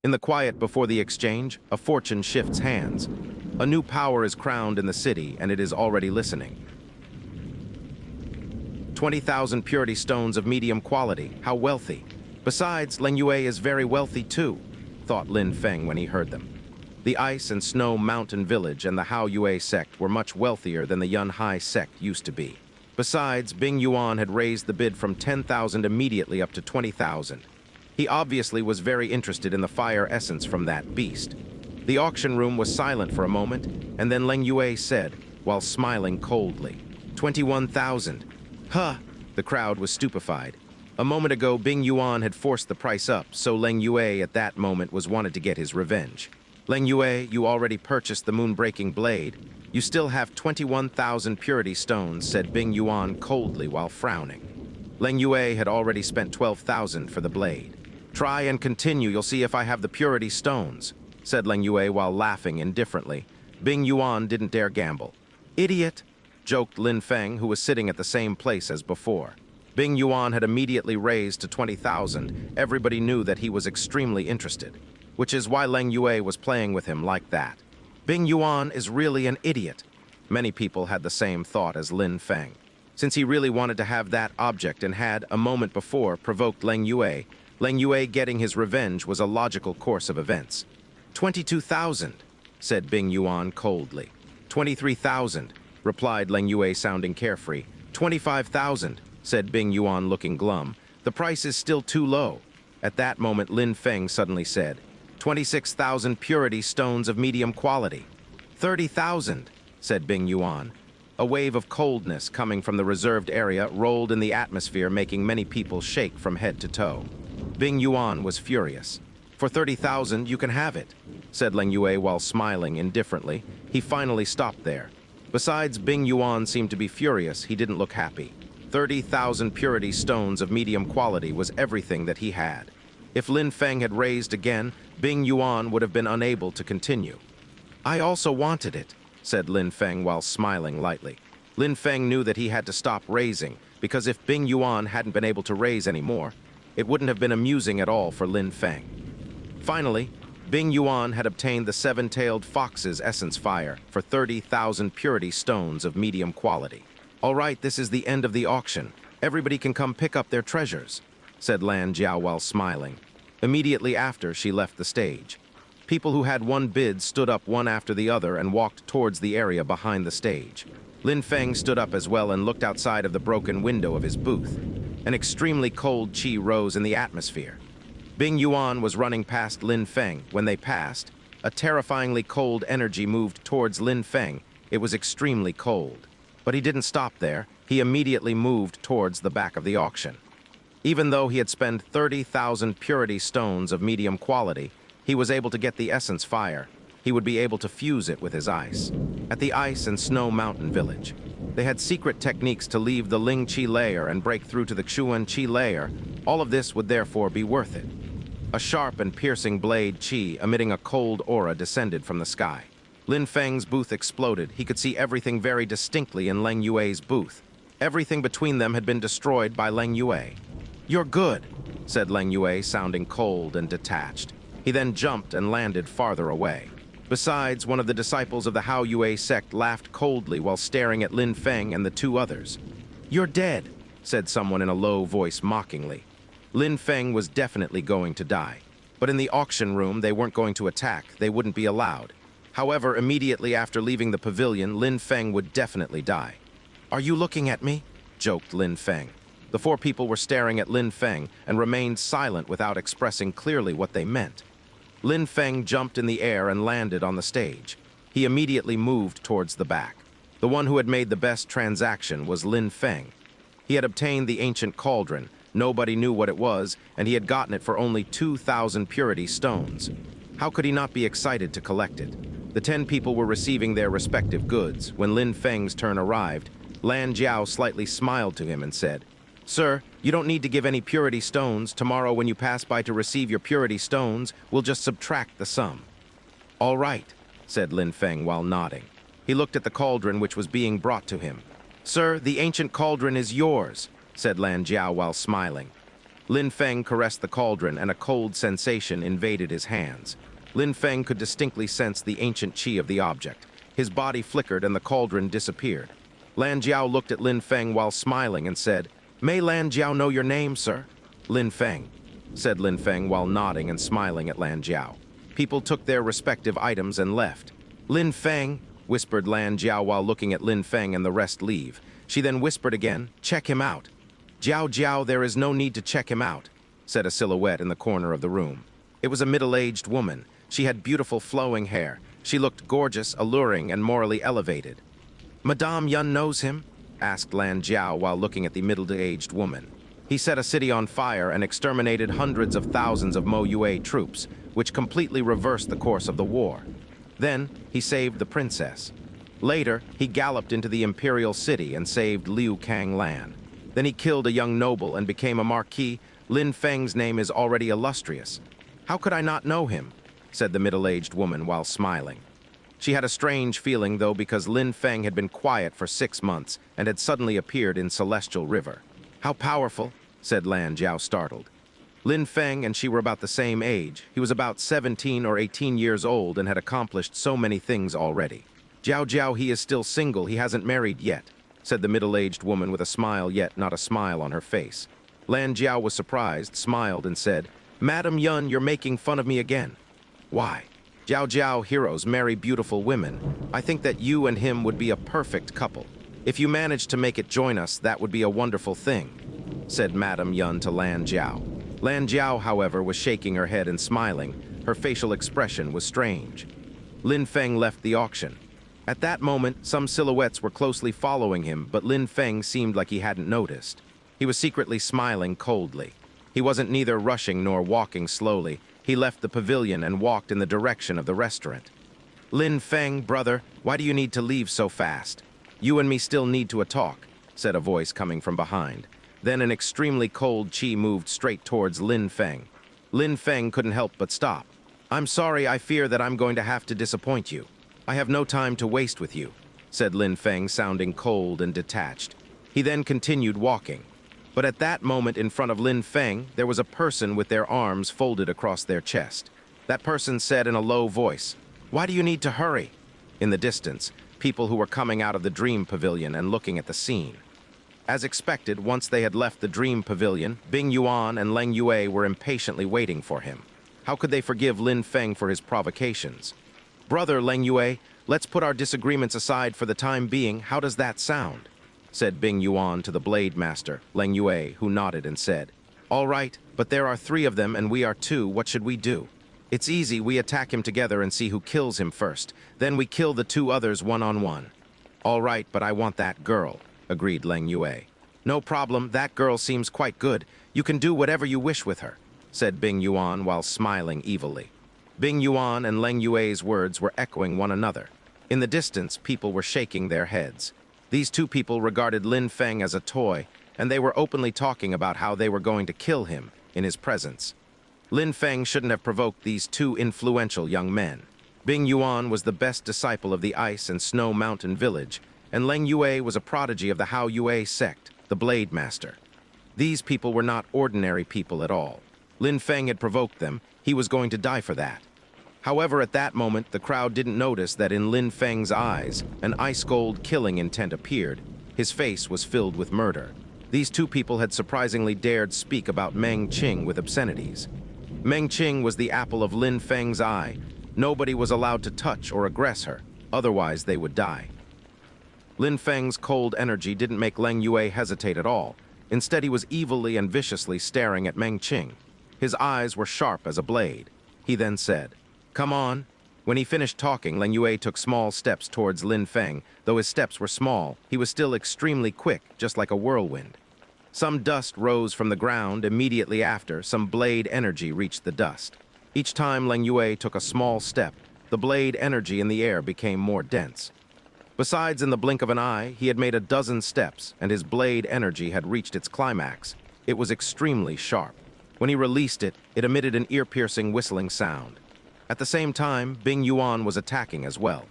In the quiet before the exchange, a fortune shifts hands. A new power is crowned in the city, and it is already listening. 20,000 purity stones of medium quality. How wealthy. Besides, Lin Yue is very wealthy too, thought Lin Feng when he heard them. The ice and snow mountain village and the Hao Yue Sect were much wealthier than the Xianxia Sect used to be. Besides, Bing Yuan had raised the bid from 10,000 immediately up to 20,000. He obviously was very interested in the fire essence from that beast. The auction room was silent for a moment, and then Lin Yue said, while smiling coldly, 21,000. Huh! The crowd was stupefied. A moment ago, Bing Yuan had forced the price up, so Lin Yue at that moment wanted to get his revenge. Lin Yue, you already purchased the moon-breaking blade. You still have 21,000 purity stones, said Bing Yuan coldly while frowning. Lin Yue had already spent 12,000 for the blade. Try and continue, you'll see if I have the purity stones, said Lin Yue while laughing indifferently. Bing Yuan didn't dare gamble. Idiot, joked Lin Feng, who was sitting at the same place as before. Bing Yuan had immediately raised to 20,000. Everybody knew that he was extremely interested, which is why Lin Yue was playing with him like that. Bing Yuan is really an idiot. Many people had the same thought as Lin Feng. Since he really wanted to have that object and had, a moment before, provoked Lin Yue getting his revenge was a logical course of events. 22,000, said Bing Yuan coldly. 23,000, replied Lin Yue sounding carefree. 25,000, said Bing Yuan looking glum. The price is still too low. At that moment, Lin Feng suddenly said, 26,000 purity stones of medium quality. 30,000, said Bing Yuan. A wave of coldness coming from the reserved area rolled in the atmosphere, making many people shake from head to toe. Bing Yuan was furious. For 30,000, you can have it, said Lin Yue while smiling indifferently. He finally stopped there. Besides, Bing Yuan seemed to be furious. He didn't look happy. 30,000 purity stones of medium quality was everything that he had. If Lin Feng had raised again, Bing Yuan would have been unable to continue. I also wanted it, said Lin Feng while smiling lightly. Lin Feng knew that he had to stop raising, because if Bing Yuan hadn't been able to raise anymore, it wouldn't have been amusing at all for Lin Feng. Finally, Bing Yuan had obtained the seven-tailed fox's essence fire for 30,000 purity stones of medium quality. All right, this is the end of the auction. Everybody can come pick up their treasures, said Lan Jiao while smiling. Immediately after, she left the stage. People who had one bid stood up one after the other and walked towards the area behind the stage. Lin Feng stood up as well and looked outside of the broken window of his booth. An extremely cold qi rose in the atmosphere. Bing Yuan was running past Lin Feng. When they passed, a terrifyingly cold energy moved towards Lin Feng. It was extremely cold. But he didn't stop there. He immediately moved towards the back of the auction. Even though he had spent 30,000 purity stones of medium quality, he was able to get the essence fire. He would be able to fuse it with his ice. At the ice and snow mountain village, they had secret techniques to leave the Ling Qi layer and break through to the Xuan Qi layer. All of this would therefore be worth it. A sharp and piercing blade Qi emitting a cold aura descended from the sky. Lin Feng's booth exploded. He could see everything very distinctly in Lin Yue's booth. Everything between them had been destroyed by Lin Yue. You're good, said Lin Yue, sounding cold and detached. He then jumped and landed farther away. Besides, one of the disciples of the Hao Yue Sect laughed coldly while staring at Lin Feng and the two others. You're dead, said someone in a low voice mockingly. Lin Feng was definitely going to die. But in the auction room, they weren't going to attack. They wouldn't be allowed. However, immediately after leaving the pavilion, Lin Feng would definitely die. Are you looking at me? Joked Lin Feng. The four people were staring at Lin Feng and remained silent without expressing clearly what they meant. Lin Feng jumped in the air and landed on the stage. He immediately moved towards the back. The one who had made the best transaction was Lin Feng. He had obtained the ancient cauldron. Nobody knew what it was, and he had gotten it for only 2,000 purity stones. How could he not be excited to collect it? The 10 people were receiving their respective goods. When Lin Feng's turn arrived, Lan Jiao slightly smiled to him and said, Sir, you don't need to give any purity stones. Tomorrow when you pass by to receive your purity stones, we'll just subtract the sum. All right, said Lin Feng while nodding. He looked at the cauldron which was being brought to him. Sir, the ancient cauldron is yours, said Lan Jiao while smiling. Lin Feng caressed the cauldron and a cold sensation invaded his hands. Lin Feng could distinctly sense the ancient qi of the object. His body flickered and the cauldron disappeared. Lan Jiao looked at Lin Feng while smiling and said, "May Lan Jiao know your name, sir?" "Lin Feng," said Lin Feng while nodding and smiling at Lan Jiao. People took their respective items and left. "Lin Feng," whispered Lan Jiao while looking at Lin Feng, and the rest leave. She then whispered again, "Check him out." "Jiao Jiao, there is no need to check him out," said a silhouette in the corner of the room. It was a middle-aged woman. She had beautiful flowing hair. She looked gorgeous, alluring, and morally elevated. "Madame Yun knows him?" asked Lan Jiao while looking at the middle-aged woman. "He set a city on fire and exterminated hundreds of thousands of Mo Yue troops, which completely reversed the course of the war. Then, he saved the princess. Later, he galloped into the imperial city and saved Liu Kang Lan. Then he killed a young noble and became a marquis. Lin Feng's name is already illustrious. How could I not know him?" said the middle-aged woman while smiling. She had a strange feeling, though, because Lin Feng had been quiet for 6 months and had suddenly appeared in Celestial River. "How powerful," said Lan Jiao, startled. Lin Feng and she were about the same age. He was about 17 or 18 years old and had accomplished so many things already. "Jiao Jiao, he is still single. He hasn't married yet," said the middle-aged woman with a smile, yet not a smile on her face. Lan Jiao was surprised, smiled, and said, "Madam Yun, you're making fun of me again." "Why? Jiao Jiao, heroes marry beautiful women. I think that you and him would be a perfect couple. If you managed to make it join us, that would be a wonderful thing," said Madam Yun to Lan Jiao. Lan Jiao, however, was shaking her head and smiling. Her facial expression was strange. Lin Feng left the auction. At that moment, some silhouettes were closely following him, but Lin Feng seemed like he hadn't noticed. He was secretly smiling coldly. He wasn't neither rushing nor walking slowly. He left the pavilion and walked in the direction of the restaurant. "Lin Feng, brother, why do you need to leave so fast? You and me still need to talk," said a voice coming from behind. Then an extremely cold qi moved straight towards Lin Feng. Lin Feng couldn't help but stop. "I'm sorry, I fear that I'm going to have to disappoint you. I have no time to waste with you," said Lin Feng, sounding cold and detached. He then continued walking. But at that moment, in front of Lin Feng, there was a person with their arms folded across their chest. That person said in a low voice, "Why do you need to hurry?" In the distance, people who were coming out of the Dream Pavilion and looking at the scene. As expected, once they had left the Dream Pavilion, Bing Yuan and Leng Yue were impatiently waiting for him. How could they forgive Lin Feng for his provocations? "Brother Leng Yue, let's put our disagreements aside for the time being. How does that sound?" said Bing Yuan to the Blade Master, Leng Yue, who nodded and said, "All right, but there are 3 of them and we are 2. What should we do?" "It's easy. We attack him together and see who kills him first. Then we kill the 2 others one-on-one." "All right, but I want that girl," agreed Leng Yue. "No problem. That girl seems quite good. You can do whatever you wish with her," said Bing Yuan while smiling evilly. Bing Yuan and Leng Yue's words were echoing one another. In the distance, people were shaking their heads. These 2 people regarded Lin Feng as a toy, and they were openly talking about how they were going to kill him in his presence. Lin Feng shouldn't have provoked these 2 influential young men. Bing Yuan was the best disciple of the Ice and Snow Mountain Village, and Leng Yue was a prodigy of the Hao Yue Sect, the Blade Master. These people were not ordinary people at all. Lin Feng had provoked them. He was going to die for that. However, at that moment, the crowd didn't notice that in Lin Feng's eyes, an ice-cold killing intent appeared. His face was filled with murder. These 2 people had surprisingly dared speak about Meng Qing with obscenities. Meng Qing was the apple of Lin Feng's eye. Nobody was allowed to touch or aggress her, otherwise they would die. Lin Feng's cold energy didn't make Leng Yue hesitate at all. Instead, he was evilly and viciously staring at Meng Qing. His eyes were sharp as a blade. He then said, "Come on." When he finished talking, Leng Yue took small steps towards Lin Feng. Though his steps were small, he was still extremely quick, just like a whirlwind. Some dust rose from the ground. Immediately after, some blade energy reached the dust. Each time Leng Yue took a small step, the blade energy in the air became more dense. Besides, in the blink of an eye, he had made a dozen steps, and his blade energy had reached its climax. It was extremely sharp. When he released it, it emitted an ear-piercing whistling sound. At the same time, Bing Yuan was attacking as well.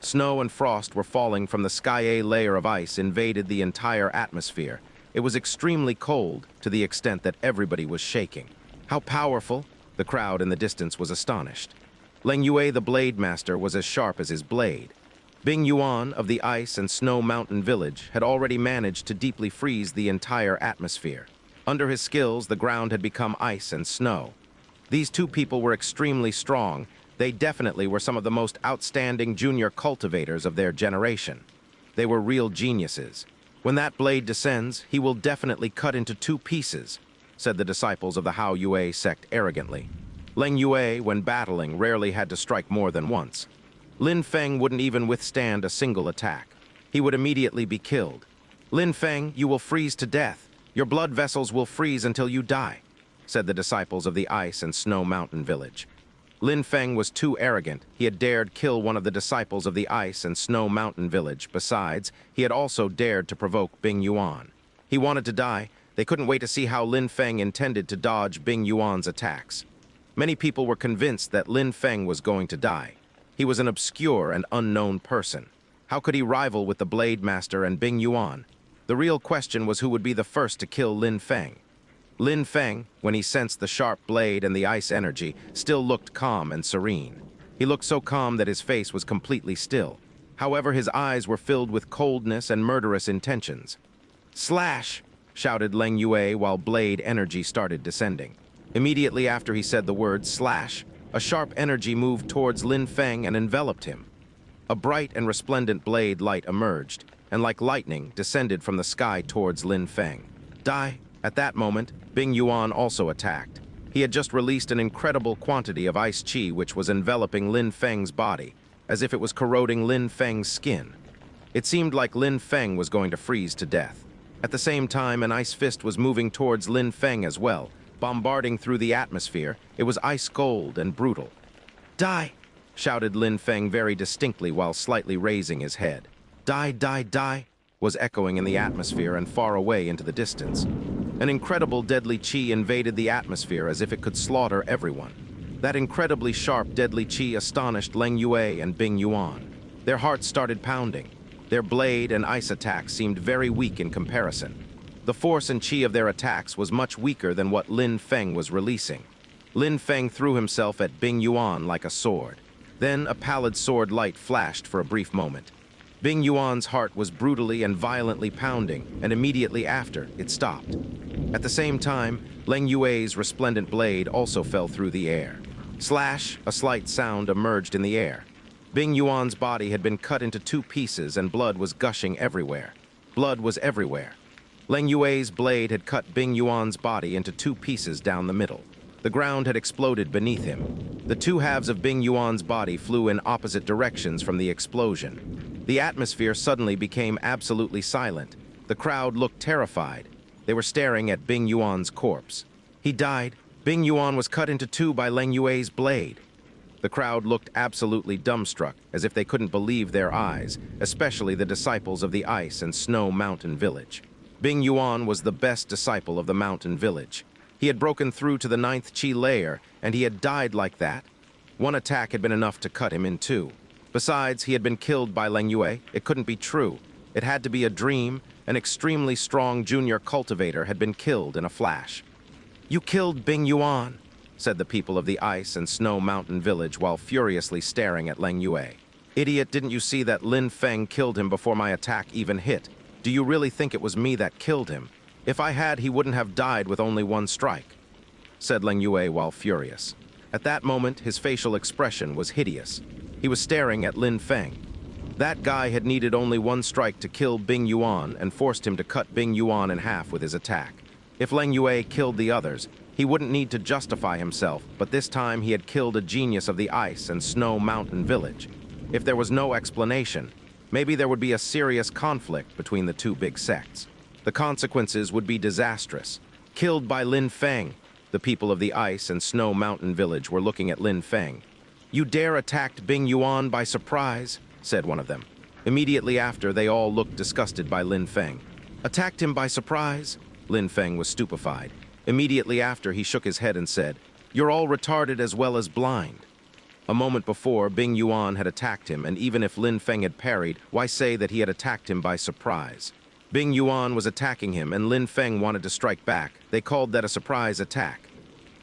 Snow and frost were falling from the sky. A layer of ice invaded the entire atmosphere. It was extremely cold, to the extent that everybody was shaking. How powerful? The crowd in the distance was astonished. Lan Yue, the blade master, was as sharp as his blade. Bing Yuan of the Ice and Snow Mountain Village had already managed to deeply freeze the entire atmosphere. Under his skills, the ground had become ice and snow. These two people were extremely strong. They definitely were some of the most outstanding junior cultivators of their generation. They were real geniuses. When that blade descends, he will definitely cut into two pieces, said the disciples of the Hao Yue Sect arrogantly. Lan Yue, when battling, rarely had to strike more than once. Lin Feng wouldn't even withstand a single attack. He would immediately be killed. Lin Feng, you will freeze to death. Your blood vessels will freeze until you die, said the disciples of the Ice and Snow Mountain Village. Lin Feng was too arrogant. He had dared kill one of the disciples of the Ice and Snow Mountain Village. Besides, he had also dared to provoke Bing Yuan. He wanted to die. They couldn't wait to see how Lin Feng intended to dodge Bing Yuan's attacks. Many people were convinced that Lin Feng was going to die. He was an obscure and unknown person. How could he rival with the Blade Master and Bing Yuan? The real question was who would be the first to kill Lin Feng. Lin Feng, when he sensed the sharp blade and the ice energy, still looked calm and serene. He looked so calm that his face was completely still. However, his eyes were filled with coldness and murderous intentions. "Slash!" shouted Lan Yue while blade energy started descending. Immediately after he said the word slash, a sharp energy moved towards Lin Feng and enveloped him. A bright and resplendent blade light emerged, and like lightning, descended from the sky towards Lin Feng. Die! At that moment, Bing Yuan also attacked. He had just released an incredible quantity of ice chi which was enveloping Lin Feng's body, as if it was corroding Lin Feng's skin. It seemed like Lin Feng was going to freeze to death. At the same time, an ice fist was moving towards Lin Feng as well, bombarding through the atmosphere. It was ice cold and brutal. "Die!" shouted Lin Feng very distinctly while slightly raising his head. "Die, die, die!" was echoing in the atmosphere and far away into the distance. An incredible deadly chi invaded the atmosphere as if it could slaughter everyone. That incredibly sharp deadly chi astonished Lan Yue and Bing Yuan. Their hearts started pounding. Their blade and ice attacks seemed very weak in comparison. The force and chi of their attacks was much weaker than what Lin Feng was releasing. Lin Feng threw himself at Bing Yuan like a sword. Then a pallid sword light flashed for a brief moment. Bing Yuan's heart was brutally and violently pounding, and immediately after, it stopped. At the same time, Lan Yue's resplendent blade also fell through the air. Slash! A slight sound emerged in the air. Bing Yuan's body had been cut into two pieces and blood was gushing everywhere. Blood was everywhere. Lan Yue's blade had cut Bing Yuan's body into two pieces down the middle. The ground had exploded beneath him. The two halves of Bing Yuan's body flew in opposite directions from the explosion. The atmosphere suddenly became absolutely silent. The crowd looked terrified. They were staring at Bing Yuan's corpse. He died. Bing Yuan was cut into two by Lan Yue's blade. The crowd looked absolutely dumbstruck, as if they couldn't believe their eyes, especially the disciples of the Ice and Snow Mountain Village. Bing Yuan was the best disciple of the mountain village. He had broken through to the 9th chi layer, and he had died like that. One attack had been enough to cut him in two. Besides, he had been killed by Lan Yue. It couldn't be true. It had to be a dream. An extremely strong junior cultivator had been killed in a flash. "You killed Bing Yuan," said the people of the Ice and Snow Mountain Village while furiously staring at Lan Yue. "Idiot, didn't you see that Lin Feng killed him before my attack even hit? Do you really think it was me that killed him? If I had, he wouldn't have died with only one strike," said Lan Yue while furious. At that moment, his facial expression was hideous. He was staring at Lin Feng. That guy had needed only one strike to kill Bing Yuan and forced him to cut Bing Yuan in half with his attack. If Lan Yue killed the others, he wouldn't need to justify himself, but this time he had killed a genius of the Ice and Snow Mountain Village. If there was no explanation, maybe there would be a serious conflict between the two big sects. The consequences would be disastrous. Killed by Lin Feng. The people of the Ice and Snow Mountain Village were looking at Lin Feng. "You dare attack Bing Yuan by surprise," said one of them. Immediately after, they all looked disgusted by Lin Feng. "Attacked him by surprise?" Lin Feng was stupefied. Immediately after, he shook his head and said, "You're all retarded as well as blind." A moment before, Bing Yuan had attacked him, and even if Lin Feng had parried, why say that he had attacked him by surprise? Bing Yuan was attacking him, and Lin Feng wanted to strike back. They called that a surprise attack.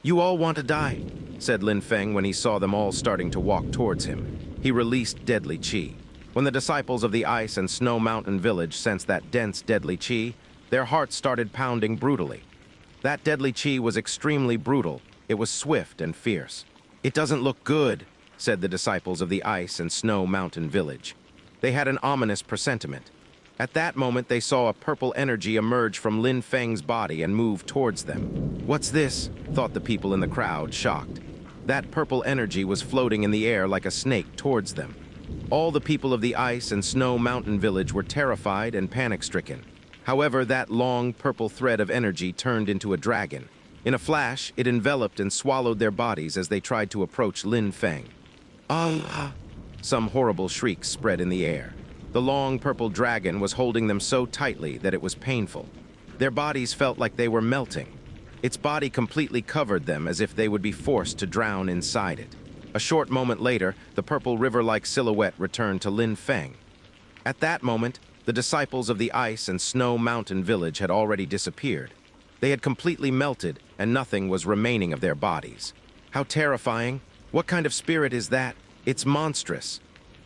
"You all want to die," said Lin Feng when he saw them all starting to walk towards him. He released deadly qi. When the disciples of the Ice and Snow Mountain village sensed that dense, deadly qi, their hearts started pounding brutally. That deadly qi was extremely brutal. It was swift and fierce. "It doesn't look good," said the disciples of the Ice and Snow Mountain village. They had an ominous presentiment. At that moment, they saw a purple energy emerge from Lin Feng's body and move towards them. "What's this?" thought the people in the crowd, shocked. That purple energy was floating in the air like a snake towards them. All the people of the Ice and Snow Mountain village were terrified and panic-stricken. However, that long purple thread of energy turned into a dragon. In a flash, it enveloped and swallowed their bodies as they tried to approach Lin Feng. "Ah!" Some horrible shrieks spread in the air. The long purple dragon was holding them so tightly that it was painful. Their bodies felt like they were melting. Its body completely covered them as if they would be forced to drown inside it. A short moment later, the purple river-like silhouette returned to Lin Feng. At that moment, the disciples of the Ice and Snow Mountain village had already disappeared. They had completely melted, and nothing was remaining of their bodies. How terrifying! What kind of spirit is that? It's monstrous.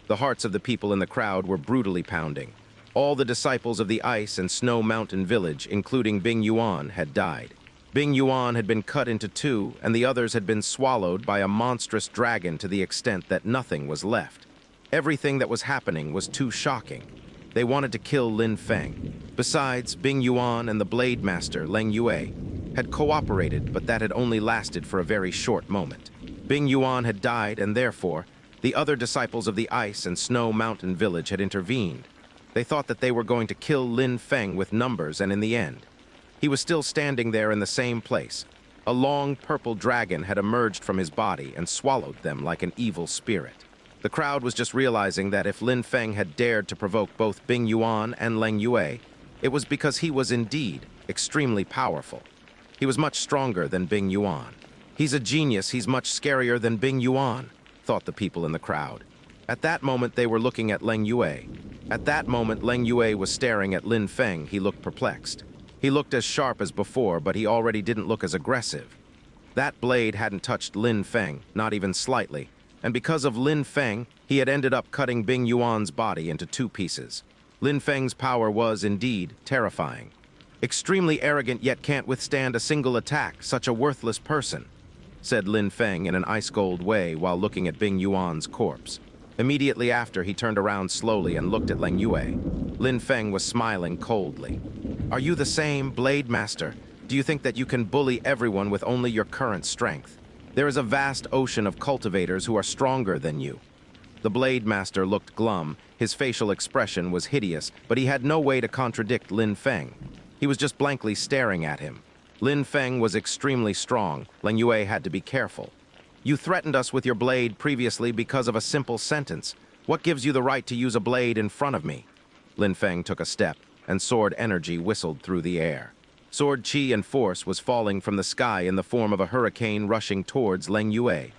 The hearts of the people in the crowd were brutally pounding. All the disciples of the Ice and Snow Mountain village, including Bing Yuan, had died. Bing Yuan had been cut into two, and the others had been swallowed by a monstrous dragon to the extent that nothing was left. Everything that was happening was too shocking. They wanted to kill Lin Feng. Besides, Bing Yuan and the Blade Master, Lan Jiao, had cooperated, but that had only lasted for a very short moment. Bing Yuan had died, and therefore, the other disciples of the Ice and Snow Mountain village had intervened. They thought that they were going to kill Lin Feng with numbers, and in the end, he was still standing there in the same place. A long purple dragon had emerged from his body and swallowed them like an evil spirit. The crowd was just realizing that if Lin Feng had dared to provoke both Bing Yuan and Lan Jiao, it was because he was indeed extremely powerful. He was much stronger than Bing Yuan. "He's a genius, he's much scarier than Bing Yuan," thought the people in the crowd. At that moment, they were looking at Lan Jiao. At that moment, Lan Jiao was staring at Lin Feng. He looked perplexed. He looked as sharp as before, but he already didn't look as aggressive. That blade hadn't touched Lin Feng, not even slightly, and because of Lin Feng, he had ended up cutting Bing Yuan's body into two pieces. Lin Feng's power was, indeed, terrifying. "Extremely arrogant, yet can't withstand a single attack, such a worthless person," said Lin Feng in an ice-cold way while looking at Bing Yuan's corpse. Immediately after, he turned around slowly and looked at Lan Jiao. Lin Feng was smiling coldly. "Are you the same, Blade Master? Do you think that you can bully everyone with only your current strength? There is a vast ocean of cultivators who are stronger than you." The Blade Master looked glum. His facial expression was hideous, but he had no way to contradict Lin Feng. He was just blankly staring at him. Lin Feng was extremely strong. Lan Jiao had to be careful. "You threatened us with your blade previously because of a simple sentence. What gives you the right to use a blade in front of me?" Lin Feng took a step, and sword energy whistled through the air. Sword chi and force was falling from the sky in the form of a hurricane rushing towards Lan Jiao.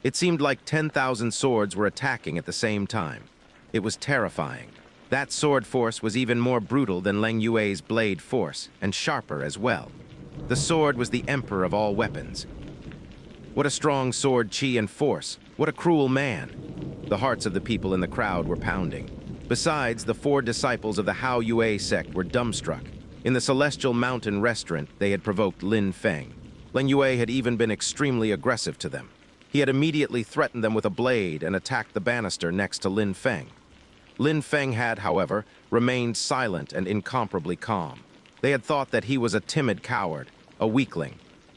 It seemed like 10,000 swords were attacking at the same time. It was terrifying. That sword force was even more brutal than Lan Jiao's blade force, and sharper as well. The sword was the emperor of all weapons. What a strong sword chi and force! What a cruel man! The hearts of the people in the crowd were pounding. Besides, the 4 disciples of the Hao Yue Sect were dumbstruck. In the Celestial Mountain restaurant, they had provoked Lin Feng. Lan Jiao had even been extremely aggressive to them. He had immediately threatened them with a blade and attacked the banister next to Lin Feng. Lin Feng had, however, remained silent and incomparably calm. They had thought that he was a timid coward, a weakling.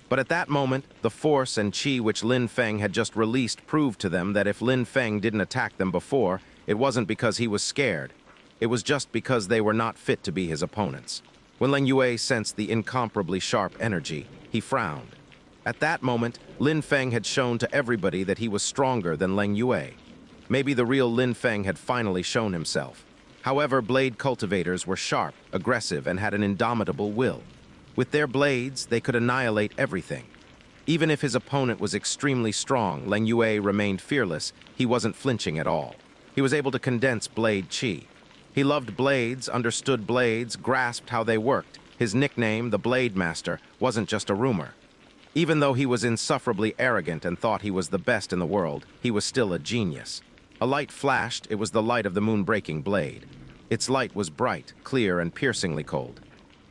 But at that moment, the force and chi which Lin Feng had just released proved to them that if Lin Feng didn't attack them before, it wasn't because he was scared. It was just because they were not fit to be his opponents. When Lan Jiao sensed the incomparably sharp energy, he frowned. At that moment, Lin Feng had shown to everybody that he was stronger than Lan Jiao. Maybe the real Lin Feng had finally shown himself. However, blade cultivators were sharp, aggressive, and had an indomitable will. With their blades, they could annihilate everything. Even if his opponent was extremely strong, Lan Jiao remained fearless. He wasn't flinching at all. He was able to condense blade chi. He loved blades, understood blades, grasped how they worked. His nickname, the Blade Master, wasn't just a rumor. Even though he was insufferably arrogant and thought he was the best in the world, he was still a genius. A light flashed. It was the light of the moon-breaking blade. Its light was bright, clear, and piercingly cold.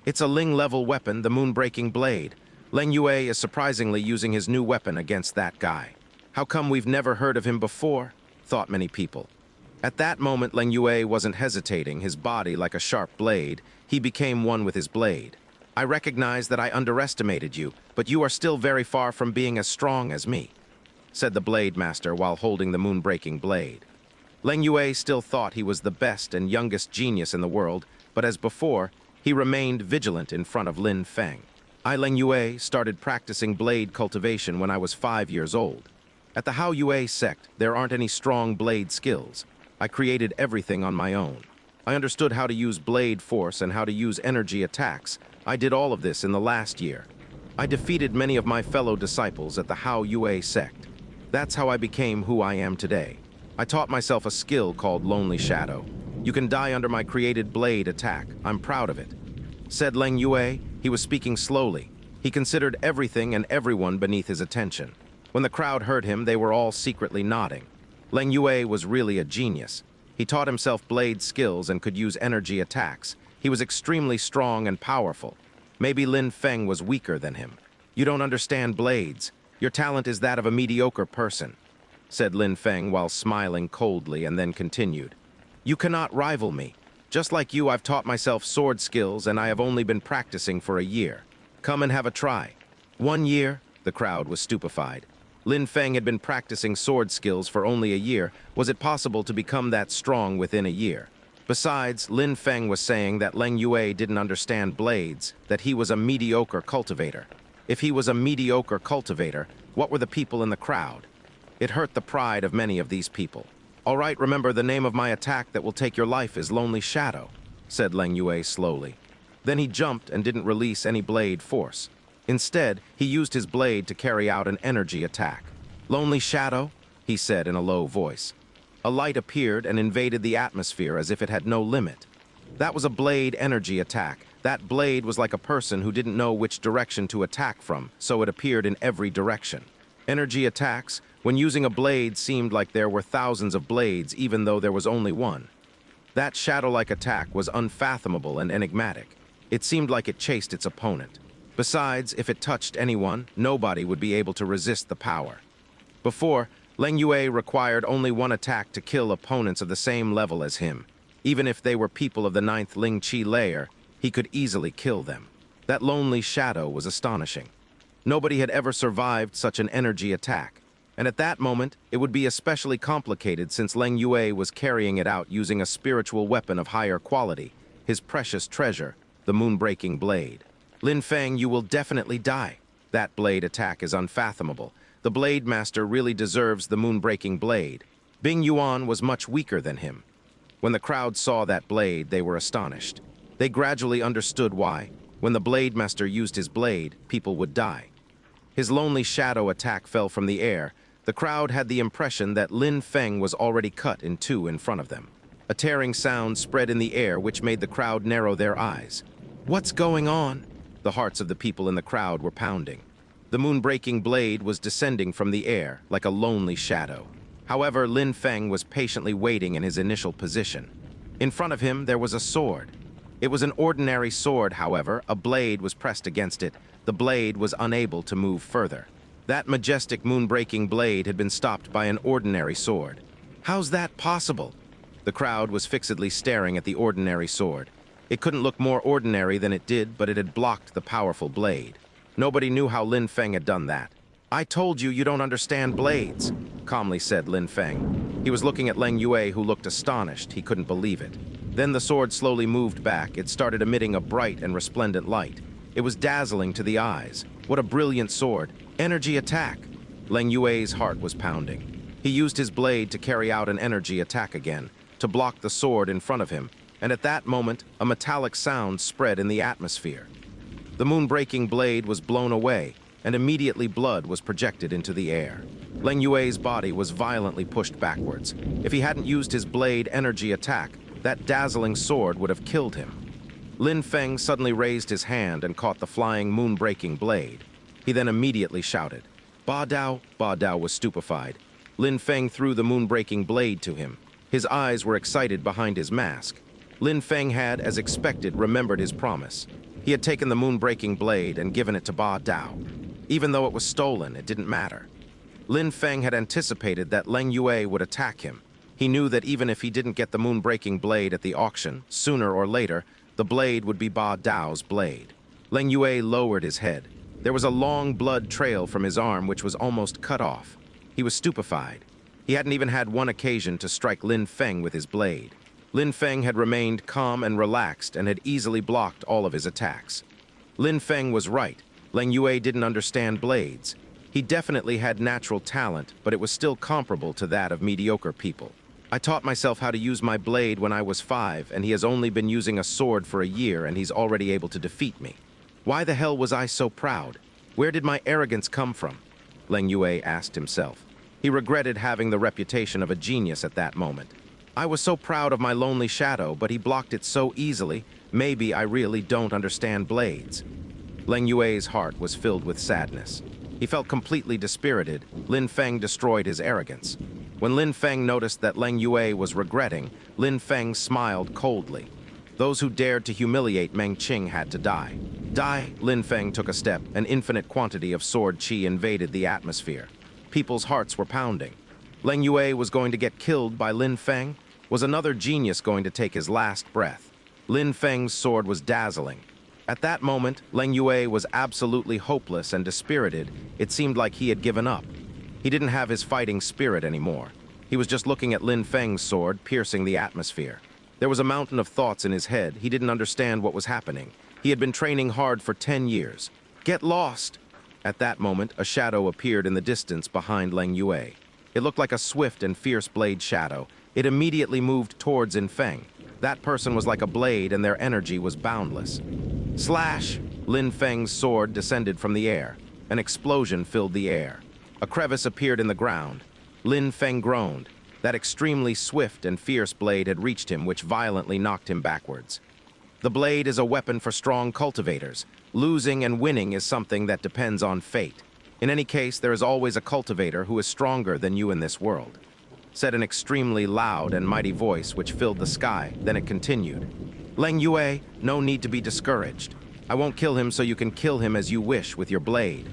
It's a Ling-level weapon, the moon-breaking blade. Lan Jiao is surprisingly using his new weapon against that guy. How come we've never heard of him before? Thought many people. At that moment, Lan Jiao wasn't hesitating, his body like a sharp blade. He became one with his blade. I recognize that I underestimated you, but you are still very far from being as strong as me, said the Blade Master while holding the moon-breaking blade. Lan Jiao still thought he was the best and youngest genius in the world, but as before, he remained vigilant in front of Lin Feng. Lan Jiao started practicing blade cultivation when I was 5 years old. At the Hao Yue Sect, there aren't any strong blade skills. I created everything on my own. I understood how to use blade force and how to use energy attacks. I did all of this in the last year. I defeated many of my fellow disciples at the Hao Yue Sect. That's how I became who I am today. I taught myself a skill called Lonely Shadow. You can die under my created blade attack. I'm proud of it, said Lan Jiao. He was speaking slowly. He considered everything and everyone beneath his attention. When the crowd heard him, they were all secretly nodding. Lan Jiao was really a genius. He taught himself blade skills and could use energy attacks. He was extremely strong and powerful. Maybe Lin Feng was weaker than him. You don't understand blades. Your talent is that of a mediocre person, said Lin Feng while smiling coldly, and then continued. You cannot rival me. Just like you, I've taught myself sword skills and I have only been practicing for a year. Come and have a try. 1 year? The crowd was stupefied. Lin Feng had been practicing sword skills for only a year. Was it possible to become that strong within a year? Besides, Lin Feng was saying that Lan Jiao didn't understand blades, that he was a mediocre cultivator. If he was a mediocre cultivator, what were the people in the crowd? It hurt the pride of many of these people. All right, remember, the name of my attack that will take your life is Lonely Shadow, said Lan Jiao slowly. Then he jumped and didn't release any blade force. Instead, he used his blade to carry out an energy attack. Lonely Shadow, he said in a low voice. A light appeared and invaded the atmosphere as if it had no limit. That was a blade energy attack. That blade was like a person who didn't know which direction to attack from, so it appeared in every direction. Energy attacks, when using a blade, seemed like there were thousands of blades even though there was only one. That shadow-like attack was unfathomable and enigmatic. It seemed like it chased its opponent. Besides, if it touched anyone, nobody would be able to resist the power. Before, Lan Jiao required only one attack to kill opponents of the same level as him. Even if they were people of the 9th Ling Qi layer, he could easily kill them. That Lonely Shadow was astonishing. Nobody had ever survived such an energy attack. And at that moment, it would be especially complicated since Lan Jiao was carrying it out using a spiritual weapon of higher quality, his precious treasure, the moon-breaking blade. Lin Feng, you will definitely die. That blade attack is unfathomable. The Blade Master really deserves the moon-breaking blade. Bing Yuan was much weaker than him. When the crowd saw that blade, they were astonished. They gradually understood why. When the Blade Master used his blade, people would die. His Lonely Shadow attack fell from the air. The crowd had the impression that Lin Feng was already cut in two in front of them. A tearing sound spread in the air which made the crowd narrow their eyes. What's going on? The hearts of the people in the crowd were pounding. The moon-breaking blade was descending from the air like a lonely shadow. However, Lin Feng was patiently waiting in his initial position. In front of him, there was a sword. It was an ordinary sword, however. A blade was pressed against it. The blade was unable to move further. That majestic moon-breaking blade had been stopped by an ordinary sword. How's that possible? The crowd was fixedly staring at the ordinary sword. It couldn't look more ordinary than it did, but it had blocked the powerful blade. Nobody knew how Lin Feng had done that. I told you you don't understand blades, calmly said Lin Feng. He was looking at Lan Jiao, who looked astonished. He couldn't believe it. Then the sword slowly moved back. It started emitting a bright and resplendent light. It was dazzling to the eyes. What a brilliant sword. Energy attack. Lan Yue's heart was pounding. He used his blade to carry out an energy attack again, to block the sword in front of him. And at that moment, a metallic sound spread in the atmosphere. The moon-breaking blade was blown away, and immediately blood was projected into the air. Lan Yue's body was violently pushed backwards. If he hadn't used his blade energy attack, That dazzling sword would have killed him. Lin Feng suddenly raised his hand and caught the flying moon-breaking blade. He then immediately shouted, "Ba Dao!" Ba Dao was stupefied. Lin Feng threw the moon-breaking blade to him. His eyes were excited behind his mask. Lin Feng had, as expected, remembered his promise. He had taken the moon-breaking blade and given it to Ba Dao. Even though it was stolen, it didn't matter. Lin Feng had anticipated that Lan Jiao would attack him. He knew that even if he didn't get the moon-breaking blade at the auction, sooner or later, the blade would be Ba Dao's blade. Lan Jiao lowered his head. There was a long blood trail from his arm which was almost cut off. He was stupefied. He hadn't even had one occasion to strike Lin Feng with his blade. Lin Feng had remained calm and relaxed and had easily blocked all of his attacks. Lin Feng was right. Lan Jiao didn't understand blades. He definitely had natural talent, but it was still comparable to that of mediocre people. I taught myself how to use my blade when I was 5, and he has only been using a sword for a year, and he's already able to defeat me. Why the hell was I so proud? Where did my arrogance come from? Lan Jiao asked himself. He regretted having the reputation of a genius at that moment. I was so proud of my lonely shadow, but he blocked it so easily. Maybe I really don't understand blades. Lan Yue's heart was filled with sadness. He felt completely dispirited. Lin Feng destroyed his arrogance. When Lin Feng noticed that Lan Jiao was regretting, Lin Feng smiled coldly. Those who dared to humiliate Meng Qing had to die. Die! Lin Feng took a step. An infinite quantity of sword qi invaded the atmosphere. People's hearts were pounding. Lan Jiao was going to get killed by Lin Feng? Was another genius going to take his last breath? Lin Feng's sword was dazzling. At that moment, Lan Jiao was absolutely hopeless and dispirited. It seemed like he had given up. He didn't have his fighting spirit anymore. He was just looking at Lin Feng's sword piercing the atmosphere. There was a mountain of thoughts in his head. He didn't understand what was happening. He had been training hard for 10 years. Get lost! At that moment, a shadow appeared in the distance behind Lan Jiao. It looked like a swift and fierce blade shadow. It immediately moved towards Lin Feng. That person was like a blade and their energy was boundless. Slash! Lin Feng's sword descended from the air. An explosion filled the air. A crevice appeared in the ground. Lin Feng groaned. That extremely swift and fierce blade had reached him, which violently knocked him backwards. The blade is a weapon for strong cultivators. Losing and winning is something that depends on fate. In any case, there is always a cultivator who is stronger than you in this world, said an extremely loud and mighty voice which filled the sky. Then it continued. Lan Jiao, no need to be discouraged. I won't kill him so you can kill him as you wish with your blade.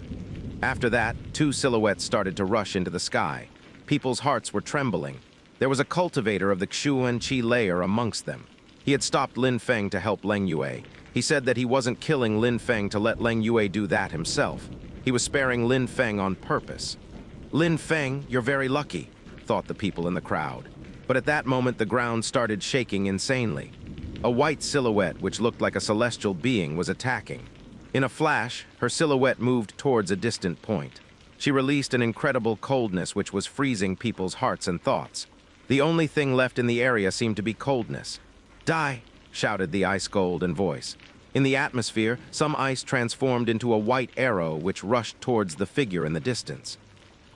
After that, 2 silhouettes started to rush into the sky. People's hearts were trembling. There was a cultivator of the Xianxia layer amongst them. He had stopped Lin Feng to help Lan Jiao. He said that he wasn't killing Lin Feng to let Lan Jiao do that himself. He was sparing Lin Feng on purpose. Lin Feng, you're very lucky, thought the people in the crowd. But at that moment, the ground started shaking insanely. A white silhouette, which looked like a celestial being, was attacking. In a flash, her silhouette moved towards a distant point. She released an incredible coldness which was freezing people's hearts and thoughts. The only thing left in the area seemed to be coldness. Die! Shouted the ice-golden voice. In the atmosphere, some ice transformed into a white arrow which rushed towards the figure in the distance.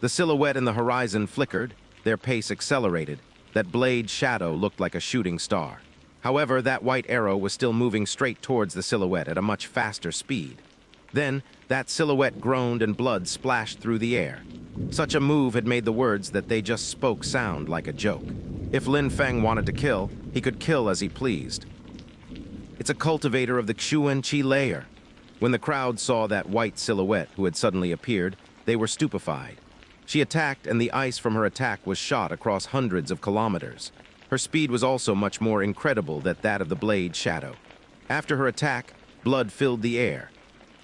The silhouette in the horizon flickered. Their pace accelerated. That blade shadow looked like a shooting star. However, that white arrow was still moving straight towards the silhouette at a much faster speed. Then, that silhouette groaned and blood splashed through the air. Such a move had made the words that they just spoke sound like a joke. If Lin Feng wanted to kill, he could kill as he pleased. It's a cultivator of the Xianxia layer. When the crowd saw that white silhouette who had suddenly appeared, they were stupefied. She attacked, and the ice from her attack was shot across hundreds of kilometers. Her speed was also much more incredible than that of the blade shadow. After her attack, blood filled the air.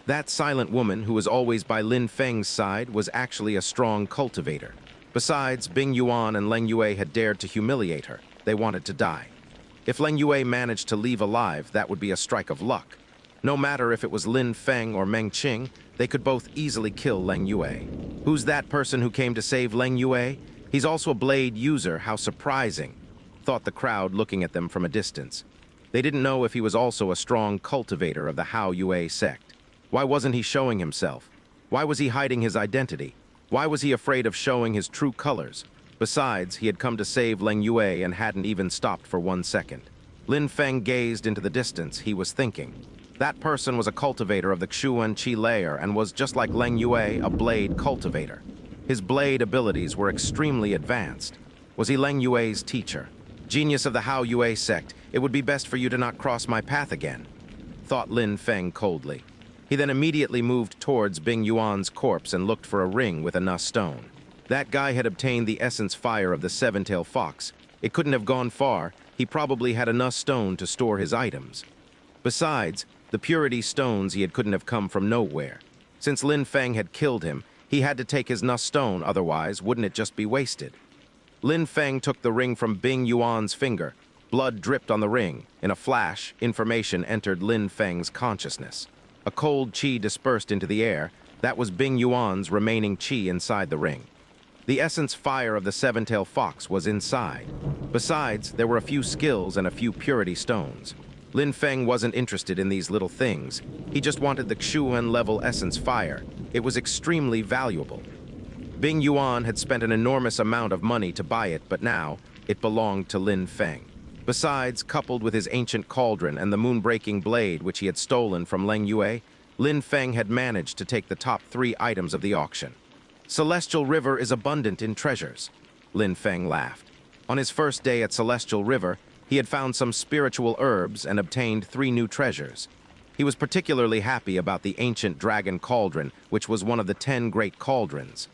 That silent woman, who was always by Lin Feng's side, was actually a strong cultivator. Besides, Bing Yuan and Lan Jiao had dared to humiliate her. They wanted to die. If Lan Jiao managed to leave alive, that would be a strike of luck. No matter if it was Lin Feng or Meng Qing, they could both easily kill Lan Jiao. Who's that person who came to save Lan Jiao? He's also a blade user. How surprising, thought the crowd looking at them from a distance. They didn't know if he was also a strong cultivator of the Hao Yue Sect. Why wasn't he showing himself? Why was he hiding his identity? Why was he afraid of showing his true colors? Besides, he had come to save Lan Jiao and hadn't even stopped for 1 second. Lin Feng gazed into the distance. He was thinking. That person was a cultivator of the Xuan Qi layer and was, just like Lan Jiao, a blade cultivator. His blade abilities were extremely advanced. Was he Lan Jiao's teacher? Genius of the Hao Yue Sect, it would be best for you to not cross my path again, thought Lin Feng coldly. He then immediately moved towards Bing Yuan's corpse and looked for a ring with a nuss stone. That guy had obtained the essence fire of the seven-tailed fox. It couldn't have gone far. He probably had a nuss stone to store his items. Besides, the purity stones couldn't have come from nowhere. Since Lin Feng had killed him, he had to take his nuss stone, otherwise wouldn't it just be wasted? Lin Feng took the ring from Bing Yuan's finger. Blood dripped on the ring. In a flash, information entered Lin Feng's consciousness. A cold qi dispersed into the air. That was Bing Yuan's remaining qi inside the ring. The essence fire of the seven-tailed fox was inside. Besides, there were a few skills and a few purity stones. Lin Feng wasn't interested in these little things. He just wanted the Xuan level essence fire. It was extremely valuable. Bing Yuan had spent an enormous amount of money to buy it, but now it belonged to Lin Feng. Besides, coupled with his ancient cauldron and the moon-breaking blade which he had stolen from Lan Jiao, Lin Feng had managed to take the top 3 items of the auction. Celestial River is abundant in treasures, Lin Feng laughed. On his first day at Celestial River, he had found some spiritual herbs and obtained 3 new treasures. He was particularly happy about the ancient dragon cauldron, which was one of the 10 great cauldrons.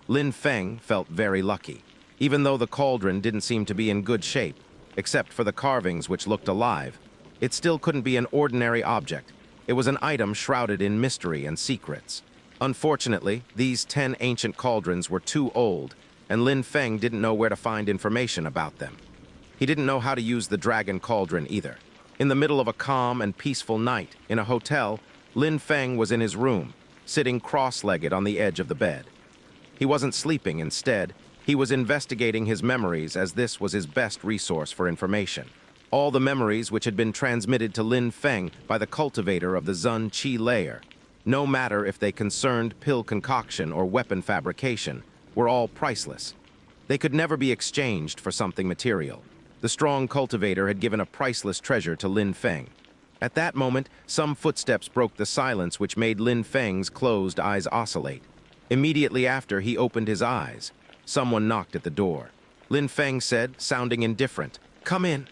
Lin Feng felt very lucky, even though the cauldron didn't seem to be in good shape, except for the carvings which looked alive. It still couldn't be an ordinary object. It was an item shrouded in mystery and secrets. Unfortunately, these 10 ancient cauldrons were too old, and Lin Feng didn't know where to find information about them. He didn't know how to use the dragon cauldron either. In the middle of a calm and peaceful night, in a hotel, Lin Feng was in his room, sitting cross-legged on the edge of the bed. He wasn't sleeping. Instead, he was investigating his memories, as this was his best resource for information. All the memories which had been transmitted to Lin Feng by the cultivator of the Zun Qi layer, no matter if they concerned pill concoction or weapon fabrication, were all priceless. They could never be exchanged for something material. The strong cultivator had given a priceless treasure to Lin Feng. At that moment, some footsteps broke the silence which made Lin Feng's closed eyes oscillate. Immediately after, he opened his eyes. Someone knocked at the door. Lin Feng said, sounding indifferent, "Come in."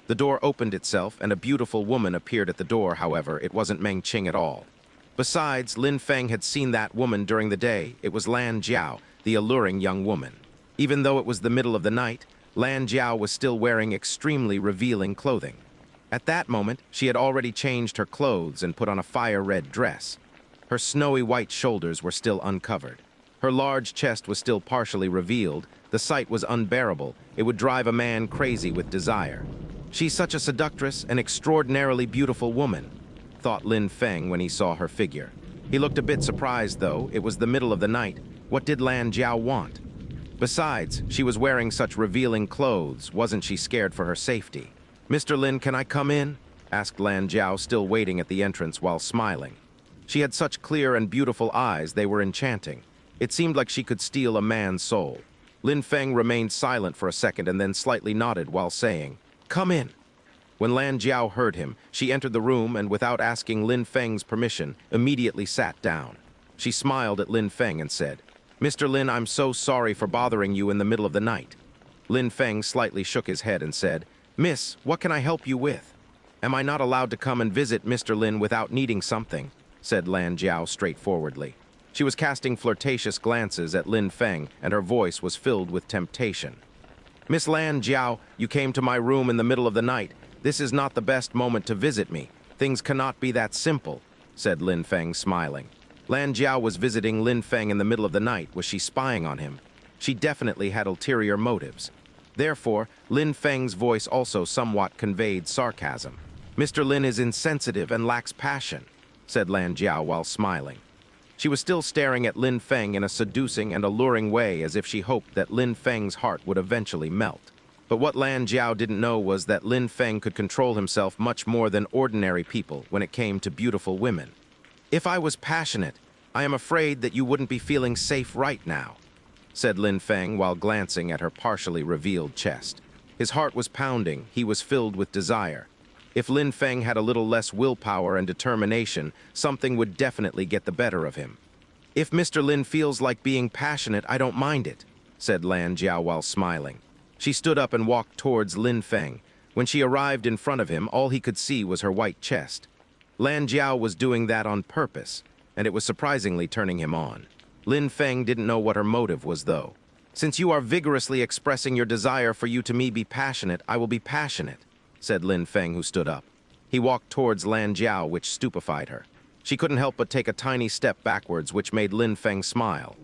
The door opened itself, and a beautiful woman appeared at the door. However, it wasn't Meng Qing at all. Besides, Lin Feng had seen that woman during the day. It was Lan Jiao, the alluring young woman. Even though it was the middle of the night, Lan Jiao was still wearing extremely revealing clothing. At that moment, she had already changed her clothes and put on a fire-red dress. Her snowy white shoulders were still uncovered. Her large chest was still partially revealed. The sight was unbearable. It would drive a man crazy with desire. She's such a seductress, an extraordinarily beautiful woman, thought Lin Feng when he saw her figure. He looked a bit surprised, though. It was the middle of the night. What did Lan Jiao want? Besides, she was wearing such revealing clothes. Wasn't she scared for her safety? "Mr. Lin, can I come in?" asked Lan Jiao, still waiting at the entrance while smiling. She had such clear and beautiful eyes, they were enchanting. It seemed like she could steal a man's soul. Lin Feng remained silent for a second and then slightly nodded while saying, "Come in." When Lan Jiao heard him, she entered the room and, without asking Lin Feng's permission, immediately sat down. She smiled at Lin Feng and said, "Mr. Lin, I'm so sorry for bothering you in the middle of the night." Lin Feng slightly shook his head and said, "Miss, what can I help you with?" "Am I not allowed to come and visit Mr. Lin without needing something?" said Lan Jiao straightforwardly. She was casting flirtatious glances at Lin Feng, and her voice was filled with temptation. "Miss Lan Jiao, you came to my room in the middle of the night. This is not the best moment to visit me. Things cannot be that simple," said Lin Feng, smiling. Lan Jiao was visiting Lin Feng in the middle of the night. Was she spying on him? She definitely had ulterior motives. Therefore, Lin Feng's voice also somewhat conveyed sarcasm. "Mr. Lin is insensitive and lacks passion," said Lan Jiao while smiling. She was still staring at Lin Feng in a seducing and alluring way, as if she hoped that Lin Feng's heart would eventually melt. But what Lan Jiao didn't know was that Lin Feng could control himself much more than ordinary people when it came to beautiful women. "If I was passionate, I am afraid that you wouldn't be feeling safe right now," said Lin Feng while glancing at her partially revealed chest. His heart was pounding, he was filled with desire. If Lin Feng had a little less willpower and determination, something would definitely get the better of him. "If Mr. Lin feels like being passionate, I don't mind it," said Lan Jiao while smiling. She stood up and walked towards Lin Feng. When she arrived in front of him, all he could see was her white chest. Lan Jiao was doing that on purpose, and it was surprisingly turning him on. Lin Feng didn't know what her motive was, though. "Since you are vigorously expressing your desire for you to me be passionate, I will be passionate," said Lin Feng, who stood up. He walked towards Lan Jiao, which stupefied her. She couldn't help but take a tiny step backwards, which made Lin Feng smile.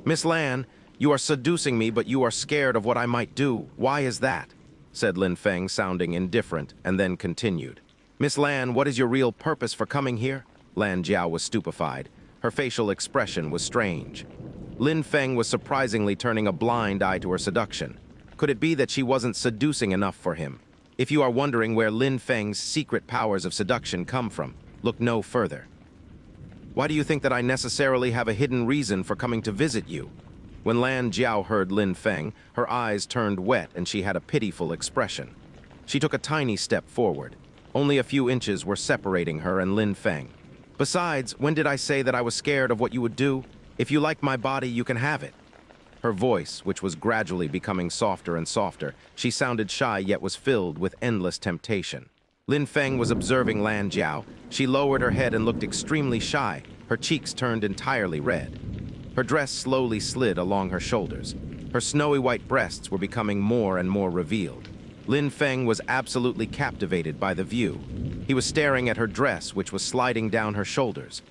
"Miss Lan, you are seducing me, but you are scared of what I might do. Why is that?" said Lin Feng, sounding indifferent, and then continued. "Miss Lan, what is your real purpose for coming here?" Lan Jiao was stupefied. Her facial expression was strange. Lin Feng was surprisingly turning a blind eye to her seduction. Could it be that she wasn't seducing enough for him? If you are wondering where Lin Feng's secret powers of seduction come from, look no further. "Why do you think that I necessarily have a hidden reason for coming to visit you?" When Lan Jiao heard Lin Feng, her eyes turned wet and she had a pitiful expression. She took a tiny step forward. Only a few inches were separating her and Lin Feng. "Besides, when did I say that I was scared of what you would do? If you like my body, you can have it." Her voice, which was gradually becoming softer and softer, she sounded shy yet was filled with endless temptation. Lin Feng was observing Lan Jiao. She lowered her head and looked extremely shy. Her cheeks turned entirely red. Her dress slowly slid along her shoulders. Her snowy white breasts were becoming more and more revealed. Lin Feng was absolutely captivated by the view. He was staring at her dress, which was sliding down her shoulders.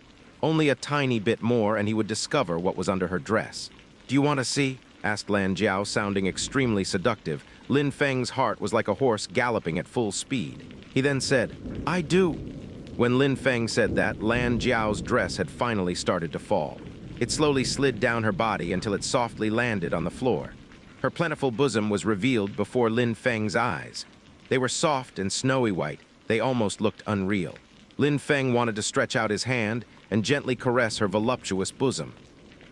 Only a tiny bit more and he would discover what was under her dress. "Do you want to see?" asked Lan Jiao, sounding extremely seductive. Lin Feng's heart was like a horse galloping at full speed. He then said, "I do." When Lin Feng said that, Lan Jiao's dress had finally started to fall. It slowly slid down her body until it softly landed on the floor. Her plentiful bosom was revealed before Lin Feng's eyes. They were soft and snowy white. They almost looked unreal. Lin Feng wanted to stretch out his hand and gently caress her voluptuous bosom.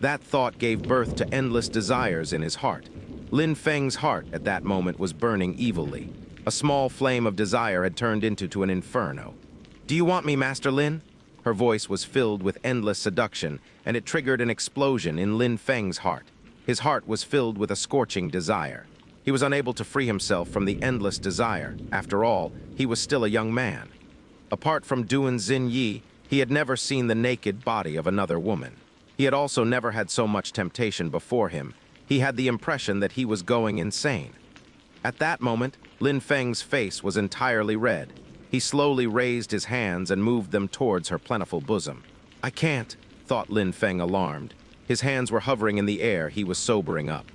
That thought gave birth to endless desires in his heart. Lin Feng's heart at that moment was burning evilly. A small flame of desire had turned into an inferno. "Do you want me, Master Lin?" Her voice was filled with endless seduction, and it triggered an explosion in Lin Feng's heart. His heart was filled with a scorching desire. He was unable to free himself from the endless desire. After all, he was still a young man. Apart from Duan Xinyi, he had never seen the naked body of another woman. He had also never had so much temptation before him. He had the impression that he was going insane. At that moment, Lin Feng's face was entirely red. He slowly raised his hands and moved them towards her plentiful bosom. "I can't," thought Lin Feng, alarmed. His hands were hovering in the air. He was sobering up.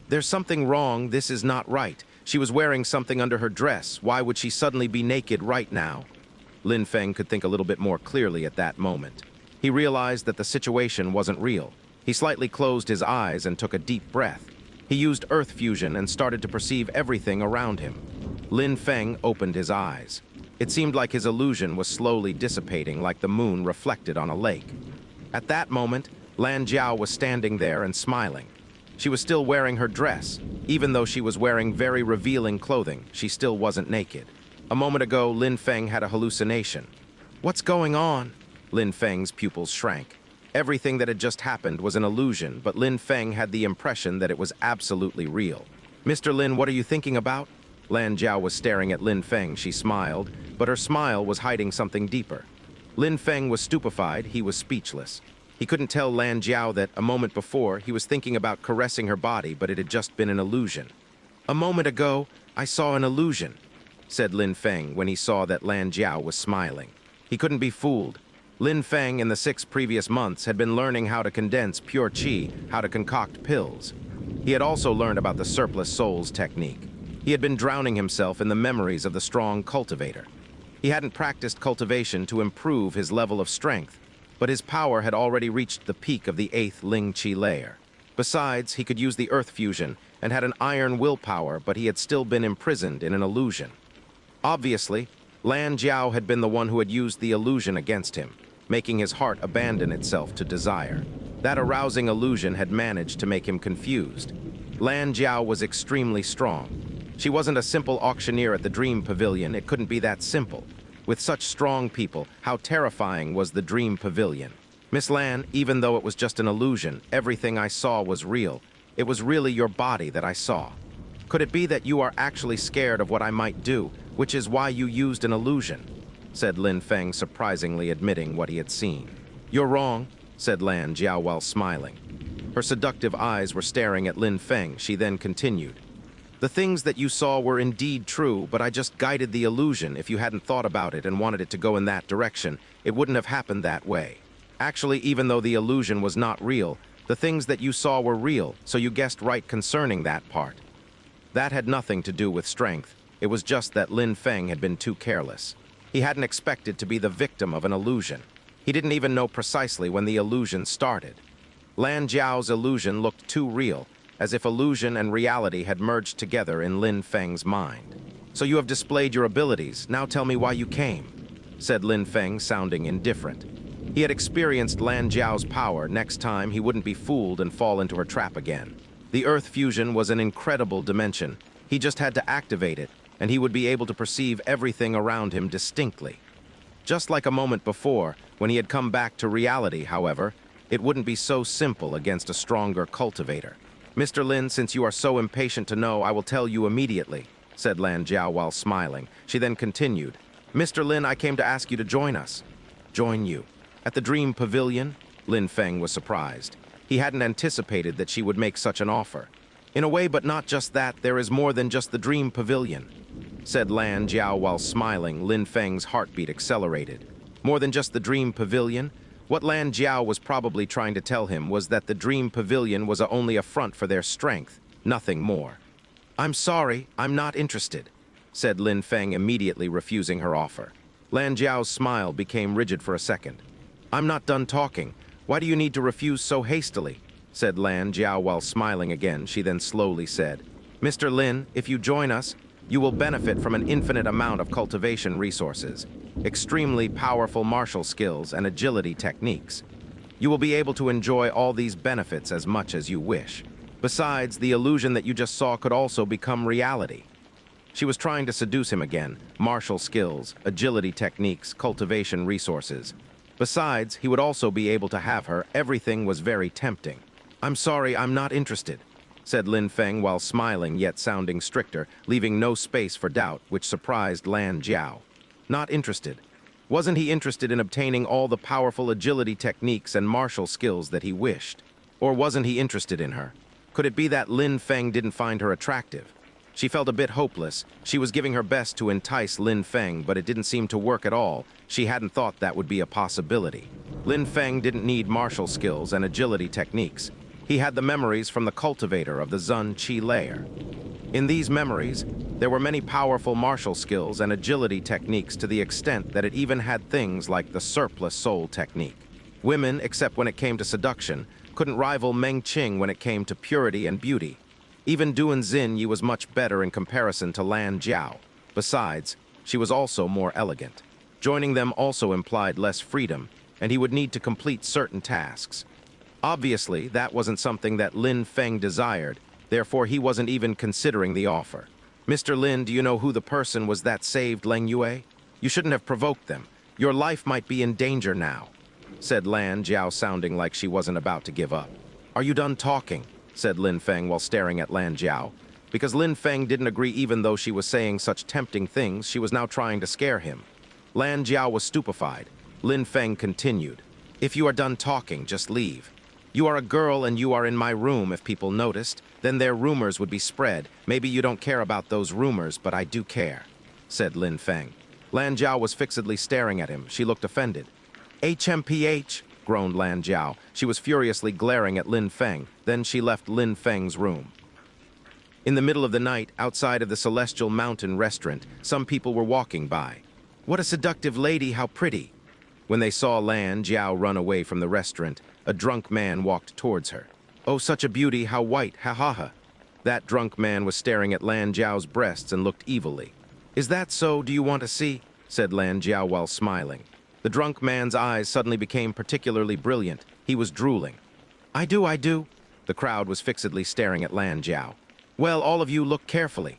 "There's something wrong. This is not right. She was wearing something under her dress. Why would she suddenly be naked right now?" Lin Feng could think a little bit more clearly at that moment. He realized that the situation wasn't real. He slightly closed his eyes and took a deep breath. He used earth fusion and started to perceive everything around him. Lin Feng opened his eyes. It seemed like his illusion was slowly dissipating, like the moon reflected on a lake. At that moment, Lan Jiao was standing there and smiling. She was still wearing her dress. Even though she was wearing very revealing clothing, she still wasn't naked. A moment ago, Lin Feng had a hallucination. "What's going on?" Lin Feng's pupils shrank. Everything that had just happened was an illusion, but Lin Feng had the impression that it was absolutely real. "Mr. Lin, what are you thinking about?" Lan Jiao was staring at Lin Feng. She smiled, but her smile was hiding something deeper. Lin Feng was stupefied. He was speechless. He couldn't tell Lan Jiao that a moment before he was thinking about caressing her body, but it had just been an illusion. "A moment ago, I saw an illusion," said Lin Feng when he saw that Lan Jiao was smiling. He couldn't be fooled. Lin Feng in the 6 previous months had been learning how to condense pure qi, how to concoct pills. He had also learned about the surplus souls technique. He had been drowning himself in the memories of the strong cultivator. He hadn't practiced cultivation to improve his level of strength, but his power had already reached the peak of the 8th Ling Qi layer. Besides, he could use the earth fusion and had an iron willpower, but he had still been imprisoned in an illusion. Obviously, Lan Jiao had been the one who had used the illusion against him, making his heart abandon itself to desire. That arousing illusion had managed to make him confused. Lan Jiao was extremely strong. She wasn't a simple auctioneer at the Dream Pavilion. It couldn't be that simple. With such strong people, how terrifying was the Dream Pavilion? Miss Lan, even though it was just an illusion, everything I saw was real. It was really your body that I saw. Could it be that you are actually scared of what I might do, which is why you used an illusion? Said Lin Feng, surprisingly admitting what he had seen. You're wrong, said Lan Jiao while smiling. Her seductive eyes were staring at Lin Feng. She then continued. The things that you saw were indeed true, but I just guided the illusion. If you hadn't thought about it and wanted it to go in that direction, it wouldn't have happened that way. Actually, even though the illusion was not real, the things that you saw were real, so you guessed right concerning that part. That had nothing to do with strength. It was just that Lin Feng had been too careless. He hadn't expected to be the victim of an illusion. He didn't even know precisely when the illusion started. Lan Jiao's illusion looked too real, as if illusion and reality had merged together in Lin Feng's mind. So you have displayed your abilities. Now tell me why you came, said Lin Feng, sounding indifferent. He had experienced Lan Jiao's power. Next time, he wouldn't be fooled and fall into her trap again. The Earth fusion was an incredible dimension. He just had to activate it, and he would be able to perceive everything around him distinctly. Just like a moment before, when he had come back to reality, however, it wouldn't be so simple against a stronger cultivator. Mr. Lin, since you are so impatient to know, I will tell you immediately, said Lan Jiao while smiling. She then continued, Mr. Lin, I came to ask you to join us. Join you? At the Dream Pavilion? Lin Feng was surprised. He hadn't anticipated that she would make such an offer. In a way, but not just that, there is more than just the Dream Pavilion, said Lan Jiao while smiling. Lin Feng's heartbeat accelerated. More than just the Dream Pavilion? What Lan Jiao was probably trying to tell him was that the Dream Pavilion was only a front for their strength, nothing more. I'm sorry, I'm not interested, said Lin Feng, immediately refusing her offer. Lan Jiao's smile became rigid for a second. I'm not done talking. Why do you need to refuse so hastily? Said Lan Jiao while smiling again. She then slowly said, Mr. Lin, if you join us, you will benefit from an infinite amount of cultivation resources, extremely powerful martial skills, and agility techniques. You will be able to enjoy all these benefits as much as you wish. Besides, the illusion that you just saw could also become reality. She was trying to seduce him again. Martial skills, agility techniques, cultivation resources. Besides, he would also be able to have her. Everything was very tempting. I'm sorry, I'm not interested, said Lin Feng while smiling yet sounding stricter, leaving no space for doubt, which surprised Lan Jiao. Not interested. Wasn't he interested in obtaining all the powerful agility techniques and martial skills that he wished? Or wasn't he interested in her? Could it be that Lin Feng didn't find her attractive? She felt a bit hopeless. She was giving her best to entice Lin Feng, but it didn't seem to work at all. She hadn't thought that would be a possibility. Lin Feng didn't need martial skills and agility techniques. He had the memories from the cultivator of the Zun Qi layer. In these memories, there were many powerful martial skills and agility techniques to the extent that it even had things like the surplus soul technique. Women, except when it came to seduction, couldn't rival Meng Qing when it came to purity and beauty. Even Duan Xinyi was much better in comparison to Lan Jiao. Besides, she was also more elegant. Joining them also implied less freedom, and he would need to complete certain tasks. Obviously, that wasn't something that Lin Feng desired, therefore he wasn't even considering the offer. Mr. Lin, do you know who the person was that saved Lan Yue? You shouldn't have provoked them. Your life might be in danger now, said Lan Jiao, sounding like she wasn't about to give up. Are you done talking? Said Lin Feng while staring at Lan Jiao. Because Lin Feng didn't agree even though she was saying such tempting things, she was now trying to scare him. Lan Jiao was stupefied. Lin Feng continued. If you are done talking, just leave. You are a girl and you are in my room. If people noticed, then their rumors would be spread. Maybe you don't care about those rumors, but I do care, said Lin Feng. Lan Jiao was fixedly staring at him. She looked offended. HMPH, groaned Lan Jiao. She was furiously glaring at Lin Feng. Then she left Lin Feng's room. In the middle of the night, outside of the Celestial Mountain restaurant, some people were walking by. What a seductive lady, how pretty. When they saw Lan Jiao run away from the restaurant, a drunk man walked towards her. Oh, such a beauty, how white, ha ha ha. That drunk man was staring at Lan Jiao's breasts and looked evilly. Is that so? Do you want to see? Said Lan Jiao while smiling. The drunk man's eyes suddenly became particularly brilliant. He was drooling. I do, I do. The crowd was fixedly staring at Lan Jiao. Well, all of you look carefully.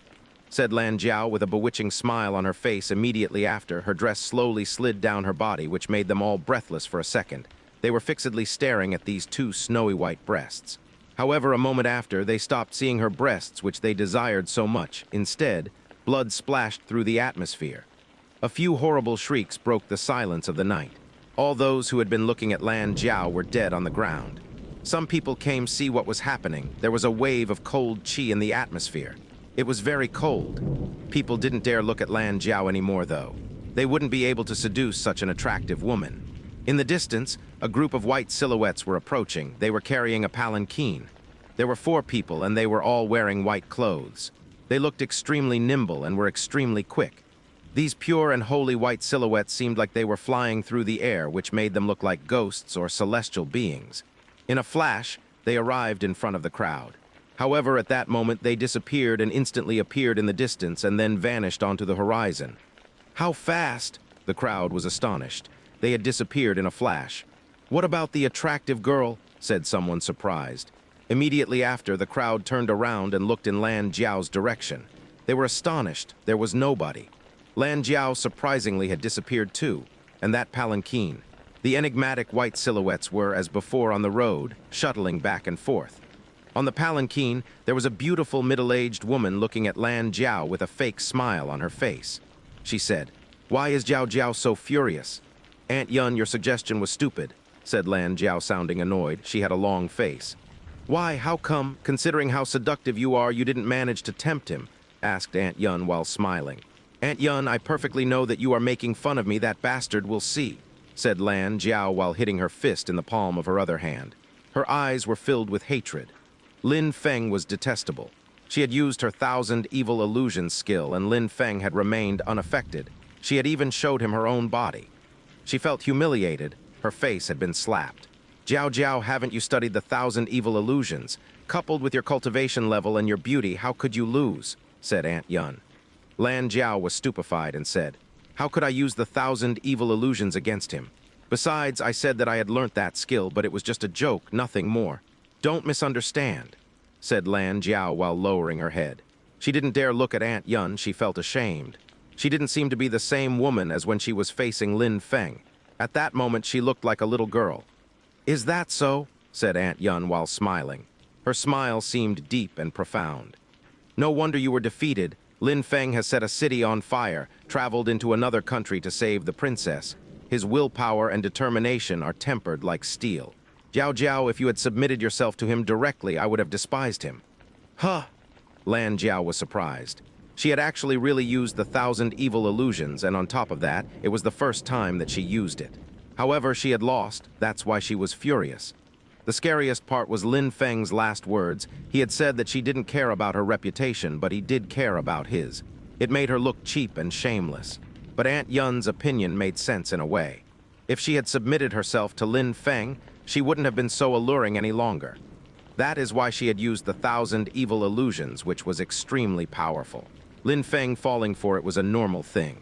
said Lan Jiao with a bewitching smile on her face immediately after. Her dress slowly slid down her body, which made them all breathless for a second. They were fixedly staring at these two snowy white breasts. However, a moment after, they stopped seeing her breasts, which they desired so much. Instead, blood splashed through the atmosphere. A few horrible shrieks broke the silence of the night. All those who had been looking at Lan Jiao were dead on the ground. Some people came to see what was happening. There was a wave of cold qi in the atmosphere. It was very cold. People didn't dare look at Lan Jiao anymore, though. They wouldn't be able to seduce such an attractive woman. In the distance, a group of white silhouettes were approaching. They were carrying a palanquin. There were 4 people, and they were all wearing white clothes. They looked extremely nimble and were extremely quick. These pure and holy white silhouettes seemed like they were flying through the air, which made them look like ghosts or celestial beings. In a flash, they arrived in front of the crowd. However, at that moment, they disappeared and instantly appeared in the distance and then vanished onto the horizon. How fast? The crowd was astonished. They had disappeared in a flash. What about the attractive girl? Said someone surprised. Immediately after, the crowd turned around and looked in Lan Jiao's direction. They were astonished. There was nobody. Lan Jiao surprisingly had disappeared too, and that palanquin. The enigmatic white silhouettes were, as before on the road, shuttling back and forth. On the palanquin, there was a beautiful middle-aged woman looking at Lan Jiao with a fake smile on her face. She said, "Why is Jiao Jiao so furious?" "Aunt Yun, your suggestion was stupid," said Lan Jiao, sounding annoyed. She had a long face. "Why, how come, considering how seductive you are, you didn't manage to tempt him?" asked Aunt Yun while smiling. "Aunt Yun, I perfectly know that you are making fun of me. That bastard will see," said Lan Jiao while hitting her fist in the palm of her other hand. Her eyes were filled with hatred. Lin Feng was detestable. She had used her 1,000 evil illusions skill, and Lin Feng had remained unaffected. She had even showed him her own body. She felt humiliated. Her face had been slapped. "Jiao Jiao, haven't you studied the 1,000 evil illusions? Coupled with your cultivation level and your beauty, how could you lose?" said Aunt Yun. Lan Jiao was stupefied and said, "How could I use the 1,000 evil illusions against him? Besides, I said that I had learnt that skill, but it was just a joke, nothing more." "Don't misunderstand," said Lan Jiao while lowering her head. She didn't dare look at Aunt Yun. She felt ashamed. She didn't seem to be the same woman as when she was facing Lin Feng. At that moment, she looked like a little girl. "Is that so?" said Aunt Yun while smiling. Her smile seemed deep and profound. "No wonder you were defeated. Lin Feng has set a city on fire, traveled into another country to save the princess. His willpower and determination are tempered like steel. Jiao Jiao, if you had submitted yourself to him directly, I would have despised him." "Huh!" Lan Jiao was surprised. She had actually really used the 1,000 evil illusions, and on top of that, it was the first time that she used it. However, she had lost. That's why she was furious. The scariest part was Lin Feng's last words. He had said that she didn't care about her reputation, but he did care about his. It made her look cheap and shameless. But Aunt Yun's opinion made sense in a way. If she had submitted herself to Lin Feng, she wouldn't have been so alluring any longer. That is why she had used the 1,000 evil illusions, which was extremely powerful. Lin Feng falling for it was a normal thing.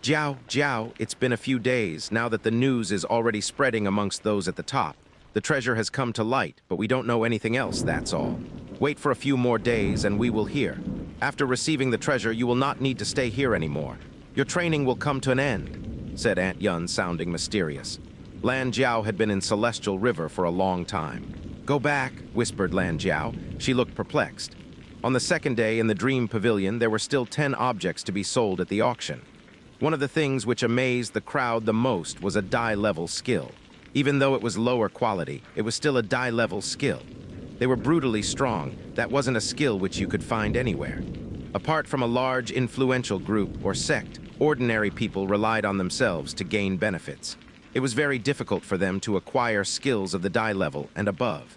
"Jiao, Jiao, it's been a few days, now that the news is already spreading amongst those at the top. The treasure has come to light, but we don't know anything else, that's all. Wait for a few more days and we will hear. After receiving the treasure, you will not need to stay here anymore. Your training will come to an end," said Aunt Yun, sounding mysterious. Lan Jiao had been in Celestial River for a long time. "Go back," whispered Lan Jiao. She looked perplexed. On the second day in the Dream Pavilion, there were still 10 objects to be sold at the auction. One of the things which amazed the crowd the most was a die-level skill. Even though it was lower quality, it was still a die-level skill. They were brutally strong. That wasn't a skill which you could find anywhere. Apart from a large, influential group or sect, ordinary people relied on themselves to gain benefits. It was very difficult for them to acquire skills of the die level and above.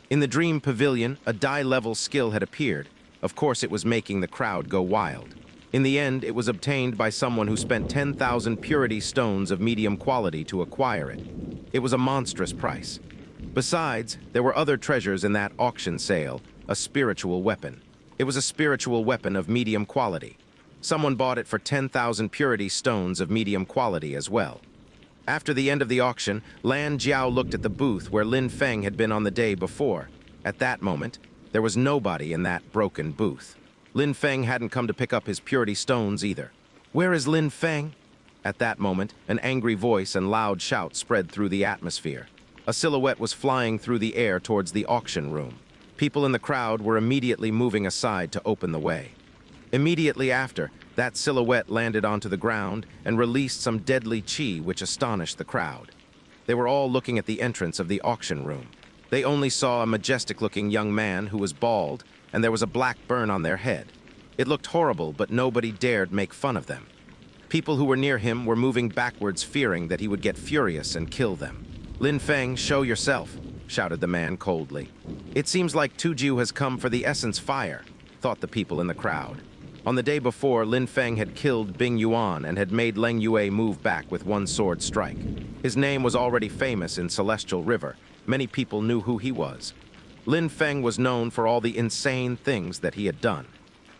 In the Dream Pavilion, a die-level skill had appeared. Of course, it was making the crowd go wild. In the end, it was obtained by someone who spent 10,000 purity stones of medium quality to acquire it. It was a monstrous price. Besides, there were other treasures in that auction sale, a spiritual weapon. It was a spiritual weapon of medium quality. Someone bought it for 10,000 purity stones of medium quality as well. After the end of the auction, Lan Jiao looked at the booth where Lin Feng had been on the day before. At that moment, there was nobody in that broken booth. Lin Feng hadn't come to pick up his purity stones either. Where is Lin Feng? At that moment, an angry voice and loud shout spread through the atmosphere. A silhouette was flying through the air towards the auction room. People in the crowd were immediately moving aside to open the way. Immediately after, that silhouette landed onto the ground and released some deadly chi which astonished the crowd. They were all looking at the entrance of the auction room. They only saw a majestic-looking young man who was bald, and there was a black burn on their head. It looked horrible, but nobody dared make fun of them. People who were near him were moving backwards, fearing that he would get furious and kill them. "Lin Feng, show yourself," shouted the man coldly. "It seems like Tujiu has come for the essence fire," thought the people in the crowd. On the day before, Lin Feng had killed Bing Yuan and had made Lan Jiao move back with one sword strike. His name was already famous in Celestial River. Many people knew who he was. Lin Feng was known for all the insane things that he had done.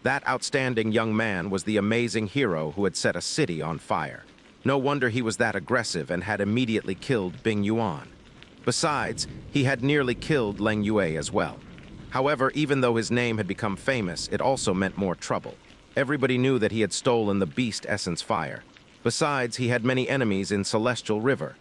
That outstanding young man was the amazing hero who had set a city on fire. No wonder he was that aggressive and had immediately killed Bing Yuan. Besides, he had nearly killed Lan Jiao as well. However, even though his name had become famous, it also meant more trouble. Everybody knew that he had stolen the beast essence fire. Besides, he had many enemies in Celestial River.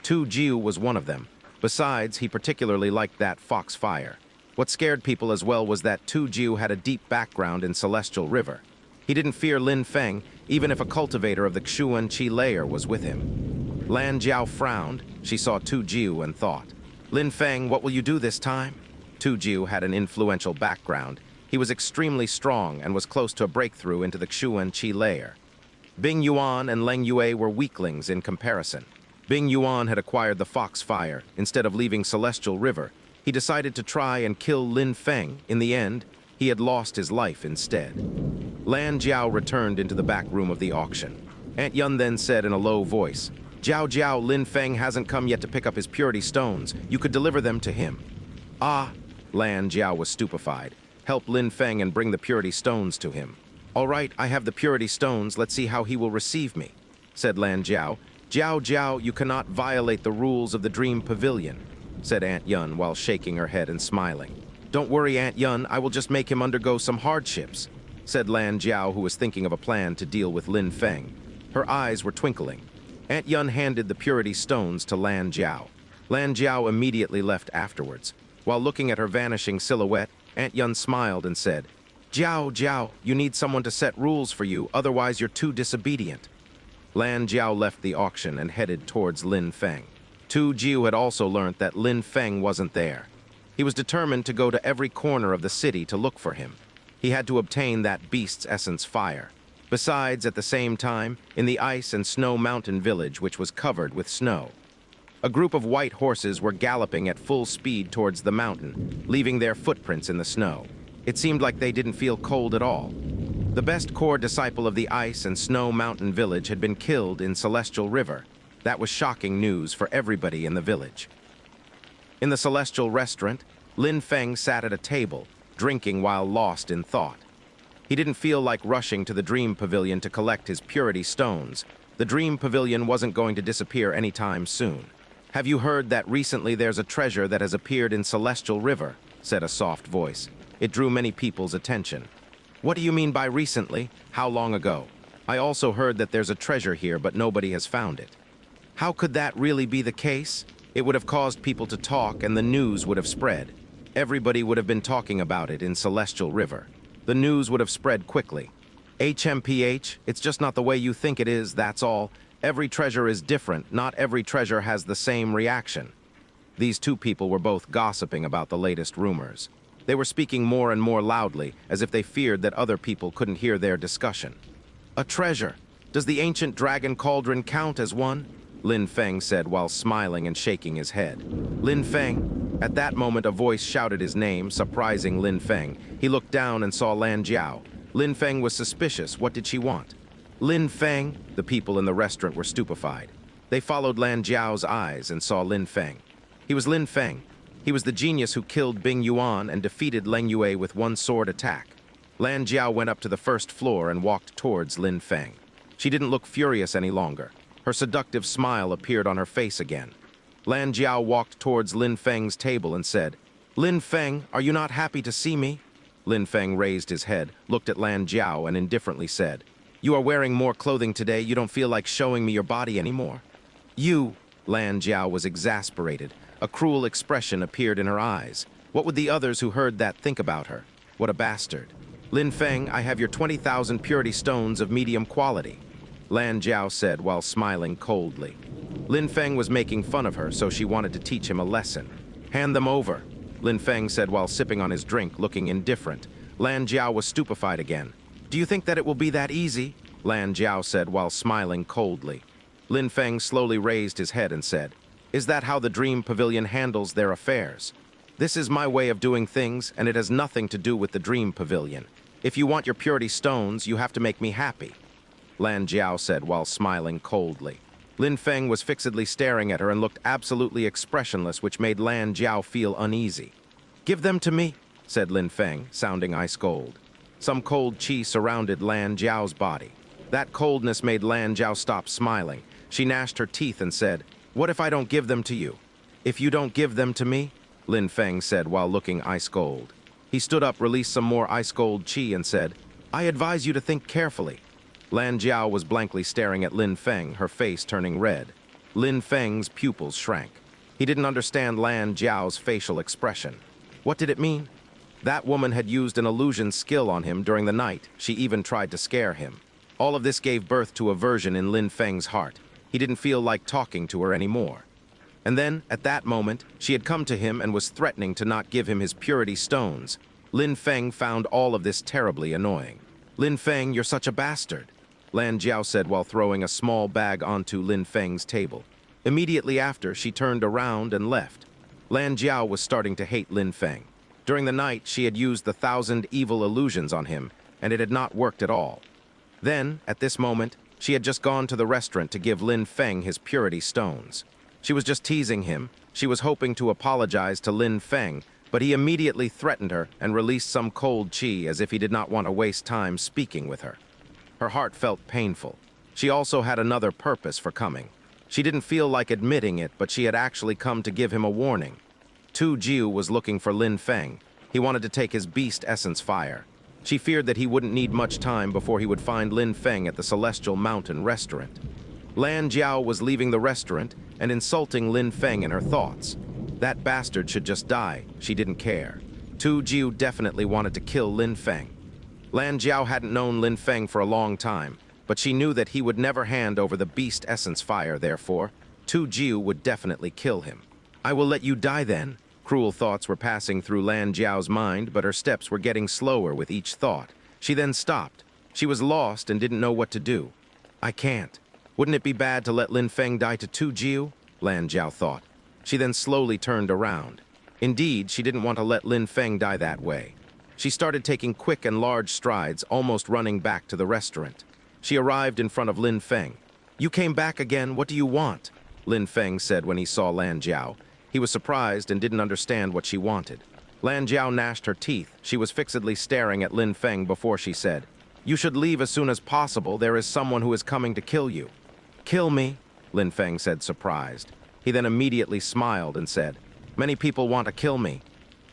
Tujiu was one of them. Besides, he particularly liked that fox fire. What scared people as well was that Tujiu had a deep background in Celestial River. He didn't fear Lin Feng, even if a cultivator of the Xianxia layer was with him. Lan Jiao frowned. She saw Tujiu and thought, "Lin Feng, what will you do this time?" Tujiu had an influential background. He was extremely strong and was close to a breakthrough into the Xianxia layer. Bing Yuan and Lan Jiao were weaklings in comparison. Bing Yuan had acquired the fox fire. Instead of leaving Celestial River, he decided to try and kill Lin Feng. In the end, he had lost his life instead. Lan Jiao returned into the back room of the auction. Aunt Yun then said in a low voice, "Jiao Jiao, Lin Feng hasn't come yet to pick up his purity stones. You could deliver them to him." "Ah," Lan Jiao was stupefied. "Help Lin Feng and bring the purity stones to him." "All right, I have the purity stones. Let's see how he will receive me," said Lan Jiao. "Jiao Jiao, you cannot violate the rules of the Dream Pavilion," said Aunt Yun while shaking her head and smiling. "Don't worry, Aunt Yun, I will just make him undergo some hardships," said Lan Jiao, who was thinking of a plan to deal with Lin Feng. Her eyes were twinkling. Aunt Yun handed the purity stones to Lan Jiao. Lan Jiao immediately left afterwards. While looking at her vanishing silhouette, Aunt Yun smiled and said, "Jiao Jiao, you need someone to set rules for you, otherwise you're too disobedient." Lan Jiao left the auction and headed towards Lin Feng. Tujiu had also learnt that Lin Feng wasn't there. He was determined to go to every corner of the city to look for him. He had to obtain that beast's essence fire. Besides, at the same time, in the ice and snow mountain village, which was covered with snow, a group of white horses were galloping at full speed towards the mountain, leaving their footprints in the snow. It seemed like they didn't feel cold at all. The best core disciple of the ice and snow mountain village had been killed in Celestial River. That was shocking news for everybody in the village. In the Celestial restaurant, Lin Feng sat at a table, drinking while lost in thought. He didn't feel like rushing to the Dream Pavilion to collect his purity stones. The Dream Pavilion wasn't going to disappear anytime soon. "Have you heard that recently there's a treasure that has appeared in Celestial River?" said a soft voice. It drew many people's attention. "What do you mean by recently? How long ago? I also heard that there's a treasure here, but nobody has found it." How could that really be the case? It would have caused people to talk and the news would have spread. Everybody would have been talking about it in Celestial River. The news would have spread quickly. "HMPH, it's just not the way you think it is, that's all. Every treasure is different. Not every treasure has the same reaction." These two people were both gossiping about the latest rumors. They were speaking more and more loudly, as if they feared that other people couldn't hear their discussion. "A treasure. Does the ancient dragon cauldron count as one?" Lin Feng said while smiling and shaking his head. "Lin Feng." At that moment, a voice shouted his name, surprising Lin Feng. He looked down and saw Lan Jiao. Lin Feng was suspicious. What did she want? "Lin Feng?" The people in the restaurant were stupefied. They followed Lan Jiao's eyes and saw Lin Feng. He was Lin Feng. He was the genius who killed Bing Yuan and defeated Lan Jiao with one sword attack. Lan Jiao went up to the first floor and walked towards Lin Feng. She didn't look furious any longer. Her seductive smile appeared on her face again. Lan Jiao walked towards Lin Feng's table and said, "Lin Feng, are you not happy to see me?" Lin Feng raised his head, looked at Lan Jiao, and indifferently said, "You are wearing more clothing today. You don't feel like showing me your body anymore." "You..." Lan Jiao was exasperated. A cruel expression appeared in her eyes. What would the others who heard that think about her? What a bastard. "Lin Feng, I have your 20,000 purity stones of medium quality," Lan Jiao said while smiling coldly. Lin Feng was making fun of her, so she wanted to teach him a lesson. "Hand them over," Lin Feng said while sipping on his drink, looking indifferent. Lan Jiao was stupefied again. "Do you think that it will be that easy?" Lan Jiao said while smiling coldly. Lin Feng slowly raised his head and said, "Is that how the Dream Pavilion handles their affairs? This is my way of doing things, and it has nothing to do with the Dream Pavilion. If you want your purity stones, you have to make me happy," Lan Jiao said while smiling coldly. Lin Feng was fixedly staring at her and looked absolutely expressionless, which made Lan Jiao feel uneasy. "Give them to me," said Lin Feng, sounding ice cold. Some cold chi surrounded Lan Jiao's body. That coldness made Lan Jiao stop smiling. She gnashed her teeth and said, "What if I don't give them to you?" "If you don't give them to me?" Lin Feng said while looking ice cold. He stood up, released some more ice cold chi, and said, "I advise you to think carefully." Lan Jiao was blankly staring at Lin Feng, her face turning red. Lin Feng's pupils shrank. He didn't understand Lan Jiao's facial expression. What did it mean? That woman had used an illusion skill on him during the night. She even tried to scare him. All of this gave birth to aversion in Lin Feng's heart. He didn't feel like talking to her anymore. And then, at that moment, she had come to him and was threatening to not give him his purity stones. Lin Feng found all of this terribly annoying. "Lin Feng, you're such a bastard," Lan Jiao said while throwing a small bag onto Lin Feng's table. Immediately after, she turned around and left. Lan Jiao was starting to hate Lin Feng. During the night, she had used the 1,000 evil illusions on him, and it had not worked at all. Then, at this moment, she had just gone to the restaurant to give Lin Feng his purity stones. She was just teasing him. She was hoping to apologize to Lin Feng, but he immediately threatened her and released some cold chi as if he did not want to waste time speaking with her. Her heart felt painful. She also had another purpose for coming. She didn't feel like admitting it, but she had actually come to give him a warning. Tu Jiu was looking for Lin Feng. He wanted to take his beast essence fire. She feared that he wouldn't need much time before he would find Lin Feng at the Celestial Mountain restaurant. Lan Jiao was leaving the restaurant and insulting Lin Feng in her thoughts. That bastard should just die. She didn't care. Tu Jiu definitely wanted to kill Lin Feng. Lan Jiao hadn't known Lin Feng for a long time, but she knew that he would never hand over the beast essence fire, therefore, Tu Jiu would definitely kill him. "I will let you die then." Cruel thoughts were passing through Lan Jiao's mind, but her steps were getting slower with each thought. She then stopped. She was lost and didn't know what to do. "I can't. Wouldn't it be bad to let Lin Feng die to Tu Jiu?" Lan Jiao thought. She then slowly turned around. Indeed, she didn't want to let Lin Feng die that way. She started taking quick and large strides, almost running back to the restaurant. She arrived in front of Lin Feng. "You came back again. What do you want?" Lin Feng said when he saw Lan Jiao. He was surprised and didn't understand what she wanted. Lan Jiao gnashed her teeth. She was fixedly staring at Lin Feng before she said, "You should leave as soon as possible. There is someone who is coming to kill you." "Kill me?" Lin Feng said, surprised. He then immediately smiled and said, "Many people want to kill me.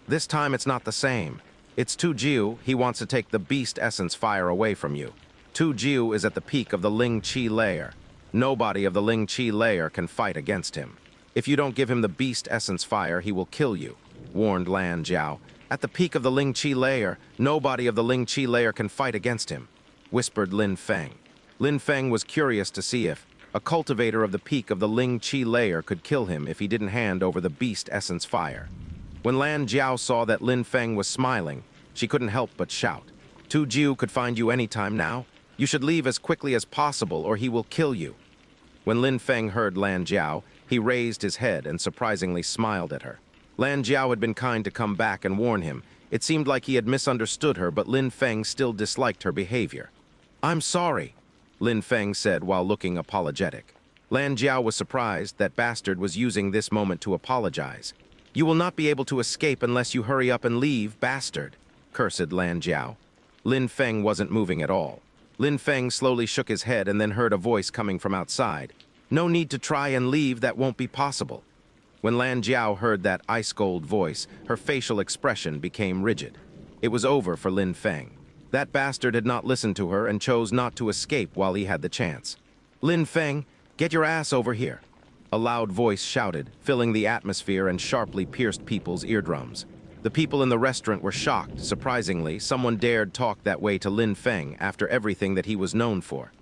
This time it's not the same. It's Tu Jiu. He wants to take the beast essence fire away from you. Tu Jiu is at the peak of the Ling Chi layer. Nobody of the Ling Chi layer can fight against him. If you don't give him the beast essence fire, he will kill you," warned Lan Jiao. "At the peak of the Ling Chi layer, nobody of the Ling Chi layer can fight against him," whispered Lin Feng. Lin Feng was curious to see if a cultivator of the peak of the Ling Chi layer could kill him if he didn't hand over the beast essence fire. When Lan Jiao saw that Lin Feng was smiling, she couldn't help but shout, "Tu Jiu could find you anytime now. You should leave as quickly as possible or he will kill you." When Lin Feng heard Lan Jiao, he raised his head and surprisingly smiled at her. Lan Jiao had been kind to come back and warn him. It seemed like he had misunderstood her, but Lin Feng still disliked her behavior. "I'm sorry," Lin Feng said while looking apologetic. Lan Jiao was surprised that bastard was using this moment to apologize. "You will not be able to escape unless you hurry up and leave, bastard," cursed Lan Jiao. Lin Feng wasn't moving at all. Lin Feng slowly shook his head and then heard a voice coming from outside. "No need to try and leave, that won't be possible." When Lan Jiao heard that ice-cold voice, her facial expression became rigid. It was over for Lin Feng. That bastard had not listened to her and chose not to escape while he had the chance. "Lin Feng, get your ass over here!" A loud voice shouted, filling the atmosphere and sharply pierced people's eardrums. The people in the restaurant were shocked. Surprisingly, someone dared talk that way to Lin Feng after everything that he was known for.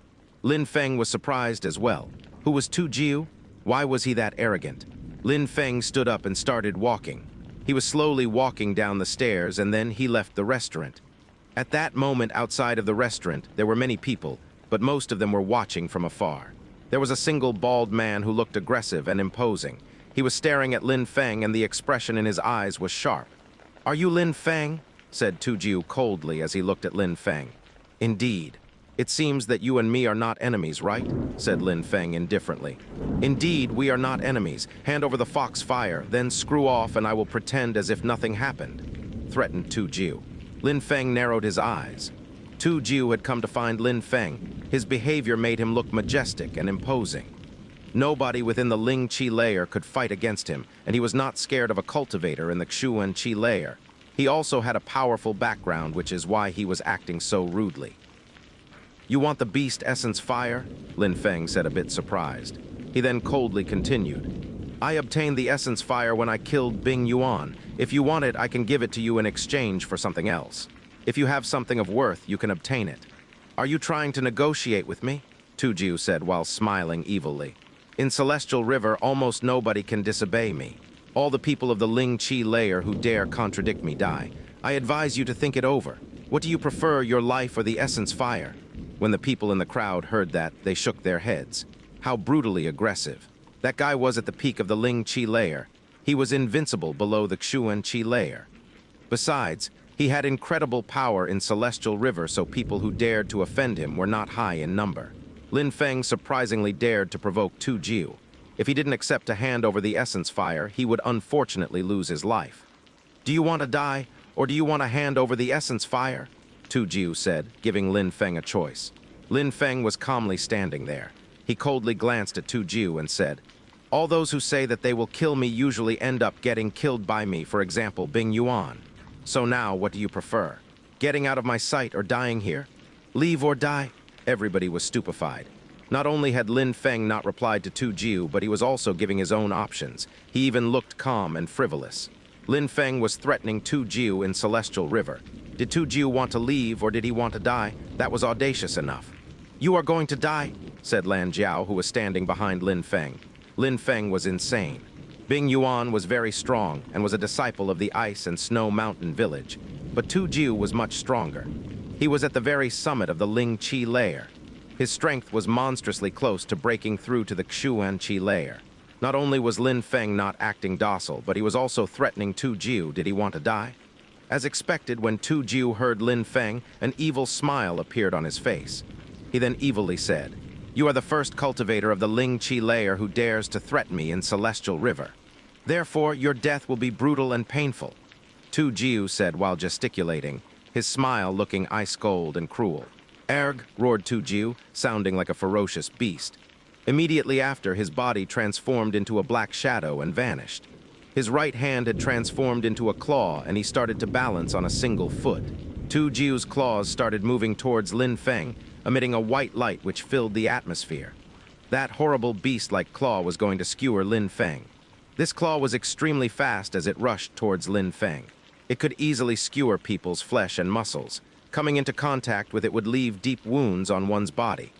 Lin Feng was surprised as well. Who was Tu Jiu? Why was he that arrogant? Lin Feng stood up and started walking. He was slowly walking down the stairs, and then he left the restaurant. At that moment, outside of the restaurant, there were many people, but most of them were watching from afar. There was a single bald man who looked aggressive and imposing. He was staring at Lin Feng, and the expression in his eyes was sharp. "Are you Lin Feng?" said Tu Jiu coldly as he looked at Lin Feng. "Indeed. It seems that you and me are not enemies, right?" said Lin Feng indifferently. "Indeed, we are not enemies. Hand over the fox fire, then screw off and I will pretend as if nothing happened," threatened Tu Jiu. Lin Feng narrowed his eyes. Tu Jiu had come to find Lin Feng. His behavior made him look majestic and imposing. Nobody within the Ling Qi layer could fight against him, and he was not scared of a cultivator in the Xianxia layer. He also had a powerful background, which is why he was acting so rudely. "You want the beast essence fire?" Lin Feng said, a bit surprised. He then coldly continued. "I obtained the essence fire when I killed Bing Yuan. If you want it, I can give it to you in exchange for something else. If you have something of worth, you can obtain it." "Are you trying to negotiate with me?" Tu Jiu said while smiling evilly. "In Celestial River, almost nobody can disobey me. All the people of the Ling Qi layer who dare contradict me die. I advise you to think it over. What do you prefer, your life or the essence fire?" When the people in the crowd heard that, they shook their heads. How brutally aggressive. That guy was at the peak of the Ling Qi layer. He was invincible below the Xianxia layer. Besides, he had incredible power in Celestial River, so people who dared to offend him were not high in number. Lin Feng surprisingly dared to provoke Tu Jiu. If he didn't accept to hand over the essence fire, he would unfortunately lose his life. "Do you want to die, or do you want to hand over the essence fire?" Tu Jiu said, giving Lin Feng a choice. Lin Feng was calmly standing there. He coldly glanced at Tu Jiu and said, "All those who say that they will kill me usually end up getting killed by me, for example, Bing Yuan. So now, what do you prefer? Getting out of my sight or dying here? Leave or die?" Everybody was stupefied. Not only had Lin Feng not replied to Tu Jiu, but he was also giving his own options. He even looked calm and frivolous. Lin Feng was threatening Tu Jiu in Celestial River. Did Tu Jiu want to leave or did he want to die? That was audacious enough. "You are going to die," said Lan Jiao, who was standing behind Lin Feng. Lin Feng was insane. Bing Yuan was very strong and was a disciple of the Ice and Snow Mountain village, but Tu Jiu was much stronger. He was at the very summit of the Ling Qi layer. His strength was monstrously close to breaking through to the Xianxia layer. Not only was Lin Feng not acting docile, but he was also threatening Tu Jiu. Did he want to die? As expected, when Tu Jiu heard Lin Feng, an evil smile appeared on his face. He then evilly said, "You are the first cultivator of the Ling Qi layer who dares to threaten me in Celestial River. Therefore, your death will be brutal and painful," Tu Jiu said while gesticulating, his smile looking ice-cold and cruel. "Erg," roared Tu Jiu, sounding like a ferocious beast. Immediately after, his body transformed into a black shadow and vanished. His right hand had transformed into a claw, and he started to balance on a single foot. Tu Jiu's claws started moving towards Lin Feng, emitting a white light which filled the atmosphere. That horrible beast-like claw was going to skewer Lin Feng. This claw was extremely fast as it rushed towards Lin Feng. It could easily skewer people's flesh and muscles. Coming into contact with it would leave deep wounds on one's body.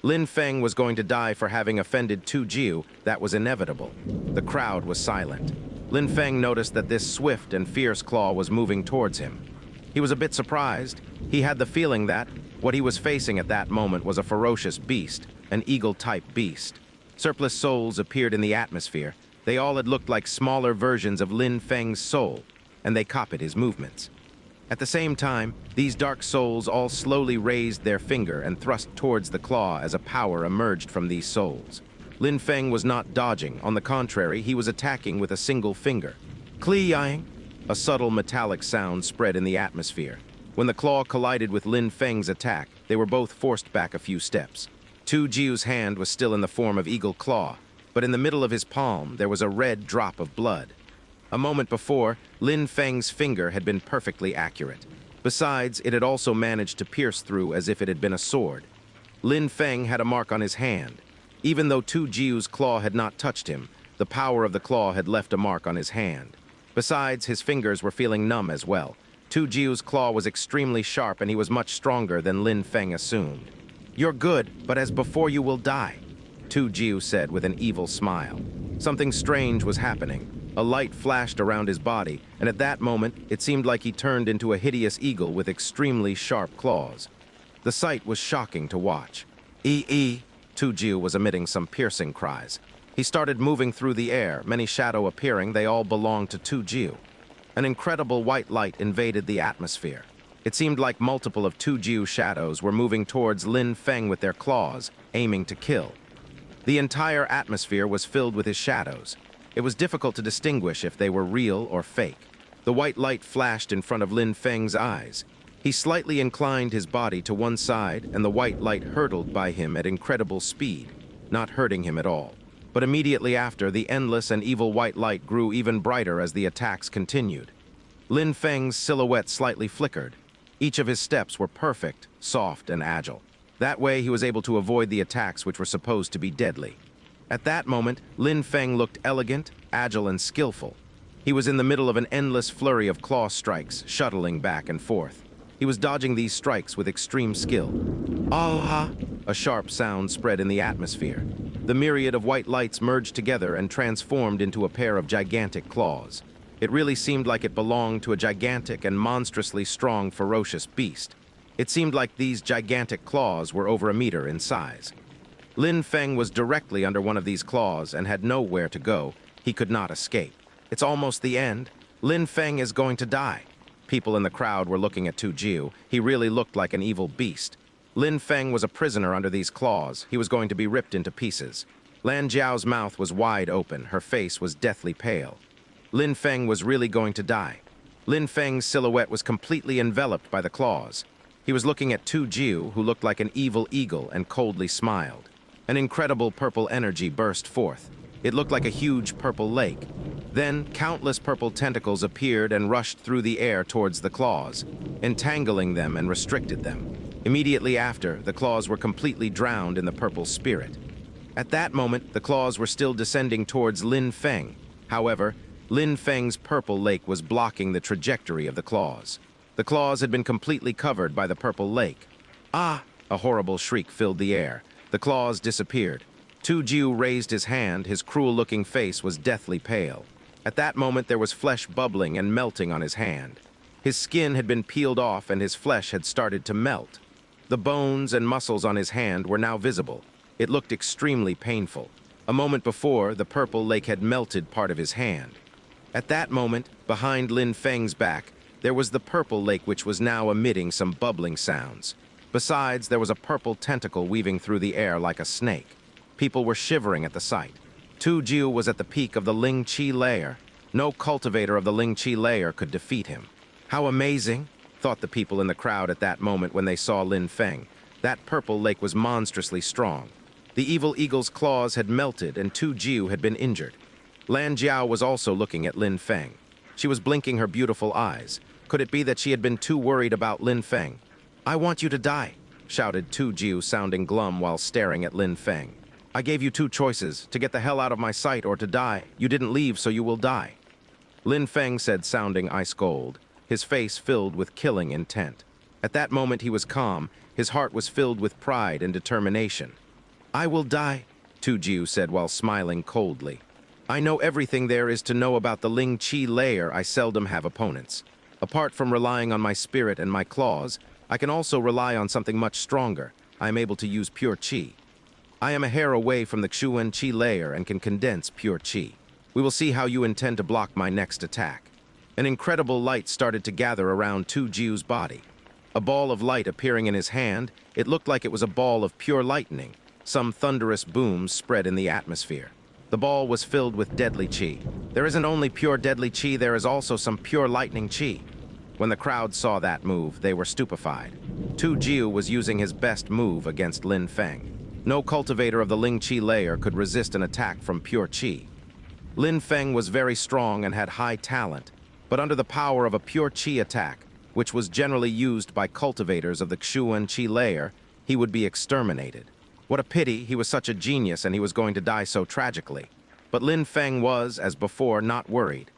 Lin Feng was going to die for having offended Tu Jiu. That was inevitable. The crowd was silent. Lin Feng noticed that this swift and fierce claw was moving towards him. He was a bit surprised. He had the feeling that what he was facing at that moment was a ferocious beast, an eagle-type beast. Surplus souls appeared in the atmosphere. They all had looked like smaller versions of Lin Feng's soul, and they copied his movements. At the same time, these dark souls all slowly raised their finger and thrust towards the claw as a power emerged from these souls. Lin Feng was not dodging. On the contrary, he was attacking with a single finger. "Kli-yang!" A subtle metallic sound spread in the atmosphere. When the claw collided with Lin Feng's attack, they were both forced back a few steps. Tu Jiu's hand was still in the form of eagle claw, but in the middle of his palm there was a red drop of blood. A moment before, Lin Feng's finger had been perfectly accurate. Besides, it had also managed to pierce through as if it had been a sword. Lin Feng had a mark on his hand. Even though Tu Jiu's claw had not touched him, the power of the claw had left a mark on his hand. Besides, his fingers were feeling numb as well. Tu Jiu's claw was extremely sharp and he was much stronger than Lin Feng assumed. "You're good, but as before you will die," Tu Jiu said with an evil smile. Something strange was happening. A light flashed around his body, and at that moment, it seemed like he turned into a hideous eagle with extremely sharp claws. The sight was shocking to watch. Tu Jiu was emitting some piercing cries. He started moving through the air, many shadows appearing. They all belonged to Tu Jiu. An incredible white light invaded the atmosphere. It seemed like multiple of Tu Jiu's shadows were moving towards Lin Feng with their claws, aiming to kill. The entire atmosphere was filled with his shadows. It was difficult to distinguish if they were real or fake. The white light flashed in front of Lin Feng's eyes. He slightly inclined his body to one side, and the white light hurtled by him at incredible speed, not hurting him at all. But immediately after, the endless and evil white light grew even brighter as the attacks continued. Lin Feng's silhouette slightly flickered. Each of his steps were perfect, soft, and agile. That way, he was able to avoid the attacks which were supposed to be deadly. At that moment, Lin Feng looked elegant, agile, and skillful. He was in the middle of an endless flurry of claw strikes, shuttling back and forth. He was dodging these strikes with extreme skill. "Ah!" A sharp sound spread in the atmosphere. The myriad of white lights merged together and transformed into a pair of gigantic claws. It really seemed like it belonged to a gigantic and monstrously strong, ferocious beast. It seemed like these gigantic claws were over a meter in size. Lin Feng was directly under one of these claws and had nowhere to go. He could not escape. It's almost the end. Lin Feng is going to die. People in the crowd were looking at Tu Jiu. He really looked like an evil beast. Lin Feng was a prisoner under these claws. He was going to be ripped into pieces. Lan Jiao's mouth was wide open. Her face was deathly pale. Lin Feng was really going to die. Lin Feng's silhouette was completely enveloped by the claws. He was looking at Tu Jiu, who looked like an evil eagle, and coldly smiled. An incredible purple energy burst forth. It looked like a huge purple lake. Then, countless purple tentacles appeared and rushed through the air towards the claws, entangling them and restricted them. Immediately after, the claws were completely drowned in the purple spirit. At that moment, the claws were still descending towards Lin Feng. However, Lin Feng's purple lake was blocking the trajectory of the claws. The claws had been completely covered by the purple lake. "Ah!" A horrible shriek filled the air. The claws disappeared. Tu Jiu raised his hand. His cruel-looking face was deathly pale. At that moment, there was flesh bubbling and melting on his hand. His skin had been peeled off and his flesh had started to melt. The bones and muscles on his hand were now visible. It looked extremely painful. A moment before, the purple lake had melted part of his hand. At that moment, behind Lin Feng's back, there was the purple lake which was now emitting some bubbling sounds. Besides, there was a purple tentacle weaving through the air like a snake. People were shivering at the sight. Tu Jiu was at the peak of the Ling Qi layer. No cultivator of the Ling Qi layer could defeat him. "How amazing," thought the people in the crowd at that moment when they saw Lin Feng. That purple lake was monstrously strong. The evil eagle's claws had melted and Tu Jiu had been injured. Lan Jiao was also looking at Lin Feng. She was blinking her beautiful eyes. Could it be that she had been too worried about Lin Feng? "I want you to die," shouted Tu Jiu, sounding glum while staring at Lin Feng. "I gave you two choices, to get the hell out of my sight or to die. You didn't leave, so you will die." Lin Feng said, sounding ice cold, his face filled with killing intent. At that moment he was calm. His heart was filled with pride and determination. "I will die," Tu Jiu said while smiling coldly. "I know everything there is to know about the Ling Qi layer. I seldom have opponents. Apart from relying on my spirit and my claws, I can also rely on something much stronger. I am able to use pure Qi. I am a hair away from the Xuan Qi layer and can condense pure Qi. We will see how you intend to block my next attack." An incredible light started to gather around Tu Jiu's body. A ball of light appearing in his hand, it looked like it was a ball of pure lightning. Some thunderous booms spread in the atmosphere. The ball was filled with deadly Qi. There isn't only pure deadly Qi, there is also some pure lightning Qi. When the crowd saw that move, they were stupefied. Tu Jiu was using his best move against Lin Feng. No cultivator of the Ling Qi layer could resist an attack from pure Qi. Lin Feng was very strong and had high talent, but under the power of a pure qi attack, which was generally used by cultivators of the Xuan qi layer, he would be exterminated. What a pity, he was such a genius and he was going to die so tragically. But Lin Feng was, as before, not worried.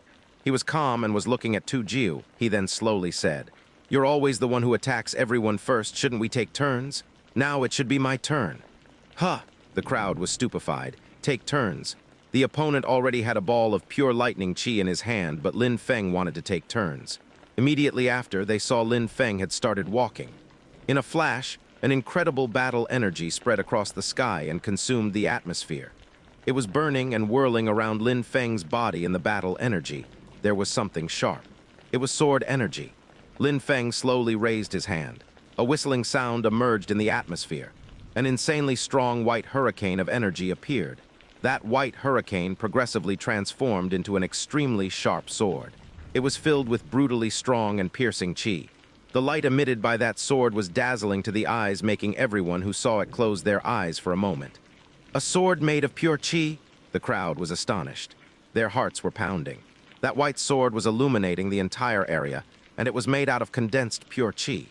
He was calm and was looking at Tu Jiu. He then slowly said, "You're always the one who attacks everyone first. Shouldn't we take turns? Now it should be my turn." Huh! The crowd was stupefied. Take turns. The opponent already had a ball of pure lightning qi in his hand, but Lin Feng wanted to take turns. Immediately after, they saw Lin Feng had started walking. In a flash, an incredible battle energy spread across the sky and consumed the atmosphere. It was burning and whirling around Lin Feng's body in the battle energy. There was something sharp. It was sword energy. Lin Feng slowly raised his hand. A whistling sound emerged in the atmosphere. An insanely strong white hurricane of energy appeared. That white hurricane progressively transformed into an extremely sharp sword. It was filled with brutally strong and piercing qi. The light emitted by that sword was dazzling to the eyes, making everyone who saw it close their eyes for a moment. A sword made of pure qi? The crowd was astonished. Their hearts were pounding. That white sword was illuminating the entire area, and it was made out of condensed pure qi.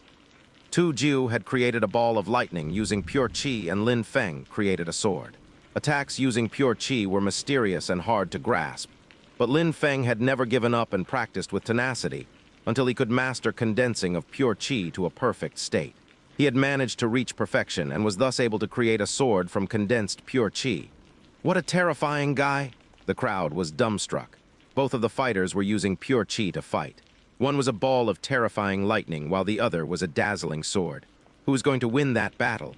Tu Jiu had created a ball of lightning using pure qi, and Lin Feng created a sword. Attacks using pure qi were mysterious and hard to grasp, but Lin Feng had never given up and practiced with tenacity until he could master condensing of pure qi to a perfect state. He had managed to reach perfection and was thus able to create a sword from condensed pure qi. What a terrifying guy! The crowd was dumbstruck. Both of the fighters were using pure qi to fight. One was a ball of terrifying lightning, while the other was a dazzling sword. Who is going to win that battle?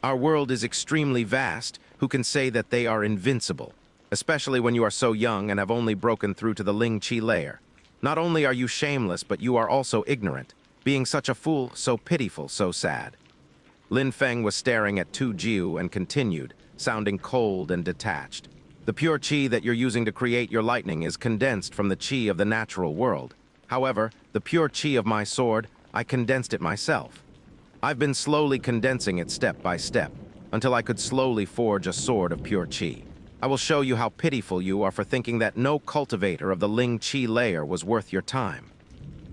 Our world is extremely vast. Who can say that they are invincible? Especially when you are so young and have only broken through to the Ling Qi layer. Not only are you shameless, but you are also ignorant. Being such a fool, so pitiful, so sad. Lin Feng was staring at Tu Jiu and continued, sounding cold and detached. The pure qi that you're using to create your lightning is condensed from the qi of the natural world. However, the pure qi of my sword, I condensed it myself. I've been slowly condensing it step by step, until I could slowly forge a sword of pure qi. I will show you how pitiful you are for thinking that no cultivator of the Ling Qi layer was worth your time.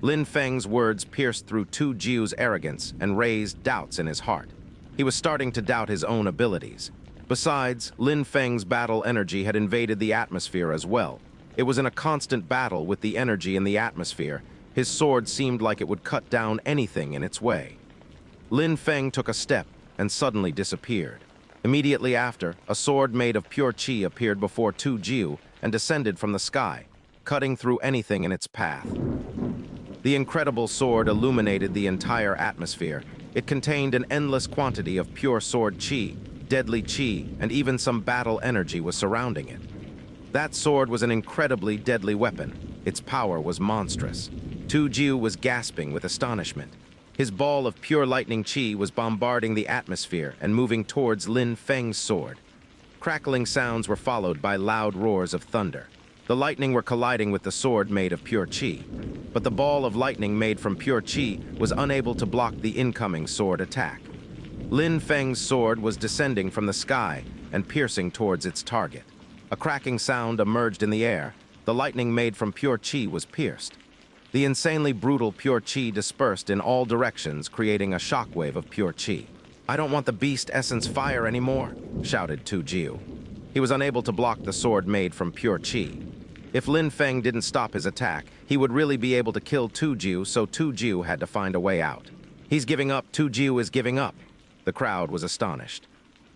Lin Feng's words pierced through Tu Jiu's arrogance and raised doubts in his heart. He was starting to doubt his own abilities. Besides, Lin Feng's battle energy had invaded the atmosphere as well. It was in a constant battle with the energy in the atmosphere. His sword seemed like it would cut down anything in its way. Lin Feng took a step and suddenly disappeared. Immediately after, a sword made of pure qi appeared before Tu Jiu and descended from the sky, cutting through anything in its path. The incredible sword illuminated the entire atmosphere. It contained an endless quantity of pure sword qi, deadly qi, and even some battle energy was surrounding it. That sword was an incredibly deadly weapon. Its power was monstrous. Tu Jiu was gasping with astonishment. His ball of pure lightning qi was bombarding the atmosphere and moving towards Lin Feng's sword. Crackling sounds were followed by loud roars of thunder. The lightning were colliding with the sword made of pure qi, but the ball of lightning made from pure qi was unable to block the incoming sword attack. Lin Feng's sword was descending from the sky and piercing towards its target. A cracking sound emerged in the air. The lightning made from pure qi was pierced. The insanely brutal pure qi dispersed in all directions, creating a shockwave of pure qi. "I don't want the beast essence fire anymore," shouted Tu Jiu. He was unable to block the sword made from pure qi. If Lin Feng didn't stop his attack, he would really be able to kill Tu Jiu, so Tu Jiu had to find a way out. "He's giving up. Tu Jiu is giving up." The crowd was astonished.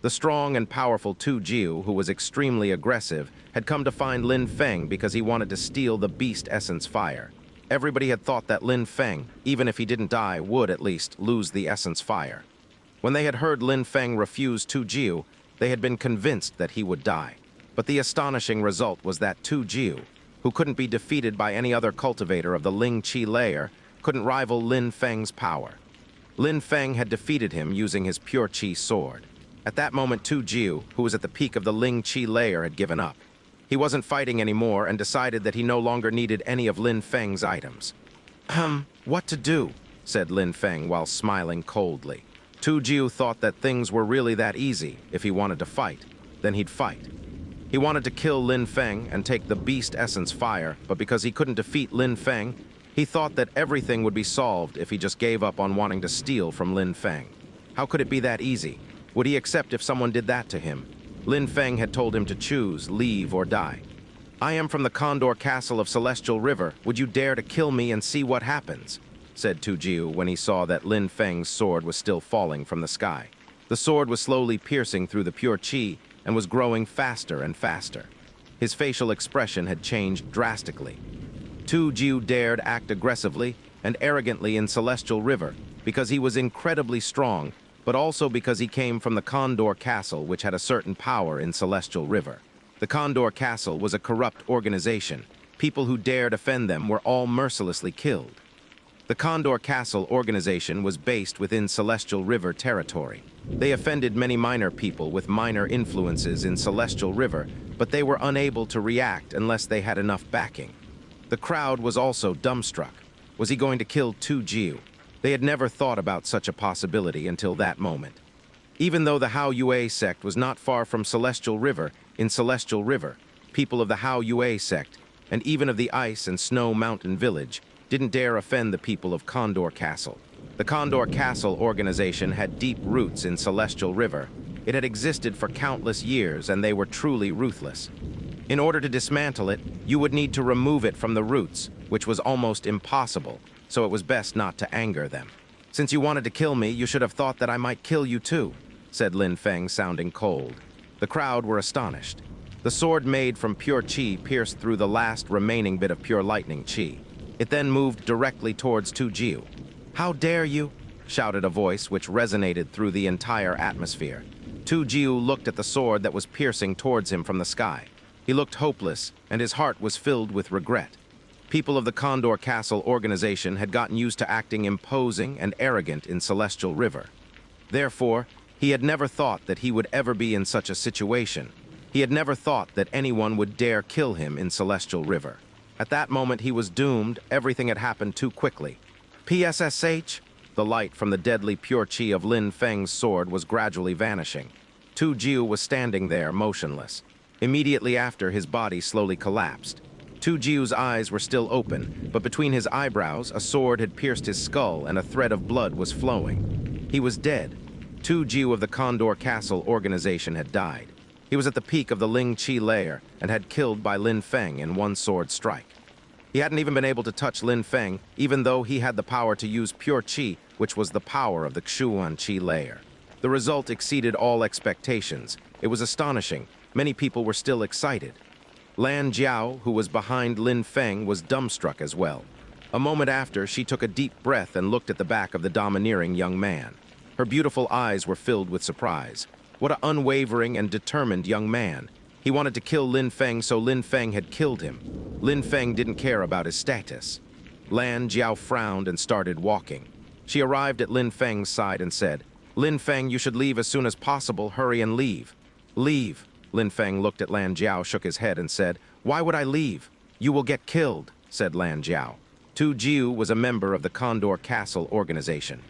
The strong and powerful Tu Jiu, who was extremely aggressive, had come to find Lin Feng because he wanted to steal the beast essence fire. Everybody had thought that Lin Feng, even if he didn't die, would at least lose the essence fire. When they had heard Lin Feng refuse Tu Jiu, they had been convinced that he would die. But the astonishing result was that Tu Jiu, who couldn't be defeated by any other cultivator of the Ling Qi layer, couldn't rival Lin Feng's power. Lin Feng had defeated him using his pure qi sword. At that moment, Tu Jiu, who was at the peak of the Ling Qi layer, had given up. He wasn't fighting anymore and decided that he no longer needed any of Lin Feng's items. What to do?" said Lin Feng while smiling coldly. Tu Jiu thought that things were really that easy. If he wanted to fight, then he'd fight. He wanted to kill Lin Feng and take the beast essence fire, but because he couldn't defeat Lin Feng, he thought that everything would be solved if he just gave up on wanting to steal from Lin Feng. How could it be that easy? Would he accept if someone did that to him? Lin Feng had told him to choose, leave or die. "I am from the Condor Castle of Celestial River. Would you dare to kill me and see what happens?" said Tu Jiu when he saw that Lin Feng's sword was still falling from the sky. The sword was slowly piercing through the pure qi and was growing faster and faster. His facial expression had changed drastically. Tu Jiu dared act aggressively and arrogantly in Celestial River because he was incredibly strong, but also because he came from the Condor Castle, which had a certain power in Celestial River. The Condor Castle was a corrupt organization. People who dared offend them were all mercilessly killed. The Condor Castle organization was based within Celestial River territory. They offended many minor people with minor influences in Celestial River, but they were unable to react unless they had enough backing. The crowd was also dumbstruck. Was he going to kill Tu Jiu? They had never thought about such a possibility until that moment. Even though the Hao Yue Sect was not far from Celestial River, in Celestial River, people of the Hao Yue Sect, and even of the Ice and Snow Mountain Village, didn't dare offend the people of Condor Castle. The Condor Castle organization had deep roots in Celestial River. It had existed for countless years, and they were truly ruthless. In order to dismantle it, you would need to remove it from the roots, which was almost impossible, so it was best not to anger them. "Since you wanted to kill me, you should have thought that I might kill you too," said Lin Feng, sounding cold. The crowd were astonished. The sword made from pure qi pierced through the last remaining bit of pure lightning qi. It then moved directly towards Tu Jiu. "How dare you?" shouted a voice which resonated through the entire atmosphere. Tu Jiu looked at the sword that was piercing towards him from the sky. He looked hopeless, and his heart was filled with regret. People of the Condor Castle organization had gotten used to acting imposing and arrogant in Celestial River. Therefore, he had never thought that he would ever be in such a situation. He had never thought that anyone would dare kill him in Celestial River. At that moment, he was doomed. Everything had happened too quickly. PSSH? The light from the deadly pure qi of Lin Feng's sword was gradually vanishing. Tu Jiu was standing there, motionless. Immediately after, his body slowly collapsed. Tu Jiu's eyes were still open, but between his eyebrows, a sword had pierced his skull and a thread of blood was flowing. He was dead. Tu Jiu of the Condor Castle organization had died. He was at the peak of the Ling Qi layer and had killed by Lin Feng in one sword strike. He hadn't even been able to touch Lin Feng, even though he had the power to use pure qi, which was the power of the Xuan Qi layer. The result exceeded all expectations. It was astonishing. Many people were still excited. Lan Jiao, who was behind Lin Feng, was dumbstruck as well. A moment after, she took a deep breath and looked at the back of the domineering young man. Her beautiful eyes were filled with surprise. What an unwavering and determined young man. He wanted to kill Lin Feng, so Lin Feng had killed him. Lin Feng didn't care about his status. Lan Jiao frowned and started walking. She arrived at Lin Feng's side and said, "Lin Feng, you should leave as soon as possible. Hurry and leave." "Leave?" Lin Feng looked at Lan Jiao, shook his head, and said, "Why would I leave?" "You will get killed," said Lan Jiao. Tu Jiu was a member of the Condor Castle organization.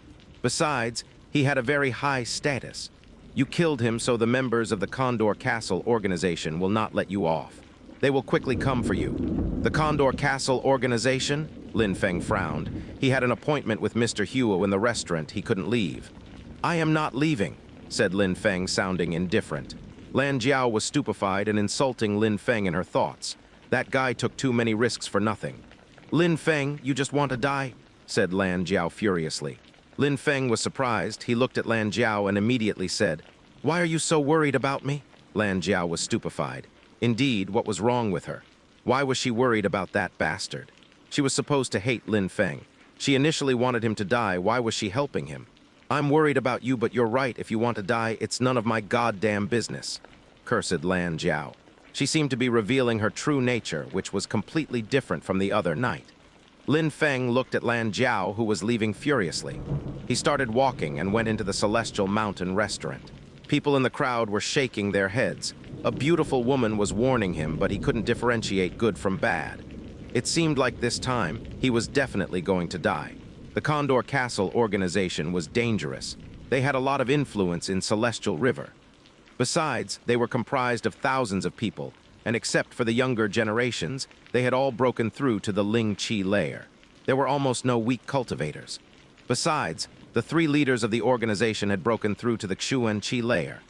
Besides, he had a very high status. You killed him, so the members of the Condor Castle organization will not let you off. They will quickly come for you. The Condor Castle organization? Lin Feng frowned. He had an appointment with Mr. Huo in the restaurant. He couldn't leave. "I am not leaving," said Lin Feng, sounding indifferent. Lan Jiao was stupefied and insulting Lin Feng in her thoughts. That guy took too many risks for nothing. "Lin Feng, you just want to die?" said Lan Jiao furiously. Lin Feng was surprised. He looked at Lan Jiao and immediately said, "Why are you so worried about me?" Lan Jiao was stupefied. Indeed, what was wrong with her? Why was she worried about that bastard? She was supposed to hate Lin Feng. She initially wanted him to die. Why was she helping him? "I'm worried about you, but you're right. If you want to die, it's none of my goddamn business." Cursed Lan Jiao. She seemed to be revealing her true nature, which was completely different from the other night. Lin Feng looked at Lan Jiao, who was leaving furiously. He started walking and went into the Celestial Mountain restaurant. People in the crowd were shaking their heads. A beautiful woman was warning him, but he couldn't differentiate good from bad. It seemed like this time, he was definitely going to die. The Condor Castle organization was dangerous. They had a lot of influence in Celestial River. Besides, they were comprised of thousands of people, and except for the younger generations, they had all broken through to the Ling Qi layer. There were almost no weak cultivators. Besides, the three leaders of the organization had broken through to the Xuan Qi layer.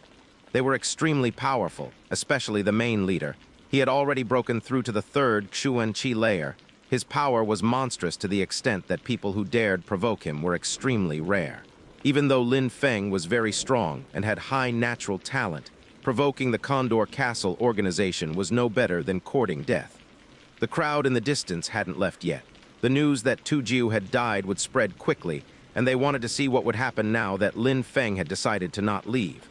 They were extremely powerful, especially the main leader. He had already broken through to the third Xuan Qi layer. His power was monstrous to the extent that people who dared provoke him were extremely rare. Even though Lin Feng was very strong and had high natural talent, provoking the Condor Castle organization was no better than courting death. The crowd in the distance hadn't left yet. The news that Tu Jiu had died would spread quickly, and they wanted to see what would happen now that Lin Feng had decided to not leave.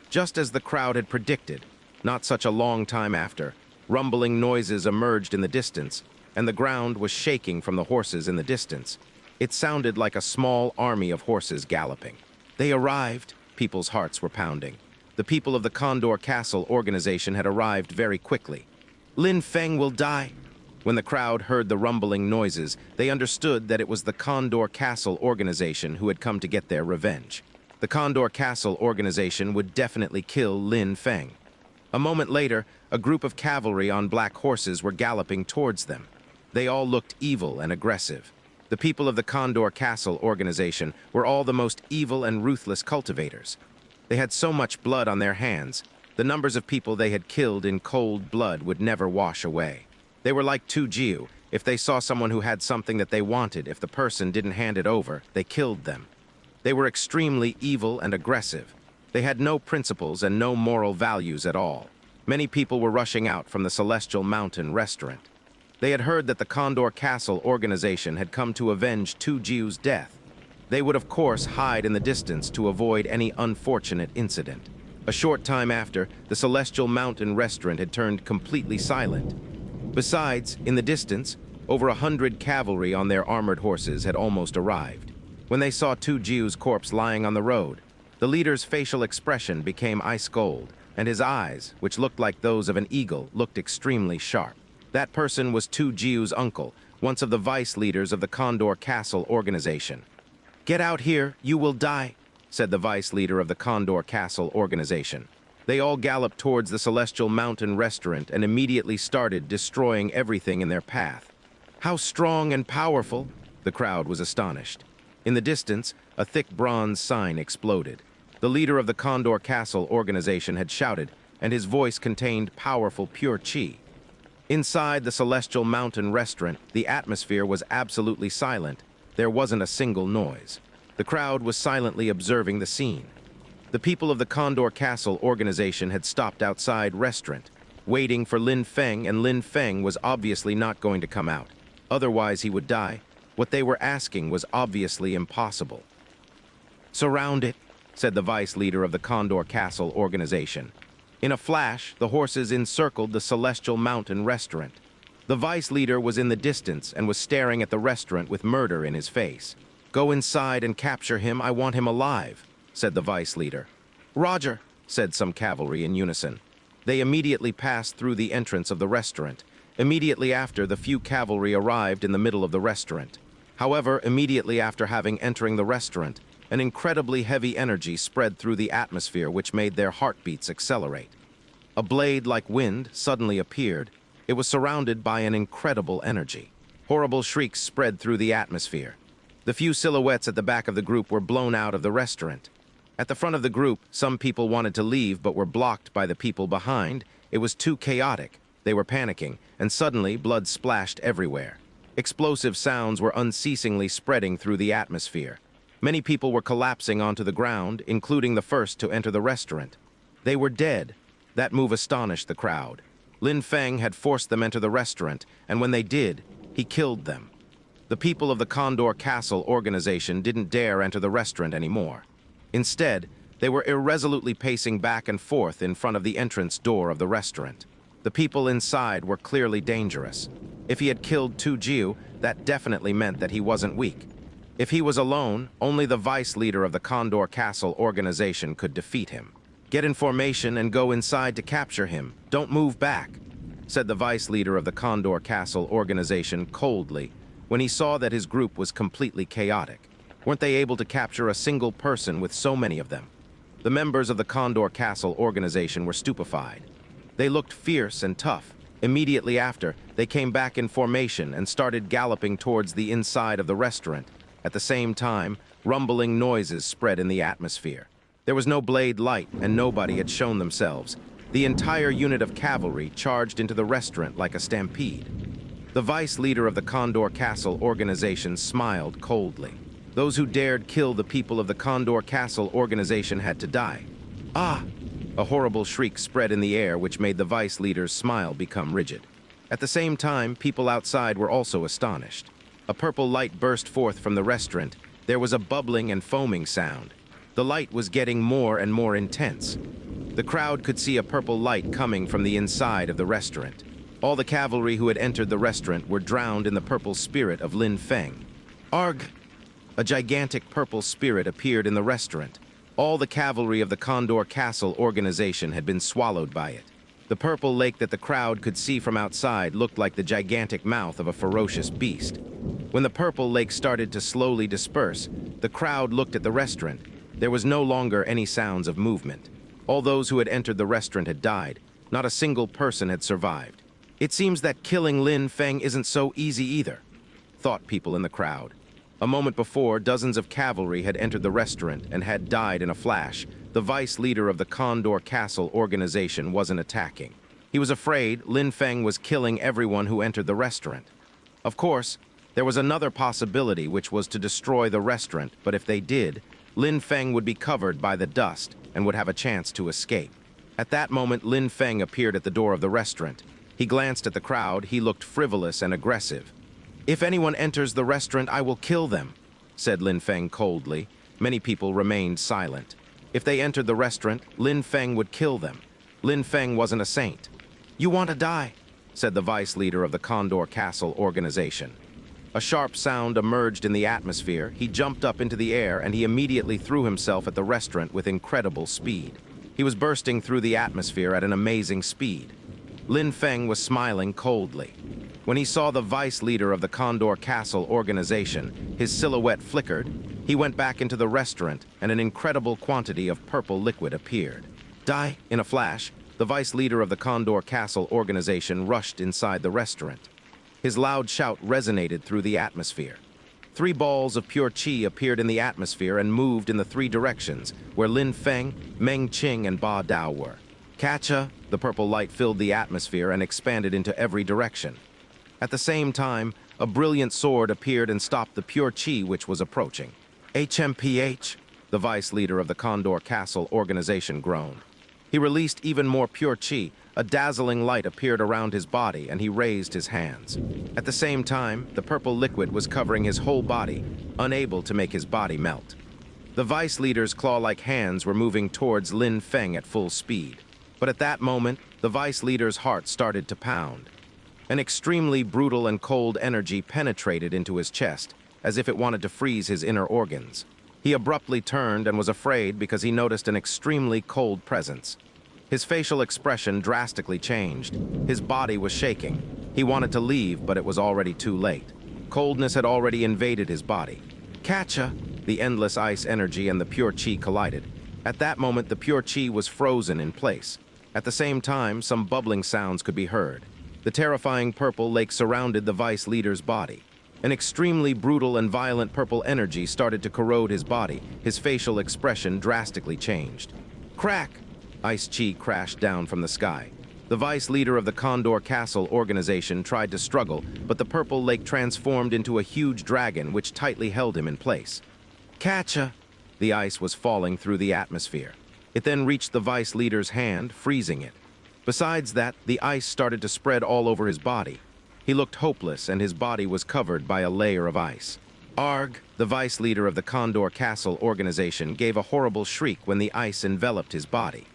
Just as the crowd had predicted, not such a long time after, rumbling noises emerged in the distance, and the ground was shaking from the horses in the distance. It sounded like a small army of horses galloping. They arrived. People's hearts were pounding. The people of the Condor Castle organization had arrived very quickly. Lin Feng will die. When the crowd heard the rumbling noises, they understood that it was the Condor Castle organization who had come to get their revenge. The Condor Castle organization would definitely kill Lin Feng. A moment later, a group of cavalry on black horses were galloping towards them. They all looked evil and aggressive. The people of the Condor Castle organization were all the most evil and ruthless cultivators. They had so much blood on their hands. The numbers of people they had killed in cold blood would never wash away. They were like Tu Jiu. If they saw someone who had something that they wanted, if the person didn't hand it over, they killed them. They were extremely evil and aggressive. They had no principles and no moral values at all. Many people were rushing out from the Celestial Mountain restaurant. They had heard that the Condor Castle organization had come to avenge Tu Jiu's death. They would of course hide in the distance to avoid any unfortunate incident. A short time after, the Celestial Mountain restaurant had turned completely silent. Besides, in the distance, over 100 cavalry on their armored horses had almost arrived. When they saw Tu Jiu's corpse lying on the road, the leader's facial expression became ice cold, and his eyes, which looked like those of an eagle, looked extremely sharp. That person was Tu Jiu's uncle, once of the vice leaders of the Condor Castle organization. "Get out here, you will die," said the vice leader of the Condor Castle organization. They all galloped towards the Celestial Mountain restaurant and immediately started destroying everything in their path. "How strong and powerful!" The crowd was astonished. In the distance, a thick bronze sign exploded. The leader of the Condor Castle organization had shouted, and his voice contained powerful pure qi. Inside the Celestial Mountain restaurant, the atmosphere was absolutely silent. There wasn't a single noise. The crowd was silently observing the scene. The people of the Condor Castle organization had stopped outside restaurant, waiting for Lin Feng, and Lin Feng was obviously not going to come out. Otherwise, he would die. What they were asking was obviously impossible. "Surround it," said the vice leader of the Condor Castle organization. In a flash, the horses encircled the Celestial Mountain restaurant. The vice leader was in the distance and was staring at the restaurant with murder in his face. "Go inside and capture him. I want him alive," said the vice leader. "Roger," said some cavalry in unison. They immediately passed through the entrance of the restaurant. Immediately after, the few cavalry arrived in the middle of the restaurant. However, immediately after entering the restaurant, an incredibly heavy energy spread through the atmosphere which made their heartbeats accelerate. A blade like wind suddenly appeared. It was surrounded by an incredible energy. Horrible shrieks spread through the atmosphere. The few silhouettes at the back of the group were blown out of the restaurant. At the front of the group, some people wanted to leave but were blocked by the people behind. It was too chaotic. They were panicking, and suddenly blood splashed everywhere. Explosive sounds were unceasingly spreading through the atmosphere. Many people were collapsing onto the ground, including the first to enter the restaurant. They were dead. That move astonished the crowd. Lin Feng had forced them into the restaurant, and when they did, he killed them. The people of the Condor Castle organization didn't dare enter the restaurant anymore. Instead, they were irresolutely pacing back and forth in front of the entrance door of the restaurant. The people inside were clearly dangerous. If he had killed Tu Jiu, that definitely meant that he wasn't weak. If he was alone, only the vice leader of the Condor Castle organization could defeat him. "Get in formation and go inside to capture him. Don't move back," said the vice leader of the Condor Castle organization coldly when he saw that his group was completely chaotic. Weren't they able to capture a single person with so many of them? The members of the Condor Castle organization were stupefied. They looked fierce and tough. Immediately after, they came back in formation and started galloping towards the inside of the restaurant. At the same time, rumbling noises spread in the atmosphere. There was no blade light, and nobody had shown themselves. The entire unit of cavalry charged into the restaurant like a stampede. The vice leader of the Condor Castle organization smiled coldly. Those who dared kill the people of the Condor Castle organization had to die. Ah! A horrible shriek spread in the air, which made the vice leader's smile become rigid. At the same time, people outside were also astonished. A purple light burst forth from the restaurant. There was a bubbling and foaming sound. The light was getting more and more intense. The crowd could see a purple light coming from the inside of the restaurant. All the cavalry who had entered the restaurant were drowned in the purple spirit of Lin Feng. Arg! A gigantic purple spirit appeared in the restaurant. All the cavalry of the Condor Castle organization had been swallowed by it. The purple lake that the crowd could see from outside looked like the gigantic mouth of a ferocious beast. When the purple lake started to slowly disperse, the crowd looked at the restaurant. There was no longer any sounds of movement. All those who had entered the restaurant had died. Not a single person had survived. It seems that killing Lin Feng isn't so easy either, thought people in the crowd. A moment before, dozens of cavalry had entered the restaurant and had died in a flash. The vice leader of the Condor Castle organization wasn't attacking. He was afraid Lin Feng was killing everyone who entered the restaurant. Of course, there was another possibility, which was to destroy the restaurant, but if they did, Lin Feng would be covered by the dust and would have a chance to escape. At that moment, Lin Feng appeared at the door of the restaurant. He glanced at the crowd. He looked frivolous and aggressive. "If anyone enters the restaurant, I will kill them," said Lin Feng coldly. Many people remained silent. If they entered the restaurant, Lin Feng would kill them. Lin Feng wasn't a saint. "You want to die," said the vice leader of the Condor Castle organization. A sharp sound emerged in the atmosphere. He jumped up into the air and he immediately threw himself at the restaurant with incredible speed. He was bursting through the atmosphere at an amazing speed. Lin Feng was smiling coldly. When he saw the vice leader of the Condor Castle organization, his silhouette flickered. He went back into the restaurant and an incredible quantity of purple liquid appeared. Die! In a flash, the vice leader of the Condor Castle organization rushed inside the restaurant. His loud shout resonated through the atmosphere. 3 balls of pure qi appeared in the atmosphere and moved in the 3 directions where Lin Feng, Meng Qing, and Ba Dao were. Catcha! The purple light filled the atmosphere and expanded into every direction. At the same time, a brilliant sword appeared and stopped the pure qi which was approaching. HMPH! The vice leader of the Condor Castle organization groaned. He released even more pure qi. A dazzling light appeared around his body and he raised his hands. At the same time, the purple liquid was covering his whole body, unable to make his body melt. The vice leader's claw-like hands were moving towards Lin Feng at full speed. But at that moment, the vice leader's heart started to pound. An extremely brutal and cold energy penetrated into his chest, as if it wanted to freeze his inner organs. He abruptly turned and was afraid because he noticed an extremely cold presence. His facial expression drastically changed. His body was shaking. He wanted to leave, but it was already too late. Coldness had already invaded his body. Catcha! The endless ice energy and the pure qi collided. At that moment, the pure qi was frozen in place. At the same time, some bubbling sounds could be heard. The terrifying purple lake surrounded the vice leader's body. An extremely brutal and violent purple energy started to corrode his body. His facial expression drastically changed. Crack! Ice qi crashed down from the sky. The vice leader of the Condor Castle organization tried to struggle, but the purple lake transformed into a huge dragon which tightly held him in place. Catcha! The ice was falling through the atmosphere. It then reached the vice leader's hand, freezing it. Besides that, the ice started to spread all over his body. He looked hopeless and his body was covered by a layer of ice. Arg! The vice leader of the Condor Castle organization gave a horrible shriek when the ice enveloped his body.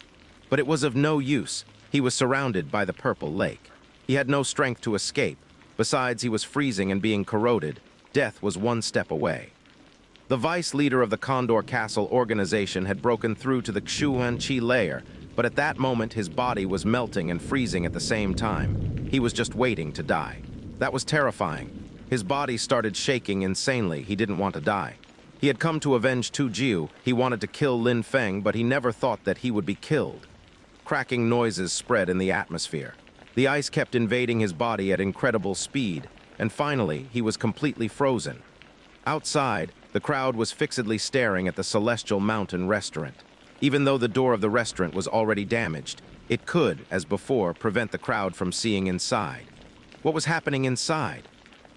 But it was of no use. He was surrounded by the purple lake. He had no strength to escape. Besides, he was freezing and being corroded. Death was one step away. The vice leader of the Condor Castle organization had broken through to the Xianxia layer, but at that moment his body was melting and freezing at the same time. He was just waiting to die. That was terrifying. His body started shaking insanely. He didn't want to die. He had come to avenge Tu Jiu. He wanted to kill Lin Feng, but he never thought that he would be killed. Cracking noises spread in the atmosphere. The ice kept invading his body at incredible speed, and finally, he was completely frozen. Outside, the crowd was fixedly staring at the Celestial Mountain restaurant. Even though the door of the restaurant was already damaged, it could, as before, prevent the crowd from seeing inside. What was happening inside?